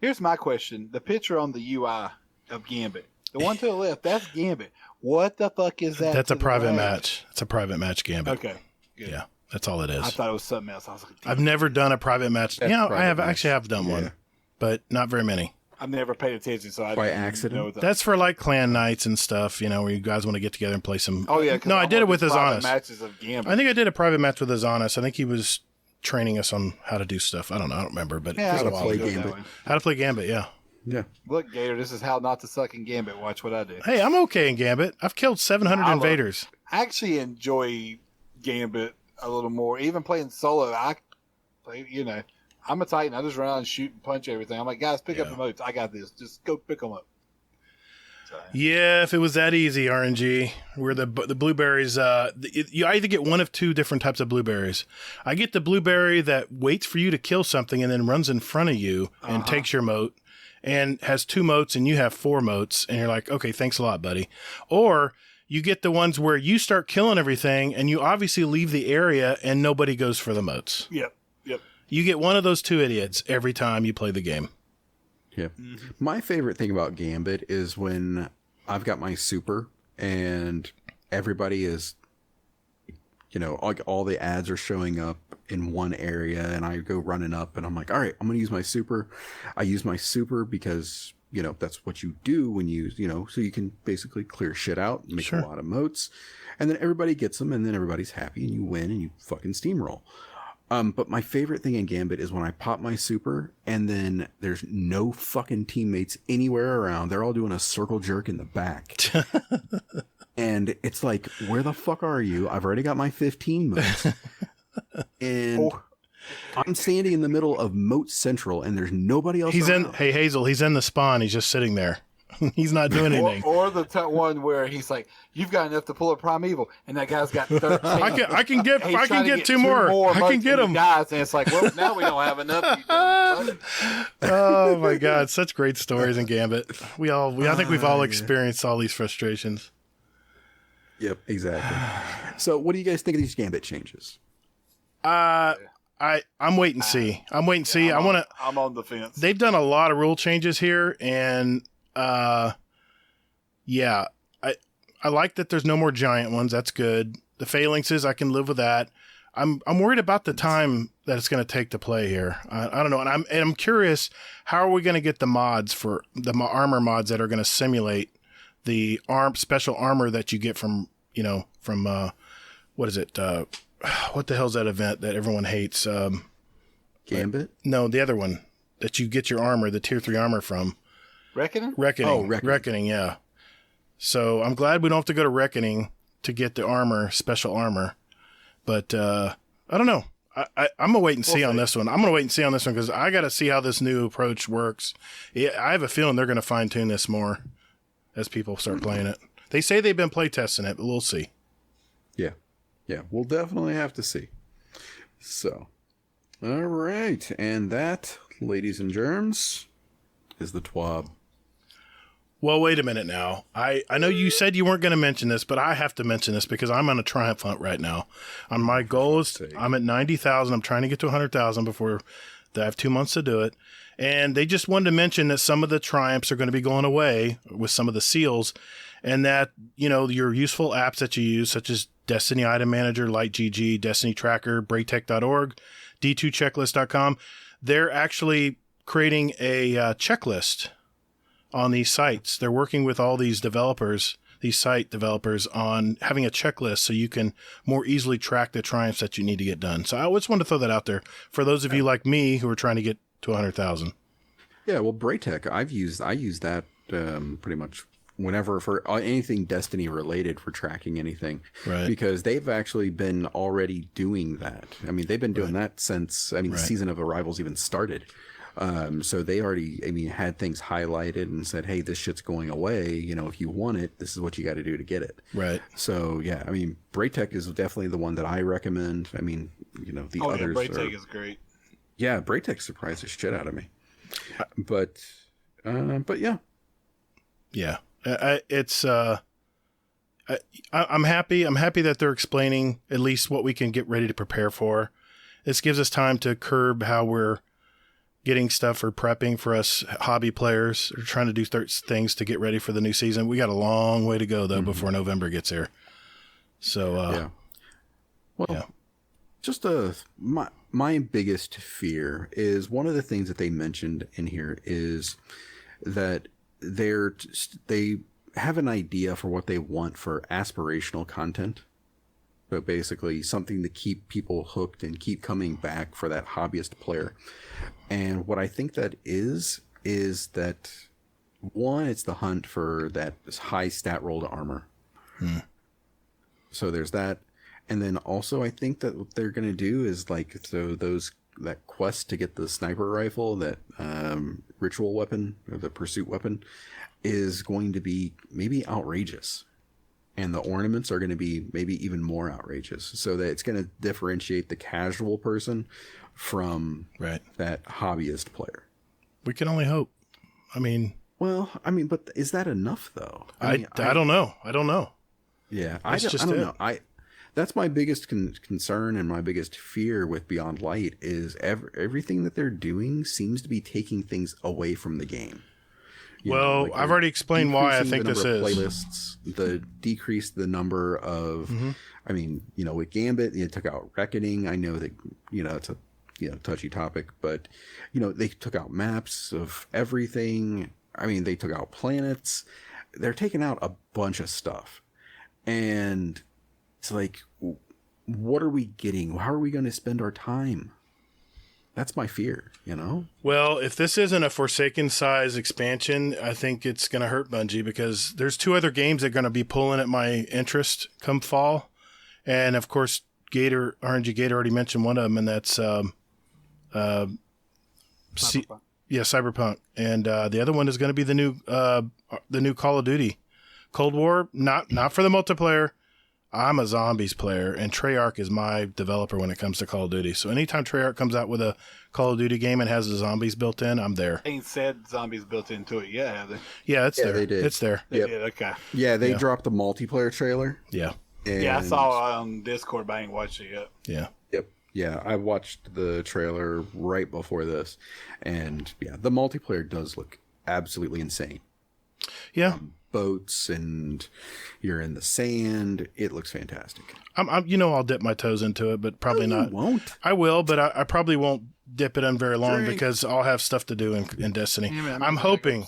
here's my question. The picture on the UI of Gambit. The one to the left, that's Gambit. What the fuck is that? That's a private match. It's a private match Gambit. Okay. Good. Yeah, that's all it is. I thought it was something else. I was like, I've never done a private match. Yeah, I have done one, but not very many. I've never paid attention, so I by didn't accident. know that. That's for like clan nights and stuff, where you guys want to get together and play some. Oh yeah, no, I did it with Azanis. Matches of Gambit. I think I did a private match with Azanis. I think he was training us on how to do stuff. I don't know. I don't remember, but Yeah, it was how a to while play ago. Gambit. How to play Gambit, yeah. Yeah. Look, Gator, this is how not to suck in Gambit. Watch what I do. Hey, I'm okay in Gambit. I've killed 700 invaders. I actually enjoy Gambit a little more. Even playing solo, I'm a Titan. I just run out and shoot and punch everything. I'm like, guys, pick up emotes. I got this. Just go pick them up. So. Yeah, if it was that easy, RNG, where the blueberries, you either get one of two different types of blueberries. I get the blueberry that waits for you to kill something and then runs in front of you and takes your moat and has 2 moats and you have 4 moats and you're like, okay, thanks a lot, buddy. Or you get the ones where you start killing everything and you obviously leave the area and nobody goes for the moats. Yep. You get one of those 2 idiots every time you play the game. Yeah. My favorite thing about Gambit is when I've got my super and everybody is, all the ads are showing up in one area and I go running up and I'm like, all right, I'm going to use my super. I use my super because, that's what you do when you, so you can basically clear shit out and make a lot of moats. And then everybody gets them and then everybody's happy and you win and you fucking steamroll. But my favorite thing in Gambit is when I pop my super and then there's no fucking teammates anywhere around. They're all doing a circle jerk in the back. And it's like, where the fuck are you? I've already got my 15 moats. And I'm standing in the middle of Moat Central and there's nobody else around. Hey, Hazel, he's in the spawn. He's just sitting there. He's not doing anything. Or the one where he's like, "You've got enough to pull a Primeval," and that guy's got 13. I can get 2 more. I can get them. Guys, and it's like, well, now we don't have enough. Oh my God, such great stories in Gambit. I think we've all experienced all these frustrations. Yep, exactly. So, what do you guys think of these Gambit changes? I'm wait and see. I'm on the fence. They've done a lot of rule changes here, and I like that there's no more giant ones. That's good. The phalanxes, I can live with that. I'm worried about the time that it's going to take to play here. I don't know, and I'm curious, how are we going to get the mods for the armor mods that are going to simulate the special armor that you get from what is it? What the hell's that event that everyone hates? Gambit? No, the other one that you get your armor, the tier 3 armor from. Reckoning? Reckoning, yeah. So I'm glad we don't have to go to Reckoning to get the armor, special armor. But I don't know. I'm going to wait and see on this one. I'm going to wait and see on this one because I got to see how this new approach works. I have a feeling they're going to fine tune this more as people start playing it. They say they've been play testing it, but we'll see. Yeah, we'll definitely have to see. So, all right. And that, ladies and germs, is the TWAB. Well, wait a minute now. I know you said you weren't going to mention this, but I have to mention this because I'm on a triumph hunt right now. My goal is I'm at 90,000. I'm trying to get to 100,000 before I have 2 months to do it. And they just wanted to mention that some of the triumphs are going to be going away with some of the seals, and that, your useful apps that you use, such as Destiny Item Manager, LightGG, Destiny Tracker, Braytech.org, D2Checklist.com, they're actually creating a checklist on these sites. They're working with all these developers, these site developers, on having a checklist so you can more easily track the triumphs that you need to get done. So I just wanted to throw that out there for those of you like me who are trying to get to 100,000. Yeah, well, Braytech, I use that pretty much whenever for anything Destiny related for tracking anything, right? Because they've actually been already doing that. I mean, they've been doing that since the Season of Arrivals even started. So they already, had things highlighted and said, hey, this shit's going away. If you want it, this is what you got to do to get it. Right. So, yeah, Braytech is definitely the one that I recommend. The others Braytech is great. Yeah, Braytech surprised the shit out of me. But yeah. Yeah. I'm happy. I'm happy that they're explaining at least what we can get ready to prepare for. This gives us time to curb how we're getting stuff or prepping for us hobby players or trying to do things to get ready for the new season. We got a long way to go though before November gets here. So yeah. Well, yeah. Just my biggest fear is one of the things that they mentioned in here is that they have an idea for what they want for aspirational content. So basically something to keep people hooked and keep coming back for that hobbyist player. And what I think that is that, one, it's the hunt for that high stat roll to armor. So there's that. And then also I think that what they're going to do is like, so that quest to get the sniper rifle, that ritual weapon, or the pursuit weapon, is going to be maybe outrageous. And the ornaments are going to be maybe even more outrageous. So that it's going to differentiate the casual person from that hobbyist player. We can only hope. I mean... Well, but is that enough, though? I don't know. Yeah, I don't know. That's my biggest concern and my biggest fear with Beyond Light is everything that they're doing seems to be taking things away from the game. I've already explained why I think this is. Playlists, decrease the number of, with Gambit, it took out Reckoning. I know that, it's a, touchy topic, but, they took out maps of everything. They took out planets. They're taking out a bunch of stuff. And it's like, what are we getting? How are we going to spend our time? That's my fear, Well, if this isn't a Forsaken size expansion, I think it's going to hurt Bungie because there's 2 other games that are going to be pulling at my interest come fall. And of course, RNGGator already mentioned one of them, and that's Cyberpunk. Cyberpunk. And the other one is going to be the new Call of Duty. Cold War, not for the multiplayer. I'm a zombies player, and Treyarch is my developer when it comes to Call of Duty. So anytime Treyarch comes out with a Call of Duty game and has the zombies built in, I'm there. Ain't said zombies built into it yet, have they? Yeah, it's there. They did. It's there. They did, okay. Yeah, they dropped the multiplayer trailer. Yeah. Yeah, I saw it on Discord, but I ain't watched it yet. Yeah. Yep. Yeah, I watched the trailer right before this, and yeah, the multiplayer does look absolutely insane. Yeah. Boats and you're in the sand. It looks fantastic. I'll dip my toes into it, but probably not. You won't. I will, but I probably won't dip it in very long because I'll have stuff to do in Destiny. Yeah, I'm hoping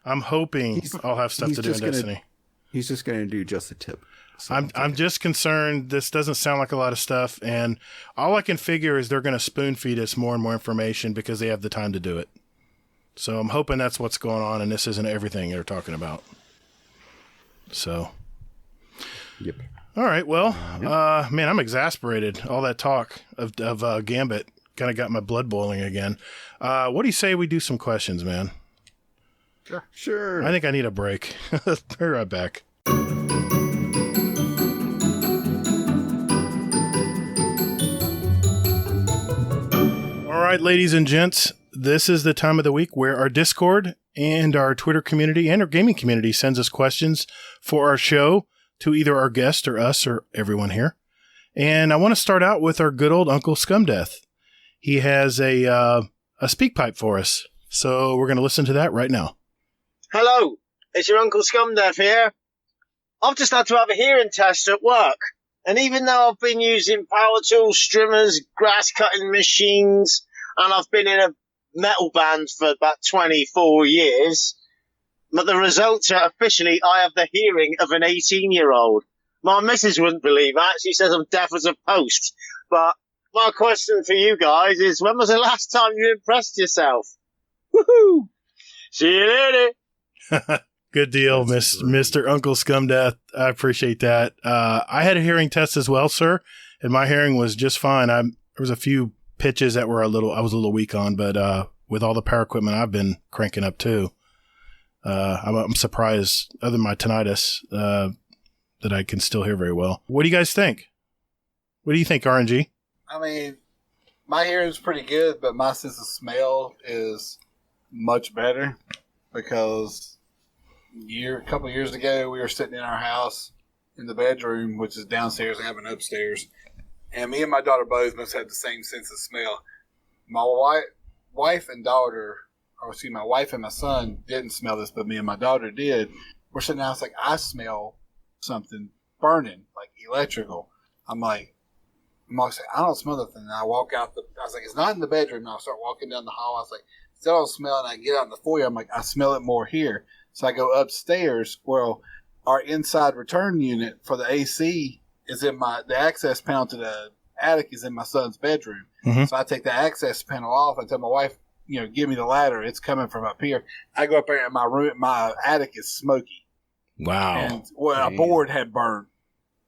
I'll have stuff to do in Destiny. He's just going to do just the tip. So I'm just concerned. This doesn't sound like a lot of stuff, and all I can figure is they're going to spoon feed us more and more information because they have the time to do it. So I'm hoping that's what's going on, and this isn't everything they're talking about. So, yep. All right. Well, man, I'm exasperated. All that talk of Gambit kind of got my blood boiling again. What do you say we do some questions, man? Sure. I think I need a break. Be right back. All right, ladies and gents, this is the time of the week where our Discord and our Twitter community and our gaming community sends us questions for our show to either our guest or us or everyone here. And I want to start out with our good old Uncle Scumdeath. He has a speak pipe for us. So we're going to listen to that right now. Hello, it's your Uncle Scumdeath here. I've just had to have a hearing test at work. And even though I've been using power tools, strimmers, grass cutting machines, and I've been in a metal band for about 24 years, but the results are officially I have the hearing of an 18-year-old. My missus wouldn't believe that. She says I'm deaf as a post. But my question for you guys is, when was the last time you impressed yourself? Woohoo! See you later. Good deal, Mr. Uncle Scumdeath. I appreciate that. I had a hearing test as well, sir, and my hearing was just fine. There was a few pitches that I was a little weak on, but with all the power equipment I've been cranking up too, I'm surprised, other than my tinnitus, that I can still hear very well. What do you guys think? What do you think, RNG? I mean, my hearing's pretty good, but my sense of smell is much better because a couple of years ago, we were sitting in our house in the bedroom, which is downstairs. I have an upstairs. And me and my daughter both must have the same sense of smell. My wife and my son didn't smell this, but me and my daughter did. We're sitting in the house like, I smell something burning, like electrical. I'm like, I don't smell nothing. And I walk out I was like, it's not in the bedroom. And I start walking down the hall. I was like, still don't smell it. And I get out in the foyer. I'm like, I smell it more here. So I go upstairs. Well, our inside return unit for the AC is in the access panel to the attic is in my son's bedroom. Mhm. So I take the access panel off and tell my wife, give me the ladder. It's coming from up here. I go up there and my attic is smoky. Wow. And a board had burned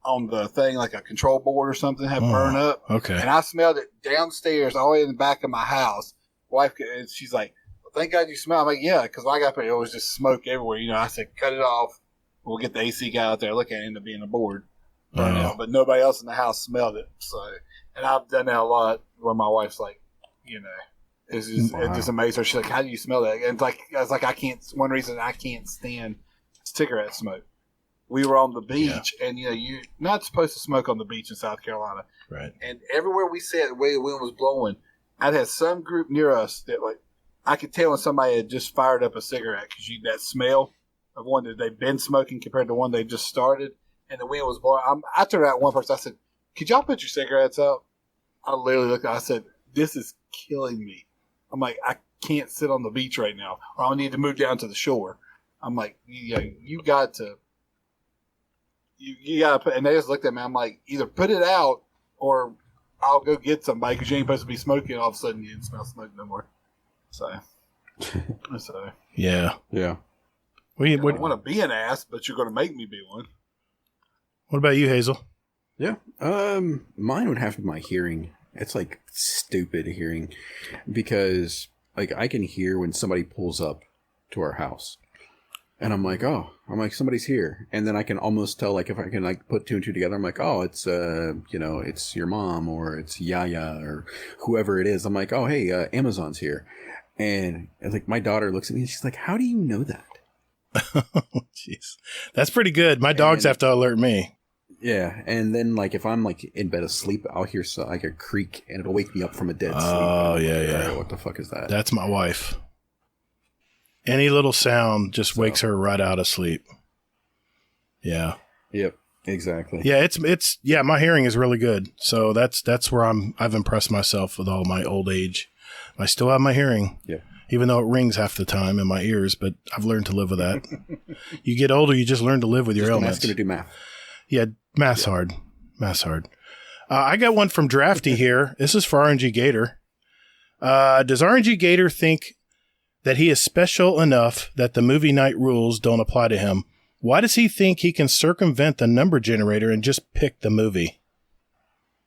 on the thing, like a control board or something had burned up. Okay. And I smelled it downstairs all the way in the back of my house. Wife, she's like, well, thank God you smell. I'm like, yeah, because when I got up there, it was just smoke everywhere. I said, cut it off. We'll get the AC guy out there. Look at it, end up being a board. But nobody else in the house smelled it. So, and I've done that a lot where my wife's like, it's just, it just amazed her. She's like, how do you smell that? And it's like, one reason I can't stand cigarette smoke. We were on the beach, and you're not supposed to smoke on the beach in South Carolina. Right. And everywhere we sat, the way the wind was blowing, I'd had some group near us that I could tell when somebody had just fired up a cigarette because that smell of one that they've been smoking compared to one they just started, and the wind was blowing. I turned out one person. I said, "Could y'all put your cigarettes out?" I literally looked. I said, "This is killing me." I'm like, I can't sit on the beach right now, or I need to move down to the shore. I'm like, you got to. You got to put, and they just looked at me. I'm like, either put it out or I'll go get somebody because you ain't supposed to be smoking. And all of a sudden, you didn't smell smoke no more. So. Yeah. Yeah. I don't want to be an ass, but you're going to make me be one. What about you, Hazel? Yeah. Mine would have to be my hearing. It's like stupid hearing because I can hear when somebody pulls up to our house. And I'm like, somebody's here. And then I can almost tell, if I can, put two and two together, I'm like, oh, it's, it's your mom or it's Yaya or whoever it is. I'm like, oh, hey, Amazon's here. And my daughter looks at me and she's like, how do you know that? Jeez. That's pretty good. My dogs have to alert me. Yeah. And then, if I'm, in bed asleep, I'll hear a creak and it'll wake me up from a dead sleep. Oh, yeah. What the fuck is that? That's my wife. Any little sound just wakes her right out of sleep. Yeah. Yep. Exactly. Yeah, it's my hearing is really good. So that's where I've impressed myself with all my old age. I still have my hearing. Yeah. Even though it rings half the time in my ears, but I've learned to live with that. You get older, you just learn to live with your ailments. Just don't ask him to do math. Yeah, math's hard. Math's hard. I got one from Drafty here. This is for RNGGator. Does RNGGator think that he is special enough that the movie night rules don't apply to him? Why does he think he can circumvent the number generator and just pick the movie?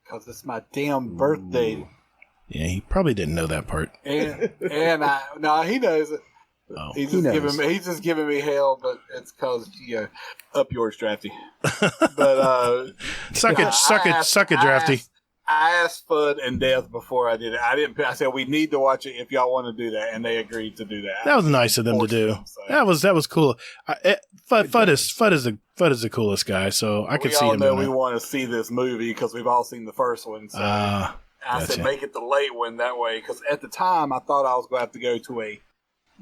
Because it's my damn birthday. Yeah, he probably didn't know that part. And he knows it. Oh. He's just giving me hell, but it's because up yours, Drafty. But suck it, Drafty. I asked Fudd and Death before I did it. I said we need to watch it if y'all want to do that, and they agreed to do that. That was nice of them to do. So. That was cool. Fudd is the coolest guy, so I could see him. We all know we want to see this movie because we've all seen the first one. So I said make it the late one that way because at the time I thought I was going to have to go to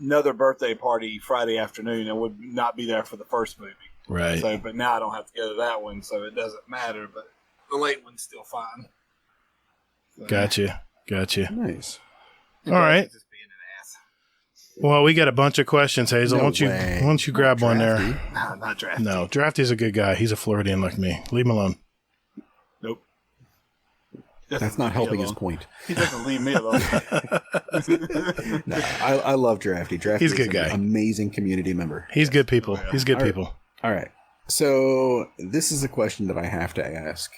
another birthday party Friday afternoon and would not be there for the first movie. Right. So, but now I don't have to go to that one, so it doesn't matter. But the late one's still fine. So. Gotcha. Nice. All right. Just being an ass. Well, we got a bunch of questions, Hazel. Why don't you grab one there? No, not Drafty. No, Drafty's a good guy. He's a Floridian like me. Leave him alone. Nope. That's not helping his point. He doesn't leave me alone. No, I love Drafty. He's a good guy. Amazing community member. He's good people. Yeah. He's good people. All right. So this is a question that I have to ask.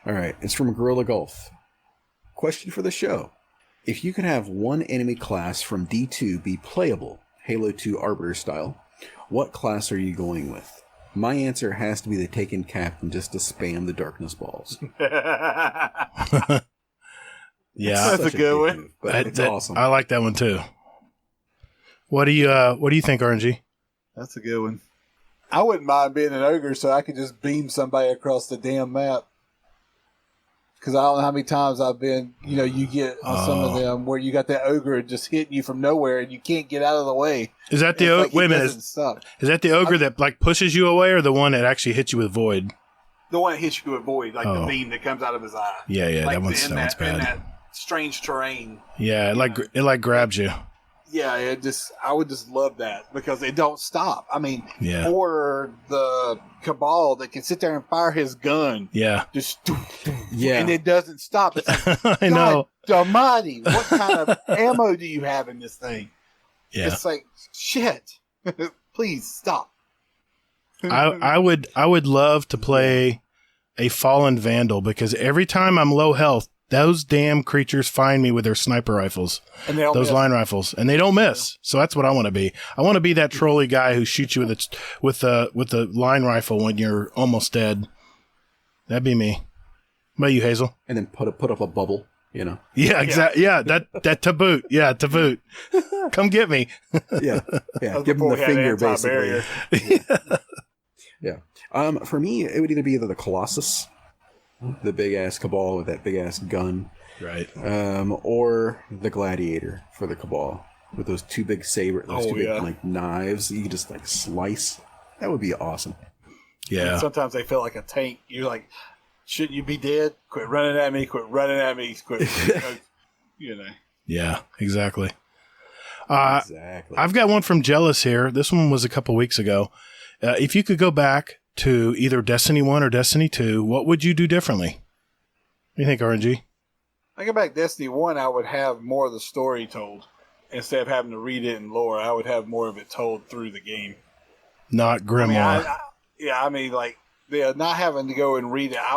All right. It's from Gorilla Golf. Question for the show. If you could have one enemy class from D2 be playable, Halo 2 Arbiter style, what class are you going with? My answer has to be the Taken Captain just to spam the darkness balls. Yeah. That's a good one. Move, but it's awesome. I like that one too. What do you think, RNG? That's a good one. I wouldn't mind being an ogre so I could just beam somebody across the damn map. Because I don't know how many times I've been, you get on some of them where you got that ogre just hitting you from nowhere and you can't get out of the way. Is that the ogre? Wait a minute. Is that the ogre that pushes you away or the one that actually hits you with void? The one that hits you with void, the beam that comes out of his eye. Yeah, that one's bad. In that strange terrain. Yeah, it grabs you. Yeah, I would just love that because they don't stop. I mean, Yeah. or the Cabal that can sit there and fire his gun. Yeah. Just Yeah. and it doesn't stop. It's like, I know. God almighty, what kind of ammo do you have in this thing? Yeah. It's like, shit. Please stop. I would love to play a Fallen Vandal because every time I'm low health, those damn creatures find me with their sniper rifles, And they don't those miss. line rifles, and they don't miss. So that's what I want to be. I want to be that trolley guy who shoots you with the line rifle when you're almost dead. That'd be me. What about you, Hazel? And then put up a bubble, you know. Yeah, exactly. Yeah, that to boot. Yeah, to boot. Come get me. Yeah. That's Give them before the we had finger, anti-barrier. basically. Yeah. For me, it would either be the Colossus, the big ass Cabal with that big ass gun, Right. or the Gladiator for the Cabal with those two big big like knives you can just like slice. That would be awesome. Yeah. And sometimes they feel like a tank. You're like, shouldn't you be dead? Quit running at me. Quit running at me. Quit. You know. Yeah. Exactly. Exactly. I've got one from Jealous here. This one was a couple weeks ago. If you could go back to either Destiny 1 or Destiny 2, what would you do differently? What do you think, RNG? I go back Destiny 1, I would have more of the story told. Instead of having to read it in lore, I would have more of it told through the game. Not Grimoire. Not having to go and read it. I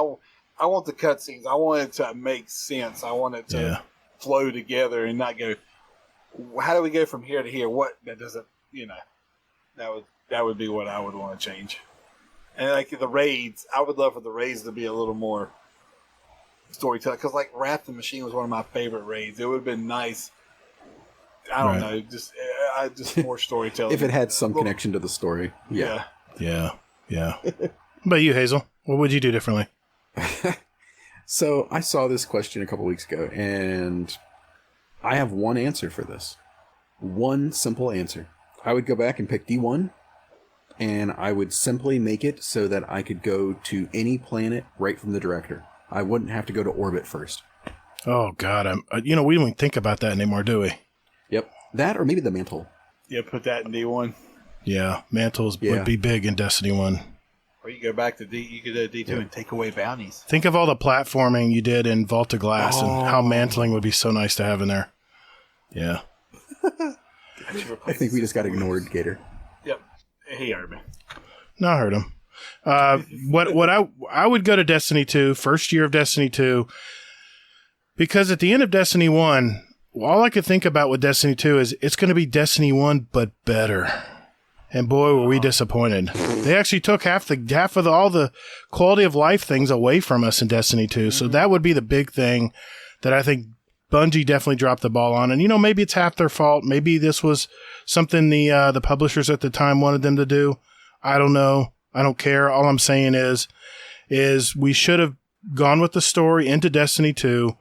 want the cutscenes. I want it to make sense. I want it to flow together and not go, how do we go from here to here? What, that doesn't, that would be what I would want to change. And like the raids, I would love for the raids to be a little more storytelling. Because like Wrath the Machine was one of my favorite raids. It would have been nice. I don't know, just more storytelling. If it had some connection to the story. Yeah. Yeah. What about you, Hazel? What would you do differently? So I saw this question a couple weeks ago, and I have one answer for this. One simple answer. I would go back and pick D1, and I would simply make it so that I could go to any planet right from the director. I wouldn't have to go to orbit first. Oh, God. We don't even think about that anymore, do we? Yep. That or maybe the mantle. Yeah, put that in D1. Yeah. Mantles would be big in Destiny 1. Or you go back to you could do D2 and take away bounties. Think of all the platforming you did in Vault of Glass and how mantling would be so nice to have in there. Yeah. I think we just got ignored, Gator. Yep. He heard me. No, I heard him. What I would go to Destiny 2, first year of Destiny 2, because at the end of Destiny 1, all I could think about with Destiny 2 is it's going to be Destiny 1, but better. And boy, were we disappointed. They actually took half of all the quality of life things away from us in Destiny 2. So that would be the big thing that I think Bungie definitely dropped the ball on. And, maybe it's half their fault. Maybe this was something the publishers at the time wanted them to do. I don't know. I don't care. All I'm saying is we should have gone with the story into Destiny 2,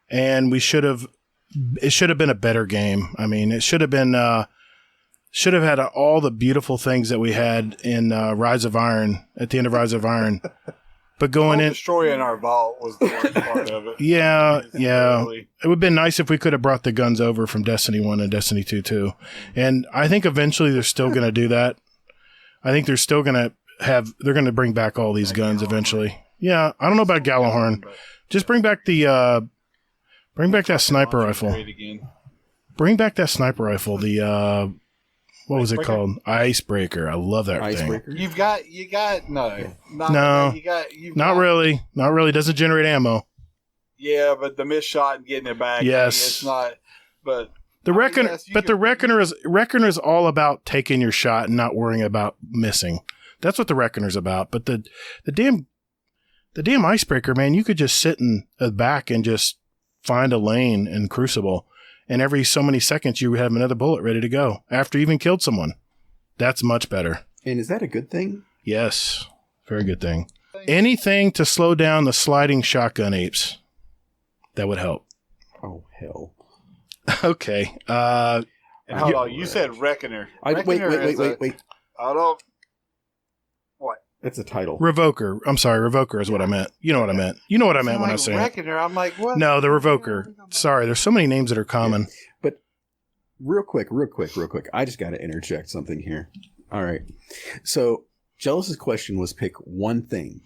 and it should have been a better game. I mean, it should have been, should have had all the beautiful things that we had in Rise of Iron, at the end of Rise of Iron. But going in, destroying our vault was the worst part of it. Yeah. It would have been nice if we could have brought the guns over from Destiny 1 and Destiny 2 too. And I think eventually they're still going to do that. I think they're still going to they're going to bring back all these guns eventually. Yeah. I don't know about Gallahorn. Just bring back that sniper rifle. Bring back that sniper rifle. The, what was it called? Icebreaker. I love that Icebreaker? thing. Not really. Doesn't generate ammo. Yeah, but the missed shot and getting it back. Yes. It's not, but the Reckoner is all about taking your shot and not worrying about missing. That's what the Reckoner's about. But the damn Icebreaker, man, you could just sit in the back and just find a lane in Crucible. And every so many seconds, you have another bullet ready to go after you even killed someone. That's much better. And is that a good thing? Yes. Very good thing. Anything to slow down the sliding shotgun apes. That would help. Oh, hell. Okay. And hold on. You said Reckoner. Wait. Hold on. What? It's a title. Revoker. I'm sorry. Revoker is what I meant. You know what I meant. You know what I meant when I was saying Reckoner. I'm like, what? No, the Revoker. Sorry. There's so many names that are common. But real quick. I just got to interject something here. All right. So Jealous's question was pick one thing.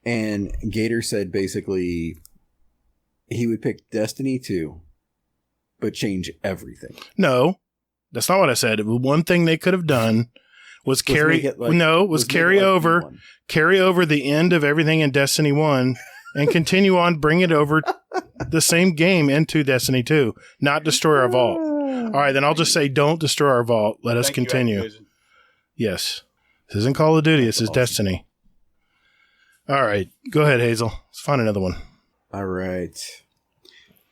And Gator said basically he would pick Destiny 2, but change everything. No, that's not what I said. One thing they could have done was carry over the end of everything in Destiny 1 and continue on, bring it over the same game into Destiny 2, not destroy our vault. All right, then I'll just say don't destroy our vault. Let us continue. Yes. This isn't Call of Duty. This is Destiny. All right. Go ahead, Hazel. Let's find another one. All right.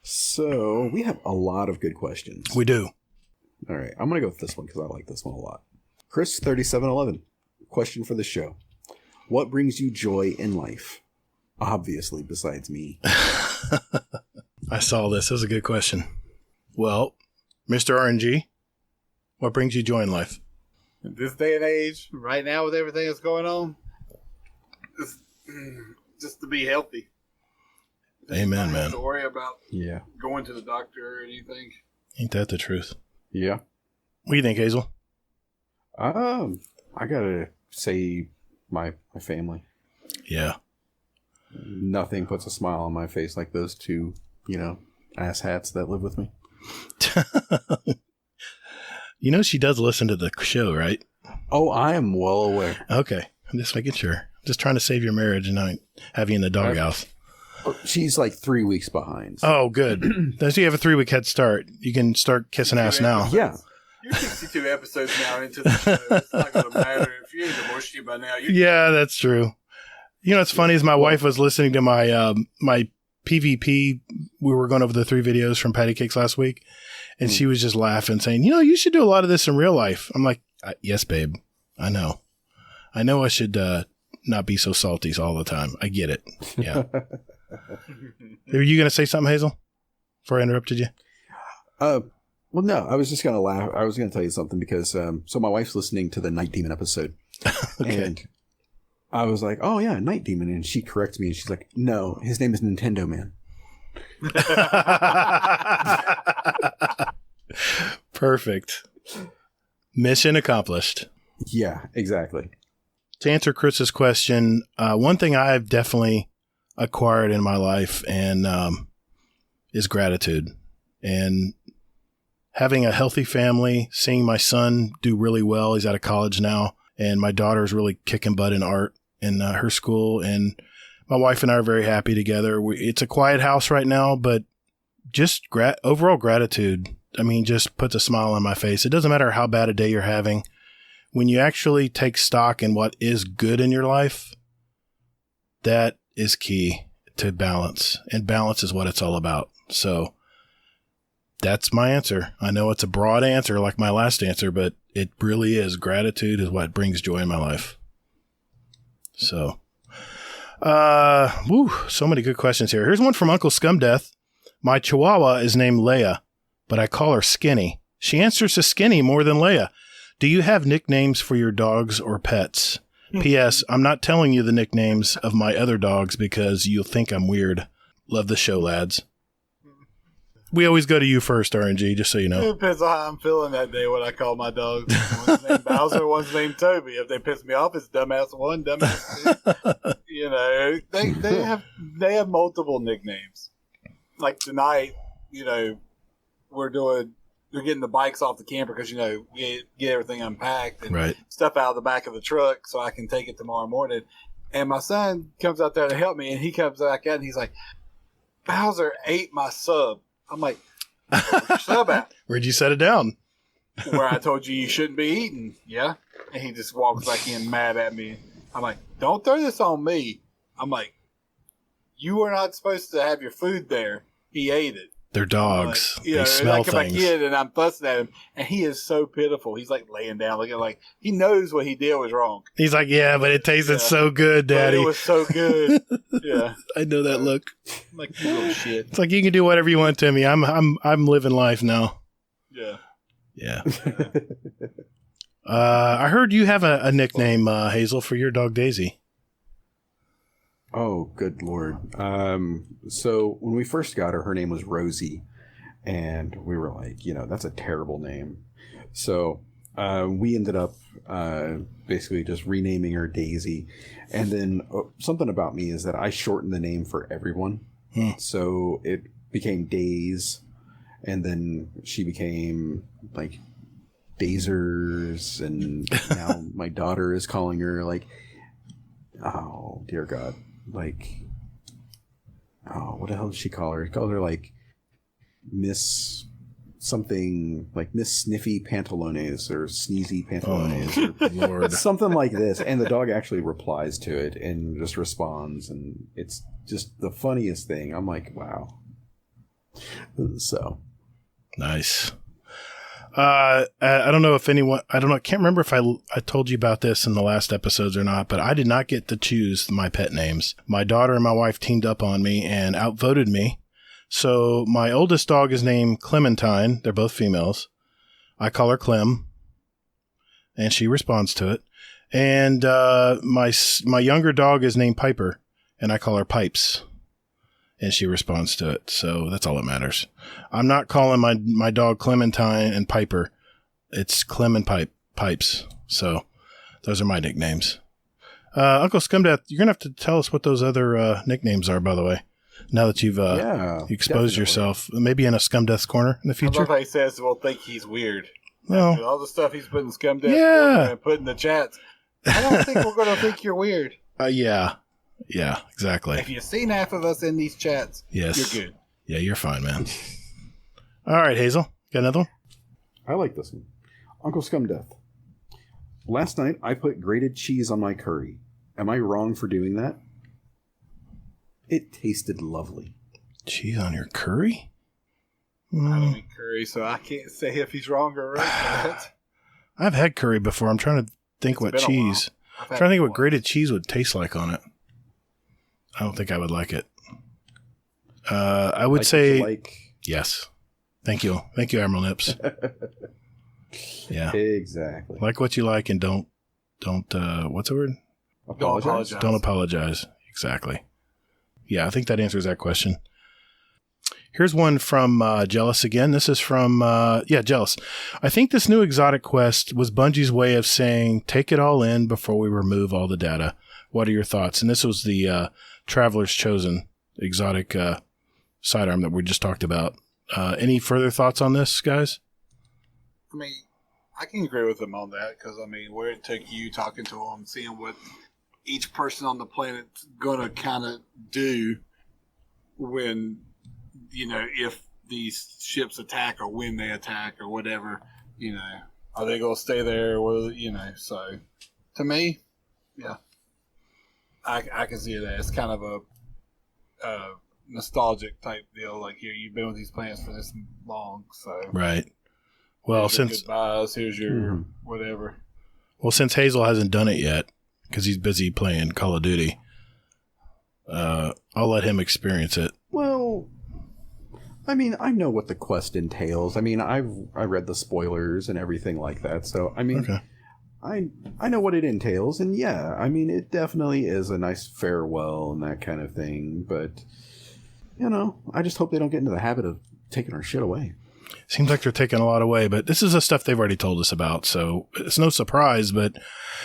So we have a lot of good questions. We do. All right. I'm going to go with this one because I like this one a lot. Chris 3711. Question for the show. What brings you joy in life? Obviously, besides me. I saw this. This was a good question. Well, Mr. RNG, what brings you joy in life? In this day and age, right now with everything that's going on, just to be healthy. Amen, man. Not have to worry about going to the doctor or anything. Ain't that the truth? Yeah. What do you think, Hazel? I gotta say my family. Yeah. Nothing puts a smile on my face like those two, ass hats that live with me. She does listen to the show, right? Oh, I am well aware. Okay. I'm just making sure. Just trying to save your marriage and not have you in the doghouse. She's like 3 weeks behind. So. Oh, good. So you have a 3-week head start. You can start kissing ass now. Yeah. You're 62 episodes now into the show. It's not going to matter if you ain't divorced you by now. Yeah, that's true. What's funny is my wife was listening to my my PvP. We were going over the 3 videos from Patty Cakes last week, and she was just laughing, saying, you should do a lot of this in real life. I'm like, yes, babe. I know I should not be so salty all the time. I get it. Yeah. Are you going to say something, Hazel, before I interrupted you? Well, no, I was just going to laugh. I was going to tell you something because, so my wife's listening to the Night Demon episode. Okay. And I was like, oh yeah, Night Demon. And she corrects me and she's like, no, his name is Nintendo Man. Perfect. Mission accomplished. Yeah, exactly. To answer Chris's question, one thing I've definitely acquired in my life and is gratitude. And having a healthy family, seeing my son do really well. He's out of college now. And my daughter's really kicking butt in art in her school. And my wife and I are very happy together. It's a quiet house right now, but just overall gratitude, just puts a smile on my face. It doesn't matter how bad a day you're having. When you actually take stock in what is good in your life, that is key to balance. And balance is what it's all about. So that's my answer. I know it's a broad answer like my last answer, but it really is. Gratitude is what brings joy in my life. So, so many good questions here. Here's one from Uncle Scumdeath. My Chihuahua is named Leia, but I call her Skinny. She answers to Skinny more than Leia. Do you have nicknames for your dogs or pets? P.S. I'm not telling you the nicknames of my other dogs because you'll think I'm weird. Love the show, lads. We always go to you first, RNG, just so you know. It depends on how I'm feeling that day, what I call my dogs. One's named Bowser, one's named Toby. If they piss me off, it's Dumbass 1, Dumbass 2. They have multiple nicknames. Like tonight, we're getting the bikes off the camper because, we get everything unpacked and stuff out of the back of the truck so I can take it tomorrow morning. And my son comes out there to help me, and he comes back out and he's like, Bowser ate my sub. I'm like, where's your sub at? Where'd you set it down? Where I told you shouldn't be eating. Yeah. And he just walks back in mad at me. I'm like, don't throw this on me. I'm like, you were not supposed to have your food there. He ate it. They're dogs. Like, they smell like things. My kid, and I'm fussing at him, and he is so pitiful. He's like laying down, looking like he knows what he did was wrong. He's like, yeah, but it tasted so good, Daddy. But it was so good. Yeah, I know that look. I'm like, you little shit. It's like you can do whatever you want to me. I'm living life now. Yeah. Yeah. I heard you have a nickname, Hazel, for your dog Daisy. Oh, good Lord. So when we first got her name was Rosie. And we were like, that's a terrible name. So we ended up basically just renaming her Daisy. And then something about me is that I shortened the name for everyone. So it became Days. And then she became like Dazers. And now my daughter is calling her like, oh, dear God. Like, oh, what the hell does she call her? She calls her like Miss something, like Miss Sniffy Pantalones or Sneezy Pantalones or Lord. something like this. And the dog actually replies to it and just responds. And it's just the funniest thing. I'm like, wow. So Nice. I don't know if anyone, I can't remember if I told you about this in the last episodes or not, but I did not get to choose my pet names. My daughter and my wife teamed up on me and outvoted me. So my oldest dog is named Clementine. They're both females. I call her Clem, and she responds to it. And my younger dog is named Piper, and I call her Pipes, and she responds to it. So that's all that matters. I'm not calling my dog Clementine and Piper. It's Clem and Pipes. So those are my nicknames. Uncle Scumdeath, you're going to have to tell us what those other nicknames are, by the way. Now that you've exposed yourself, maybe in a Scumdeath's Corner in the I future. love how he says we'll think he's weird. Well, After all the stuff he's put in Scumdeath's Corner and put in the chats. I don't think we're going to think you're weird. Yeah, exactly. If you've seen half of us in these chats, yes, you're good. Yeah, you're fine, man. All right, Hazel, got another one? I like this one. Uncle Scumdeath. Last night I put grated cheese on my curry. Am I wrong for doing that? It tasted lovely. Cheese on your curry? I don't eat curry, so I can't say if he's wrong or right. I've had curry before. I'm trying to think what cheese. I'm trying to think what grated cheese would taste like on it. I don't think I would like it. I would say yes. Thank you, Admiral Nips. Yeah, exactly. Like what you like, and don't. What's the word? Apologize. Don't apologize. Exactly. Yeah, I think that answers that question. Here's one from Jealous again. This is from, Jealous. I think this new exotic quest was Bungie's way of saying, take it all in before we remove all the data. What are your thoughts? And this was the Traveler's Chosen exotic sidearm that we just talked about. Any further thoughts on this, guys? I mean, I can agree with him on that because, where it took you talking to him, seeing what each person on the planet's going to kind of do when, if these ships attack or when they attack or whatever, are they going to stay there? Or, so to me, yeah, I can see that. It's kind of a nostalgic type deal. Like, here, you've been with these planets for this long, so. Right. Well, since goodbyes, here's your whatever. Well, since Hazel hasn't done it yet, because he's busy playing Call of Duty, I'll let him experience it. Well, I know what the quest entails. I read the spoilers and everything like that. So, okay. I know what it entails. And yeah, it definitely is a nice farewell and that kind of thing. But, I just hope they don't get into the habit of taking our shit away. Seems like they're taking a lot away, but this is the stuff they've already told us about. So it's no surprise, but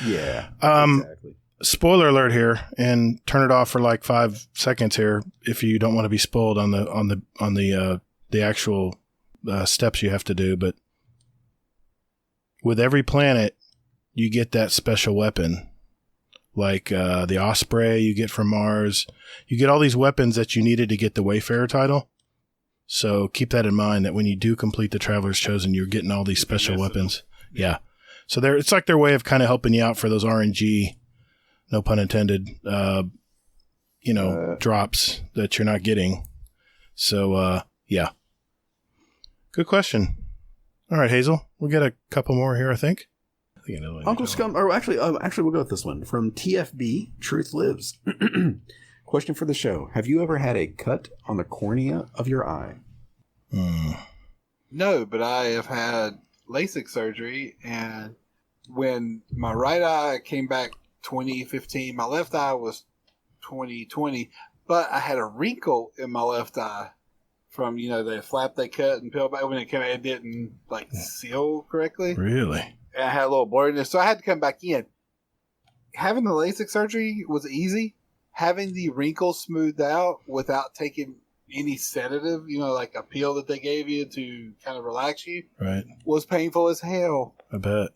yeah, exactly. Spoiler alert here, and turn it off for like 5 seconds here if you don't want to be spoiled on the actual steps you have to do. But with every planet, you get that special weapon, like the Osprey you get from Mars. You get all these weapons that you needed to get the Wayfarer title. So keep that in mind, that when you do complete the Traveler's Chosen, you're getting all these special weapons. Yeah. So it's like their way of kind of helping you out for those RNG, no pun intended, drops that you're not getting. So, yeah. Good question. All right, Hazel, we'll get a couple more here, I think. Uncle Scum, or actually, we'll go with this one from TFB. Truth Lives. Question for the show: have you ever had a cut on the cornea of your eye? No, but I have had LASIK surgery, and when my right eye came back 2015, my left eye was 2020, but I had a wrinkle in my left eye from the flap they cut and peeled back when it came out. It didn't seal correctly. Really? And I had a little blurriness, so I had to come back in. Having the LASIK surgery was easy. Having the wrinkles smoothed out without taking any sedative, like a pill that they gave you to kind of relax you, right, was painful as hell. I bet.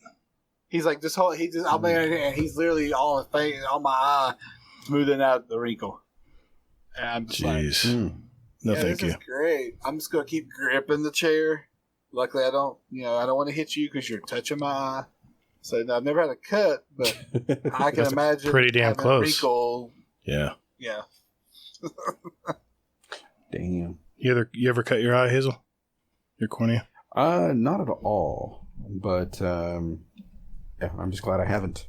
He's like, he's literally on my eye, smoothing out the wrinkle. And I'm just jeez. No, thank this you. is great. I'm just gonna keep gripping the chair. Luckily, I don't want to hit you because you're touching my eye. So no, I've never had a cut, but I can imagine pretty damn close. A wrinkle. Yeah. Yeah. Damn. You ever cut your eye, Hazel? Your cornea? Not at all. But yeah, I'm just glad I haven't.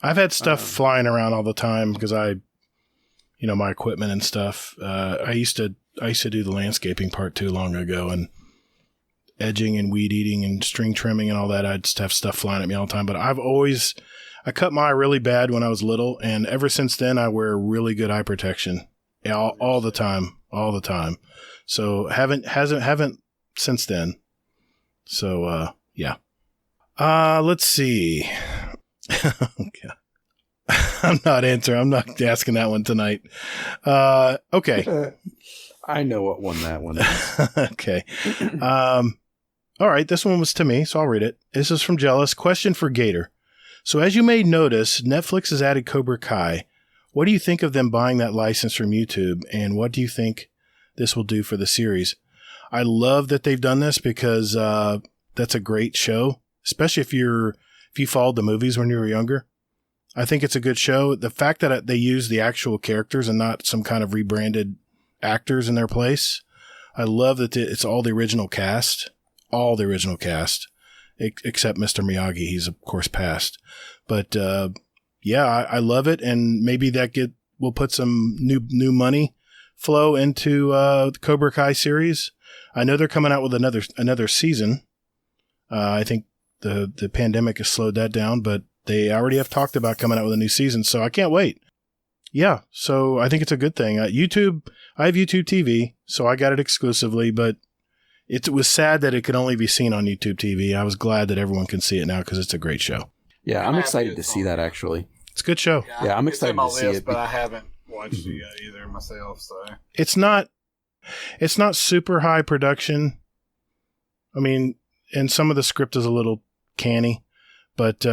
I've had stuff flying around all the time because my equipment and stuff. I used to do the landscaping part too long ago, and edging and weed eating and string trimming and all that. I'd just have stuff flying at me all the time. But I cut my eye really bad when I was little, and ever since then I wear really good eye protection all the time. So haven't since then. So yeah. Let's see. Okay. I'm not asking that one tonight. Okay. I know what one that one is. Okay. All right. This one was to me, so I'll read it. This is from Jealous. Question for Gator. So as you may notice, Netflix has added Cobra Kai. What do you think of them buying that license from YouTube? And what do you think this will do for the series? I love that they've done this because that's a great show, especially if you followed the movies when you were younger. I think it's a good show. The fact that they use the actual characters and not some kind of rebranded actors in their place. I love that it's all the original cast, except Mr. Miyagi. He's of course passed, but yeah, I love it. And maybe that will put some new money flow into the Cobra Kai series. I know they're coming out with another season. I think the pandemic has slowed that down, but they already have talked about coming out with a new season, so I can't wait. Yeah, so I think it's a good thing. YouTube, I have YouTube TV, so I got it exclusively, but it was sad that it could only be seen on YouTube TV. I was glad that everyone can see it now because it's a great show. Yeah, I'm excited to see that, actually. It's a good show. Yeah, I'm excited to see it. But I haven't watched it yet either myself, so. It's not super high production. I mean, and some of the script is a little canny, but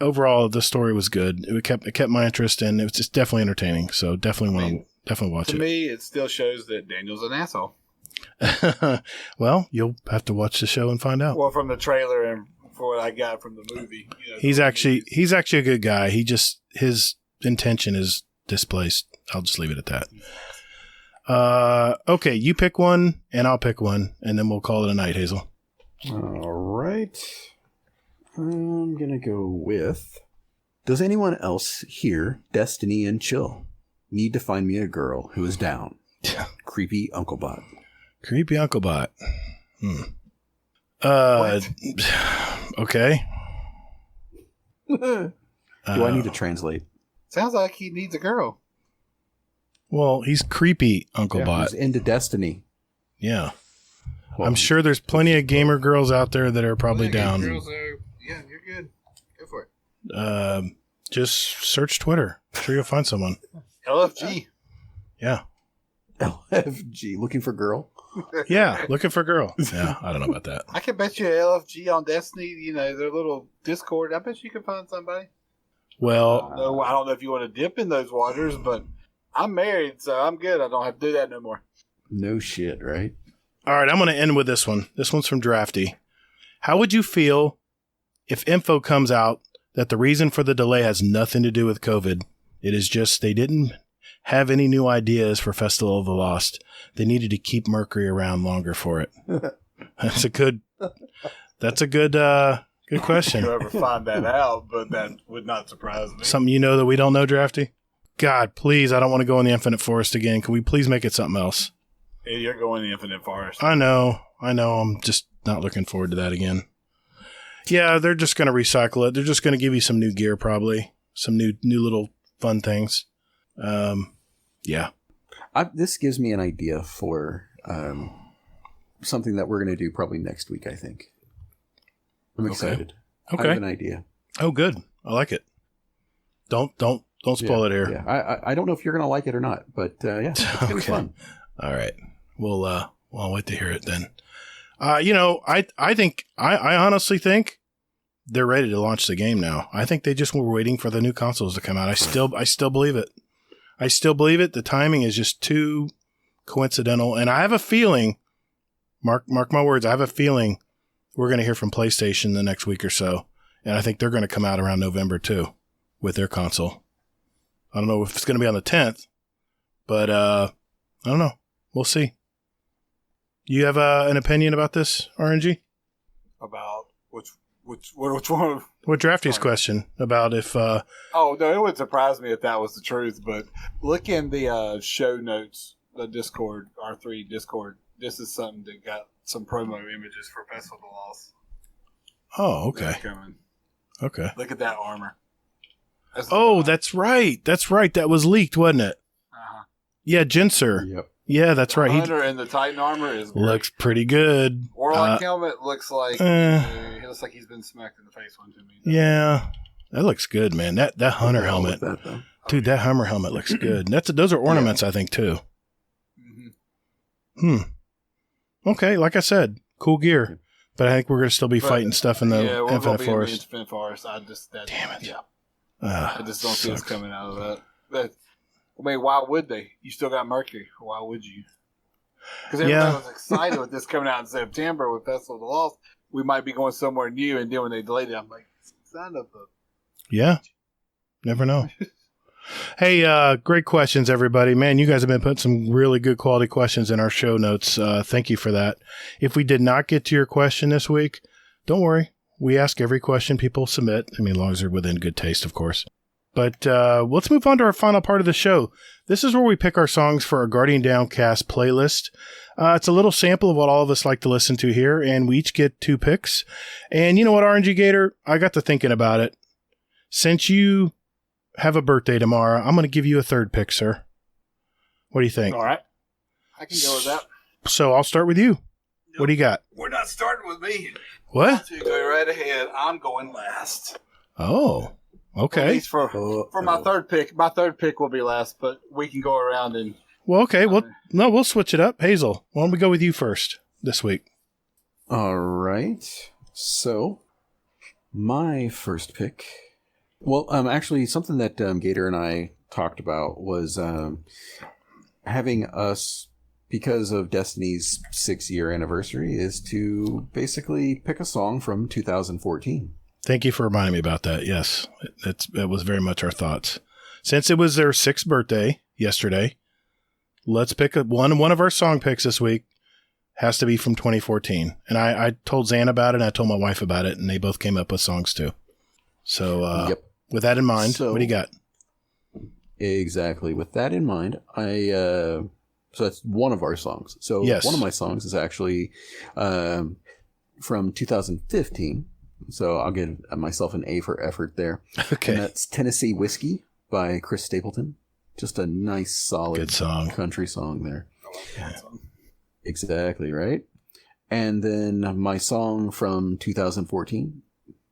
overall the story was good. It kept my interest, and it was just definitely entertaining. So definitely watch it. To me, it still shows that Daniel's an asshole. Well, you'll have to watch the show and find out. Well, from the trailer and for what I got from the movie, he's actually a good guy. His intention is displaced. I'll just leave it at that. Okay, you pick one and I'll pick one, and then we'll call it a night, Hazel. All right. I'm going to go with, does anyone else here, Destiny and Chill, need to find me a girl who is down? Creepy Uncle Bot. Creepy Uncle Bot. Okay. Do I need to translate? Sounds like he needs a girl. Well, he's creepy Uncle Bot. He's into Destiny. Yeah. Well, I'm sure there's plenty of gamer girls out there that are probably down. Girls are, yeah, you're good. Go for it. Just search Twitter. I'm sure you'll find someone. LFG. Yeah. LFG. Looking for girl? Yeah, looking for girl. Yeah, I don't know about that. I can bet you LFG on Destiny, their little Discord, I bet you can find somebody. Well, I don't know if you want to dip in those waters, but I'm married, so I'm good. I don't have to do that no more. No shit, right? All right, I'm going to end with this one. This one's from Drafty. How would you feel if info comes out that the reason for the delay has nothing to do with COVID? It is just they didn't have any new ideas for Festival of the Lost. They needed to keep Mercury around longer for it. That's a good question. You'll ever find that out, but that would not surprise me. Something that we don't know, Drafty? God, please, I don't want to go in the Infinite Forest again. Can we please make it something else? Hey, you're going to the Infinite Forest. I know. I'm just not looking forward to that again. Yeah, they're just going to recycle it. They're just going to give you some new gear, probably. Some new little fun things. Yeah. This gives me an idea for something that we're going to do probably next week, I think. I'm excited. Okay. I have an idea. Oh, good. I like it. Don't spoil it here. Yeah. I don't know if you're going to like it or not, but it's going to be fun. All right. I'll wait to hear it then. I honestly think they're ready to launch the game now. I think they just were waiting for the new consoles to come out. I still believe it. I still believe it. The timing is just too coincidental. And I have a feeling, mark my words, I have a feeling we're going to hear from PlayStation the next week or so. And I think they're going to come out around November too with their console. I don't know if it's going to be on the 10th, but I don't know. We'll see. You have an opinion about this, RNG? About which one? What Drafty's question about if... Oh, no, it would surprise me if that was the truth, but look in the show notes, the Discord, R3 Discord. This is something that got some promo images for Festival of the Lost. Oh, okay. Coming. Okay. Look at that armor. That's right. That's right. That was leaked, wasn't it? Uh-huh. Yeah, Jinser. Yep. Yeah, that's right. Hunter in the Titan armor is great. Looks pretty good. Warlock helmet looks like he looks like he's been smacked in the face one to me. Yeah, that looks good, man. That Hunter helmet, dude. That Hummer helmet looks good. Those are ornaments, I think, too. Mm-hmm. Okay, like I said, cool gear, but I think we're gonna still be fighting stuff in the Infinite Forest. Damn it! Yeah, I just don't see us coming out of that. I mean, why would they? You still got Mercury. Why would you? Because everybody was excited with this coming out in September with Festival of the Lost. We might be going somewhere new, and then when they delayed it, I'm like, son of a... Yeah. Never know. Hey, great questions, everybody. Man, you guys have been putting some really good quality questions in our show notes. Thank you for that. If we did not get to your question this week, don't worry. We ask every question people submit. I mean, as long as they're within good taste, of course. But let's move on to our final part of the show. This is where we pick our songs for our Guardian Downcast playlist. It's a little sample of what all of us like to listen to here, and we each get 2 picks. And you know what, RNGGator? I got to thinking about it. Since you have a birthday tomorrow, I'm going to give you a 3rd pick, sir. What do you think? All right. I can go with that. So I'll start with you. Nope. What do you got? We're not starting with me. What? You go right ahead. I'm going last. Oh. Okay. At least for my 3rd pick. My 3rd pick will be last, but we can go around and... Well, okay. We'll switch it up. Hazel, why don't we go with you first this week? All right. So, my first pick... Well, actually, something that Gator and I talked about was having us, because of Destiny's 6-year anniversary, is to basically pick a song from 2014. Thank you for reminding me about that. Yes, it was very much our thoughts. Since it was their 6th birthday yesterday, let's pick one of our song picks this week. Has to be from 2014. And I told Zan about it, and I told my wife about it, and they both came up with songs too. So with that in mind, what do you got? Exactly. With that in mind, so that's one of our songs. So one of my songs is actually from 2015. So I'll give myself an A for effort there. Okay. And that's Tennessee Whiskey by Chris Stapleton. Just a nice, solid good song. Country song there. Yeah. Exactly, right? And then my song from 2014,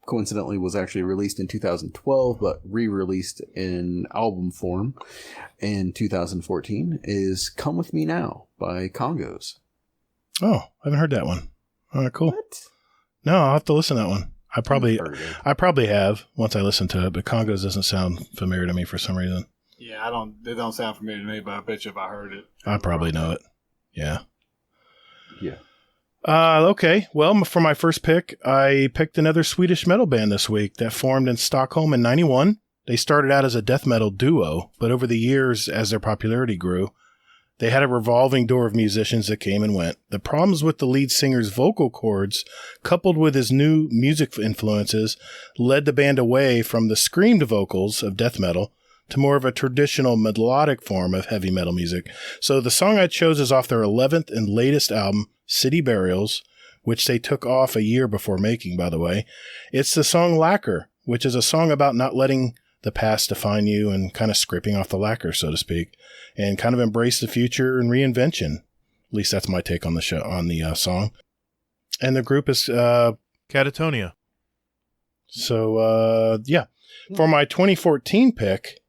coincidentally, was actually released in 2012, but re-released in album form in 2014, is Come With Me Now by Congos. Oh, I haven't heard that one. All right, cool. What? No, I'll have to listen to that one. I probably have once I listen to it, but Congos doesn't sound familiar to me for some reason. Yeah, they don't sound familiar to me, but I bet you if I heard it, I probably know it. Yeah. Yeah. Okay. Well, for my first pick, I picked another Swedish metal band this week that formed in Stockholm in 91. They started out as a death metal duo, but over the years, as their popularity grew, they had a revolving door of musicians that came and went. The problems with the lead singer's vocal cords, coupled with his new music influences, led the band away from the screamed vocals of death metal to more of a traditional melodic form of heavy metal music. So the song I chose is off their 11th and latest album, City Burials, which they took off a year before making, by the way. It's the song Lacquer, which is a song about not letting the past define you and kind of scraping off the lacquer, so to speak, and kind of embrace the future and reinvention. At least that's my take on the show, on the song. And the group is Catatonia. So, yeah. For my 2014 pick,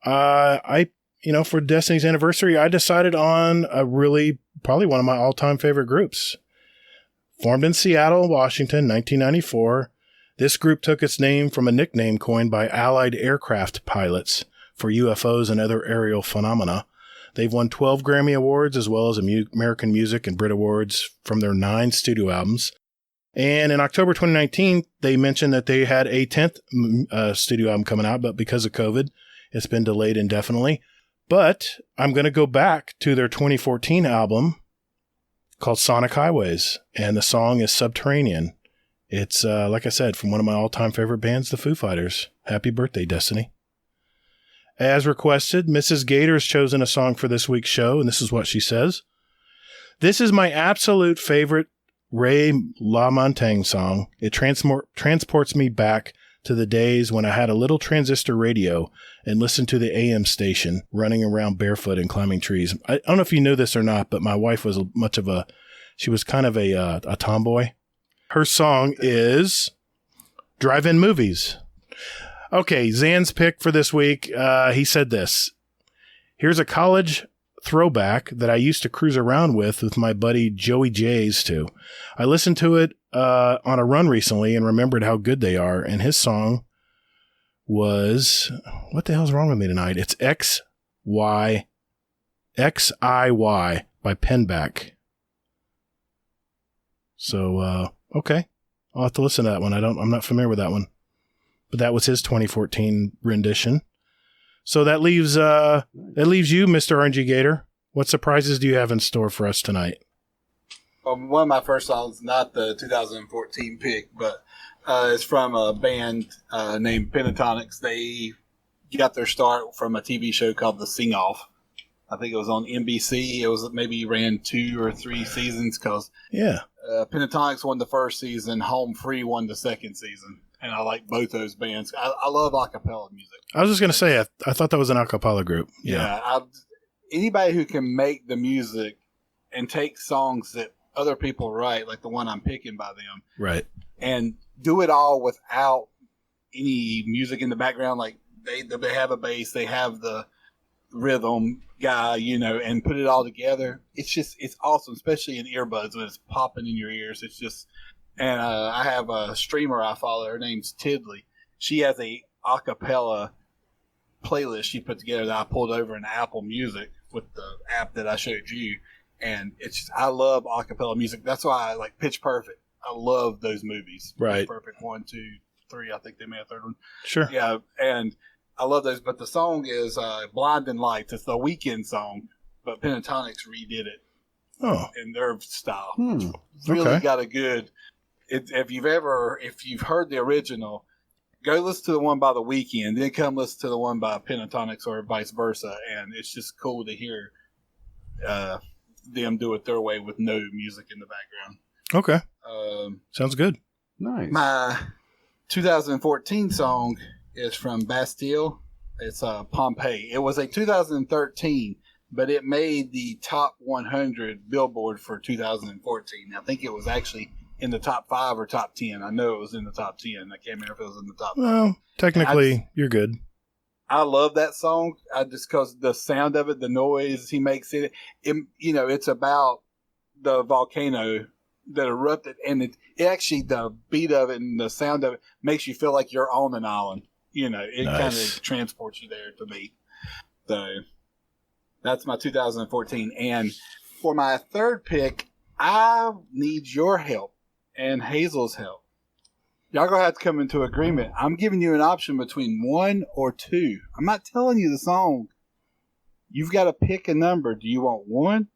for Destiny's anniversary, I decided on probably one of my all-time favorite groups. Formed in Seattle, Washington, 1994, this group took its name from a nickname coined by Allied aircraft pilots for UFOs and other aerial phenomena. They've won 12 Grammy Awards as well as American Music and Brit Awards from their 9 studio albums. And in October 2019, they mentioned that they had a 10th studio album coming out, but because of COVID, it's been delayed indefinitely. But I'm going to go back to their 2014 album called Sonic Highways, and the song is Subterranean. It's, like I said, from one of my all-time favorite bands, the Foo Fighters. Happy birthday, Destiny. As requested, Mrs. Gator has chosen a song for this week's show, and this is what she says. This is my absolute favorite Ray LaMontagne song. It transports me back to the days when I had a little transistor radio and listened to the AM station running around barefoot and climbing trees. I don't know if you knew this or not, but my wife was she was kind of a tomboy. Her song is Drive-In Movies. Okay, Zan's pick for this week, he said this. Here's a college throwback that I used to cruise around with my buddy Joey Jays to. I listened to it on a run recently and remembered how good they are, and his song was, what the hell's wrong with me tonight? It's XIY by Penback. So, okay. I'll have to listen to that one. I'm not familiar with that one. But that was his 2014 rendition. So that leaves you, Mr. RNGGator. What surprises do you have in store for us tonight? One of my first songs, not the 2014 pick, but it's from a band named Pentatonics. They got their start from a TV show called The Sing Off. I think it was on NBC. It was maybe ran 2 or 3 seasons because Pentatonics won the first season, Home Free won the second season. And I like both those bands. I love a cappella music. I was just going to say, I thought that was an a cappella group. Yeah. Anybody who can make the music and take songs that other people write, like the one I'm picking by them, right, and do it all without any music in the background. Like they have a bass, they have the rhythm guy, and put it all together. It's awesome, especially in earbuds when it's popping in your ears. It's just. And I have a streamer I follow. Her name's Tidley. She has a cappella playlist she put together that I pulled over in Apple Music with the app that I showed you. And I love a cappella music. That's why I like Pitch Perfect. I love those movies. Right. Pitch Perfect 1, 2, 3. I think they made a third one. Sure. Yeah, and I love those. But the song is Blinding Lights. It's the Weeknd song, but Pentatonics redid it in their style. Really got a good... If you've heard the original, go listen to the one by The Weeknd, then come listen to the one by Pentatonics or vice versa, and it's just cool to hear them do it their way with no music in the background. Okay, sounds good. Nice. My 2014 song is from Bastille. It's Pompeii. It was a 2013, but it made the top 100 Billboard for 2014. I think it was actually in the top 5 or top 10. I know it was in the top 10. I can't remember if it was in the top 5. Well, technically, you're good. I love that song. Because the sound of it, the noise he makes it, it's about the volcano that erupted, and it actually, the beat of it and the sound of it makes you feel like you're on an island. It kind of transports you there to me. So that's my 2014. And for my third pick, I need your help and Hazel's help. Y'all gonna have to come into agreement. I'm giving you an option between 1 or 2. I'm not telling you the song. You've got to pick a number. Do you want 1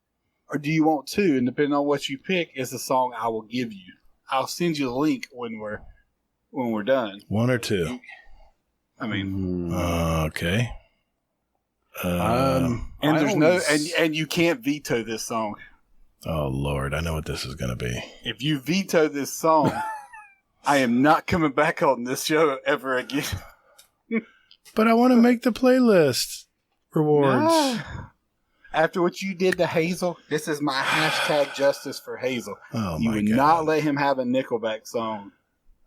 or do you want 2? And depending on what you pick is the song I will give you. I'll send you the link when we're done. 1 or 2. Okay. And there's and you can't veto this song. Oh, Lord, I know what this is going to be. If you veto this song, I am not coming back on this show ever again. But I want to make the playlist rewards. After what you did to Hazel, this is my hashtag justice for Hazel. Oh you my would God. not let him have a Nickelback song.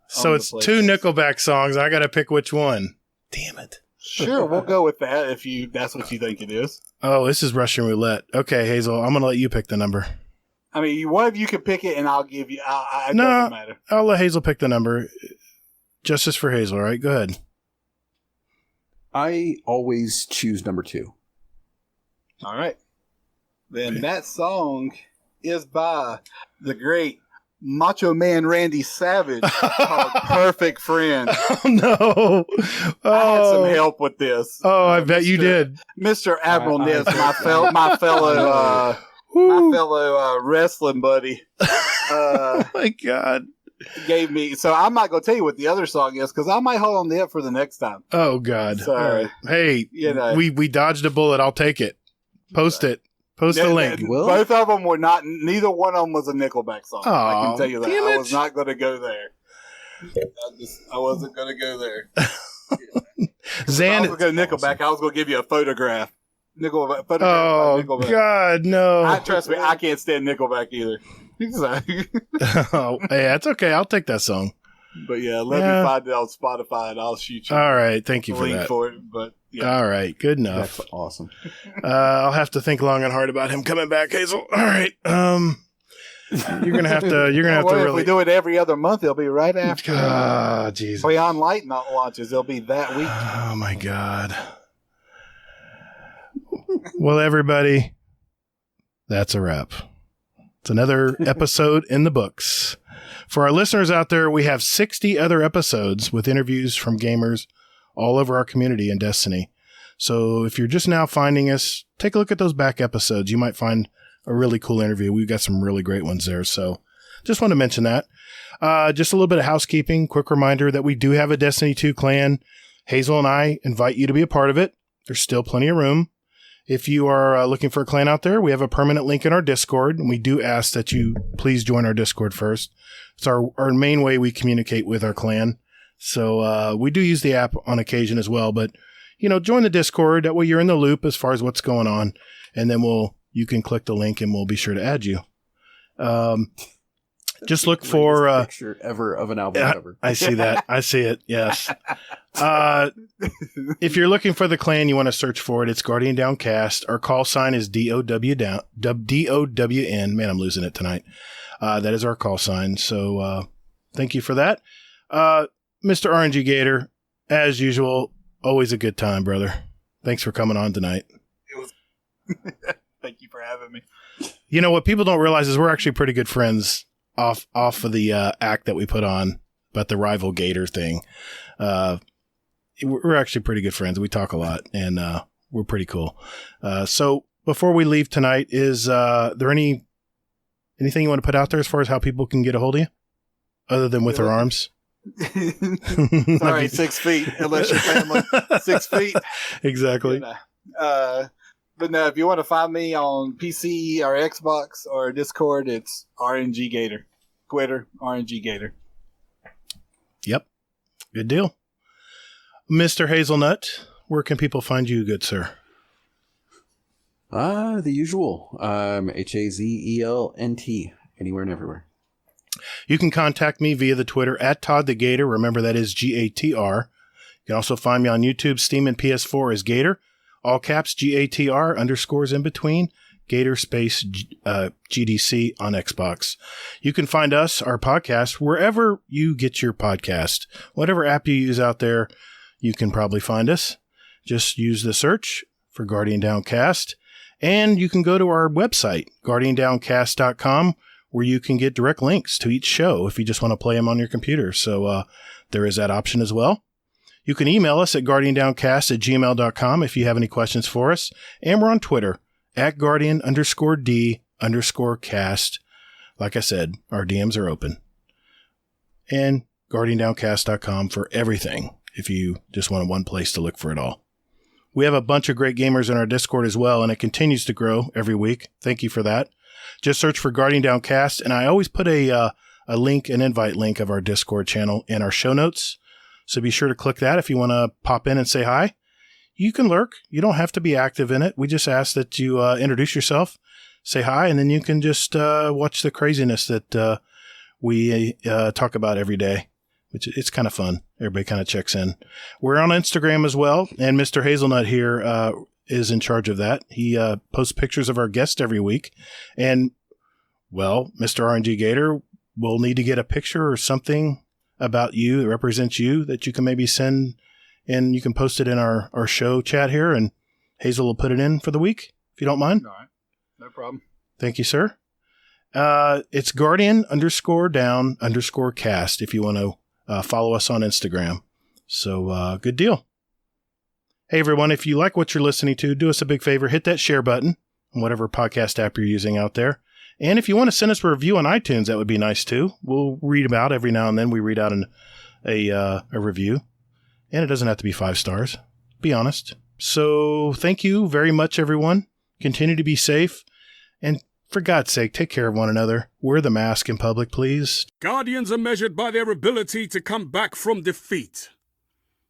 So it's two Nickelback songs. I got to pick which one. Damn it. Sure, we'll go with that if that's what you think it is. Oh, this is Russian roulette. Okay, Hazel, I'm going to let you pick the number. I mean, one of you can pick it, and I'll give you. It No, doesn't matter. I'll let Hazel pick the number. Justice for Hazel, all right? Go ahead. I always choose number 2. All right. Then that song is by the great Macho Man Randy Savage called Perfect Friend. Oh, no. I had some help with this. Oh, I bet you did. Mr. Admiral Ness, my fellow wrestling buddy, Oh, my God. gave me. So I'm not going to tell you what the other song is because I might hold on to it for the next time. Oh, God. So, All right. Hey, you know. we dodged a bullet. I'll take it. Post it. Post the link. Will? Both of them were not. Neither one of them was a Nickelback song. I Aw, can tell you that. damn I it. was not going to go there. I wasn't going to go there. I Zan. was going to Nickelback. I was going to give you a photograph. Photograph by Oh, Nickelback. God, no. Trust me, I can't stand Nickelback either. So, Oh, hey, that's okay. I'll take that song. but yeah, let me find it on Spotify and I'll shoot you All right. Thank you a for link that. for it. But yeah. All right. Good enough. That's awesome. I'll have to think long and hard about him coming back, Hazel. All right. You're gonna have to. You're gonna have to If really. we do it every other month, it'll be right after. Ah, Jesus. Beyond Light not launches. It'll be that week. Oh my God. Well, everybody, that's a wrap. It's another episode in the books. For our listeners out there, we have 60 other episodes with interviews from gamers all over our community in Destiny. So if you're just now finding us, take a look at those back episodes. You might find a really cool interview. We've got some really great ones there. So just want to mention that. Just a little bit of housekeeping. Quick reminder that we do have a Destiny 2 clan. Hazel and I invite you to be a part of it. There's still plenty of room. If you are looking for a clan out there, we have a permanent link in our Discord, and we do ask that you please join our Discord first. It's our main way we communicate with our clan. So we do use the app on occasion as well, but join the Discord. That way you're in the loop as far as what's going on, and then you can click the link, and we'll be sure to add you. Just look for picture ever of an album cover. I see that. I see it. Yes. If you're looking for the clan, you want to search for it. It's Guardian Downcast. Our call sign is DOWN. Man, I'm losing it tonight. That is our call sign. So thank you for that. Mr. RNGGator, as usual, always a good time, brother. Thanks for coming on tonight. Thank you for having me. You know what people don't realize is we're actually pretty good friends off of the act that we put on about the rival Gator thing. We're actually pretty good friends. We talk a lot, and we're pretty cool. So before we leave tonight, is there anything you want to put out there as far as how people can get a hold of you, other than with their arms? Sorry, 6 feet, unless you're family. 6 feet. Exactly. But no, if you want to find me on PC or Xbox or Discord, it's RNGGator. Twitter, RNGGator. Yep. Good deal. Mr. Hazelnut, where can people find you, good sir? The usual. HAZELNT. Anywhere and everywhere. You can contact me via the Twitter at Todd the Gator. Remember, that is GATR. You can also find me on YouTube, Steam, and PS4 as Gator. All caps, GATR, underscores in between, Gator space GDC on Xbox. You can find us, our podcast, wherever you get your podcast. Whatever app you use out there, you can probably find us. Just use the search for Guardian Downcast. And you can go to our website, guardiandowncast.com, where you can get direct links to each show if you just want to play them on your computer. So there is that option as well. You can email us at guardiandowncast@gmail.com if you have any questions for us. And we're on Twitter at Guardian_D_cast. Like I said, our DMs are open. And guardiandowncast.com for everything if you just want one place to look for it all. We have a bunch of great gamers in our Discord as well, and it continues to grow every week. Thank you for that. Just search for Guardian Downcast, and I always put an invite link of our Discord channel in our show notes. So be sure to click that if you want to pop in and say hi. You can lurk. You don't have to be active in it. We just ask that you introduce yourself, say hi, and then you can just watch the craziness that we talk about every day, which it's kind of fun. Everybody kind of checks in. We're on Instagram as well, and Mr. Hazelnut here is in charge of that. He posts pictures of our guests every week, and, well, Mr. RNGGator will need to get a picture or something about you that represents you that you can maybe send, and you can post it in our show chat here, and Hazel will put it in for the week, if you don't mind. All right. No problem. Thank you, sir. It's Guardian_down_cast if you want to follow us on Instagram. So, good deal. Hey, everyone, if you like what you're listening to, do us a big favor. Hit that share button on whatever podcast app you're using out there. And if you want to send us a review on iTunes, that would be nice, too. We'll read about every now and then. We read out a review. And it doesn't have to be 5 stars. Be honest. So, thank you very much, everyone. Continue to be safe. And for God's sake, take care of one another. Wear the mask in public, please. Guardians are measured by their ability to come back from defeat.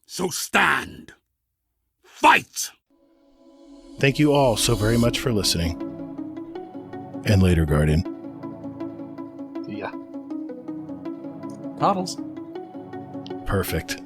So stand. Fight! Thank you all so very much for listening. And later, Guardian. Yeah. Toddles. Perfect.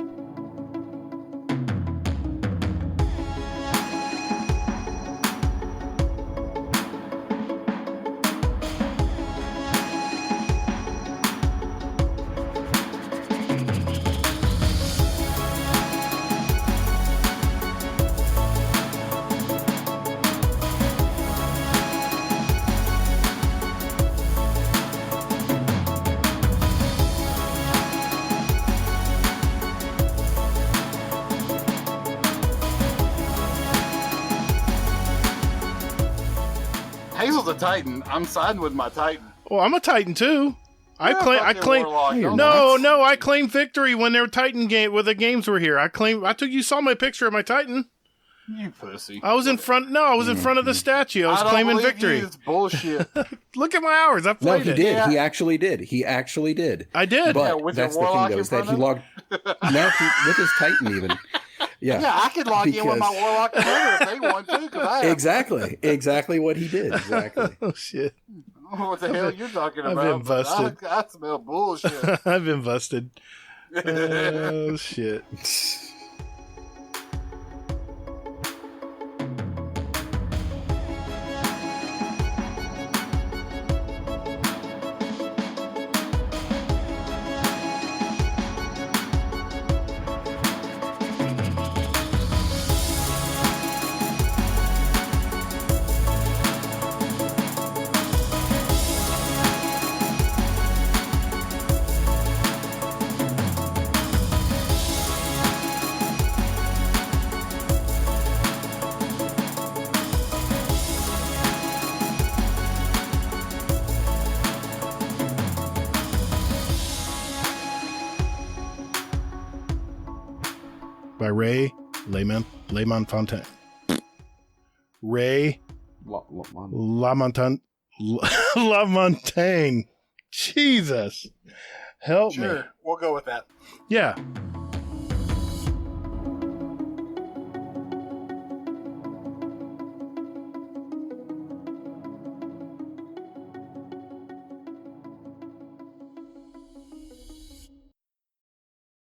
Hazel's a Titan. I'm siding with my Titan. Well, I'm a Titan too. I claim. You're No, I claimed victory when their Titan game, when the games were here. You saw my picture of my Titan. You pussy. I was in front. No, I was in front of the statue. I was claiming victory. It's bullshit. Look at my hours. I No, played he it. did. Yeah. He actually did. He actually did. I did. But Yeah, with that's your the thing, warlock though, in is that front he of logged. With his Titan, even. Yeah. Yeah, I could log in with my Because- warlock and murder if they want to. Cause I have. Exactly what he did. Exactly. Oh shit! I don't know what the hell you're talking I've about. been busted. but I smell bullshit. I've been busted. Oh shit! By Ray LaMontagne. Ray LaMontagne. Jesus. Help me. Sure, we'll go with that. Yeah.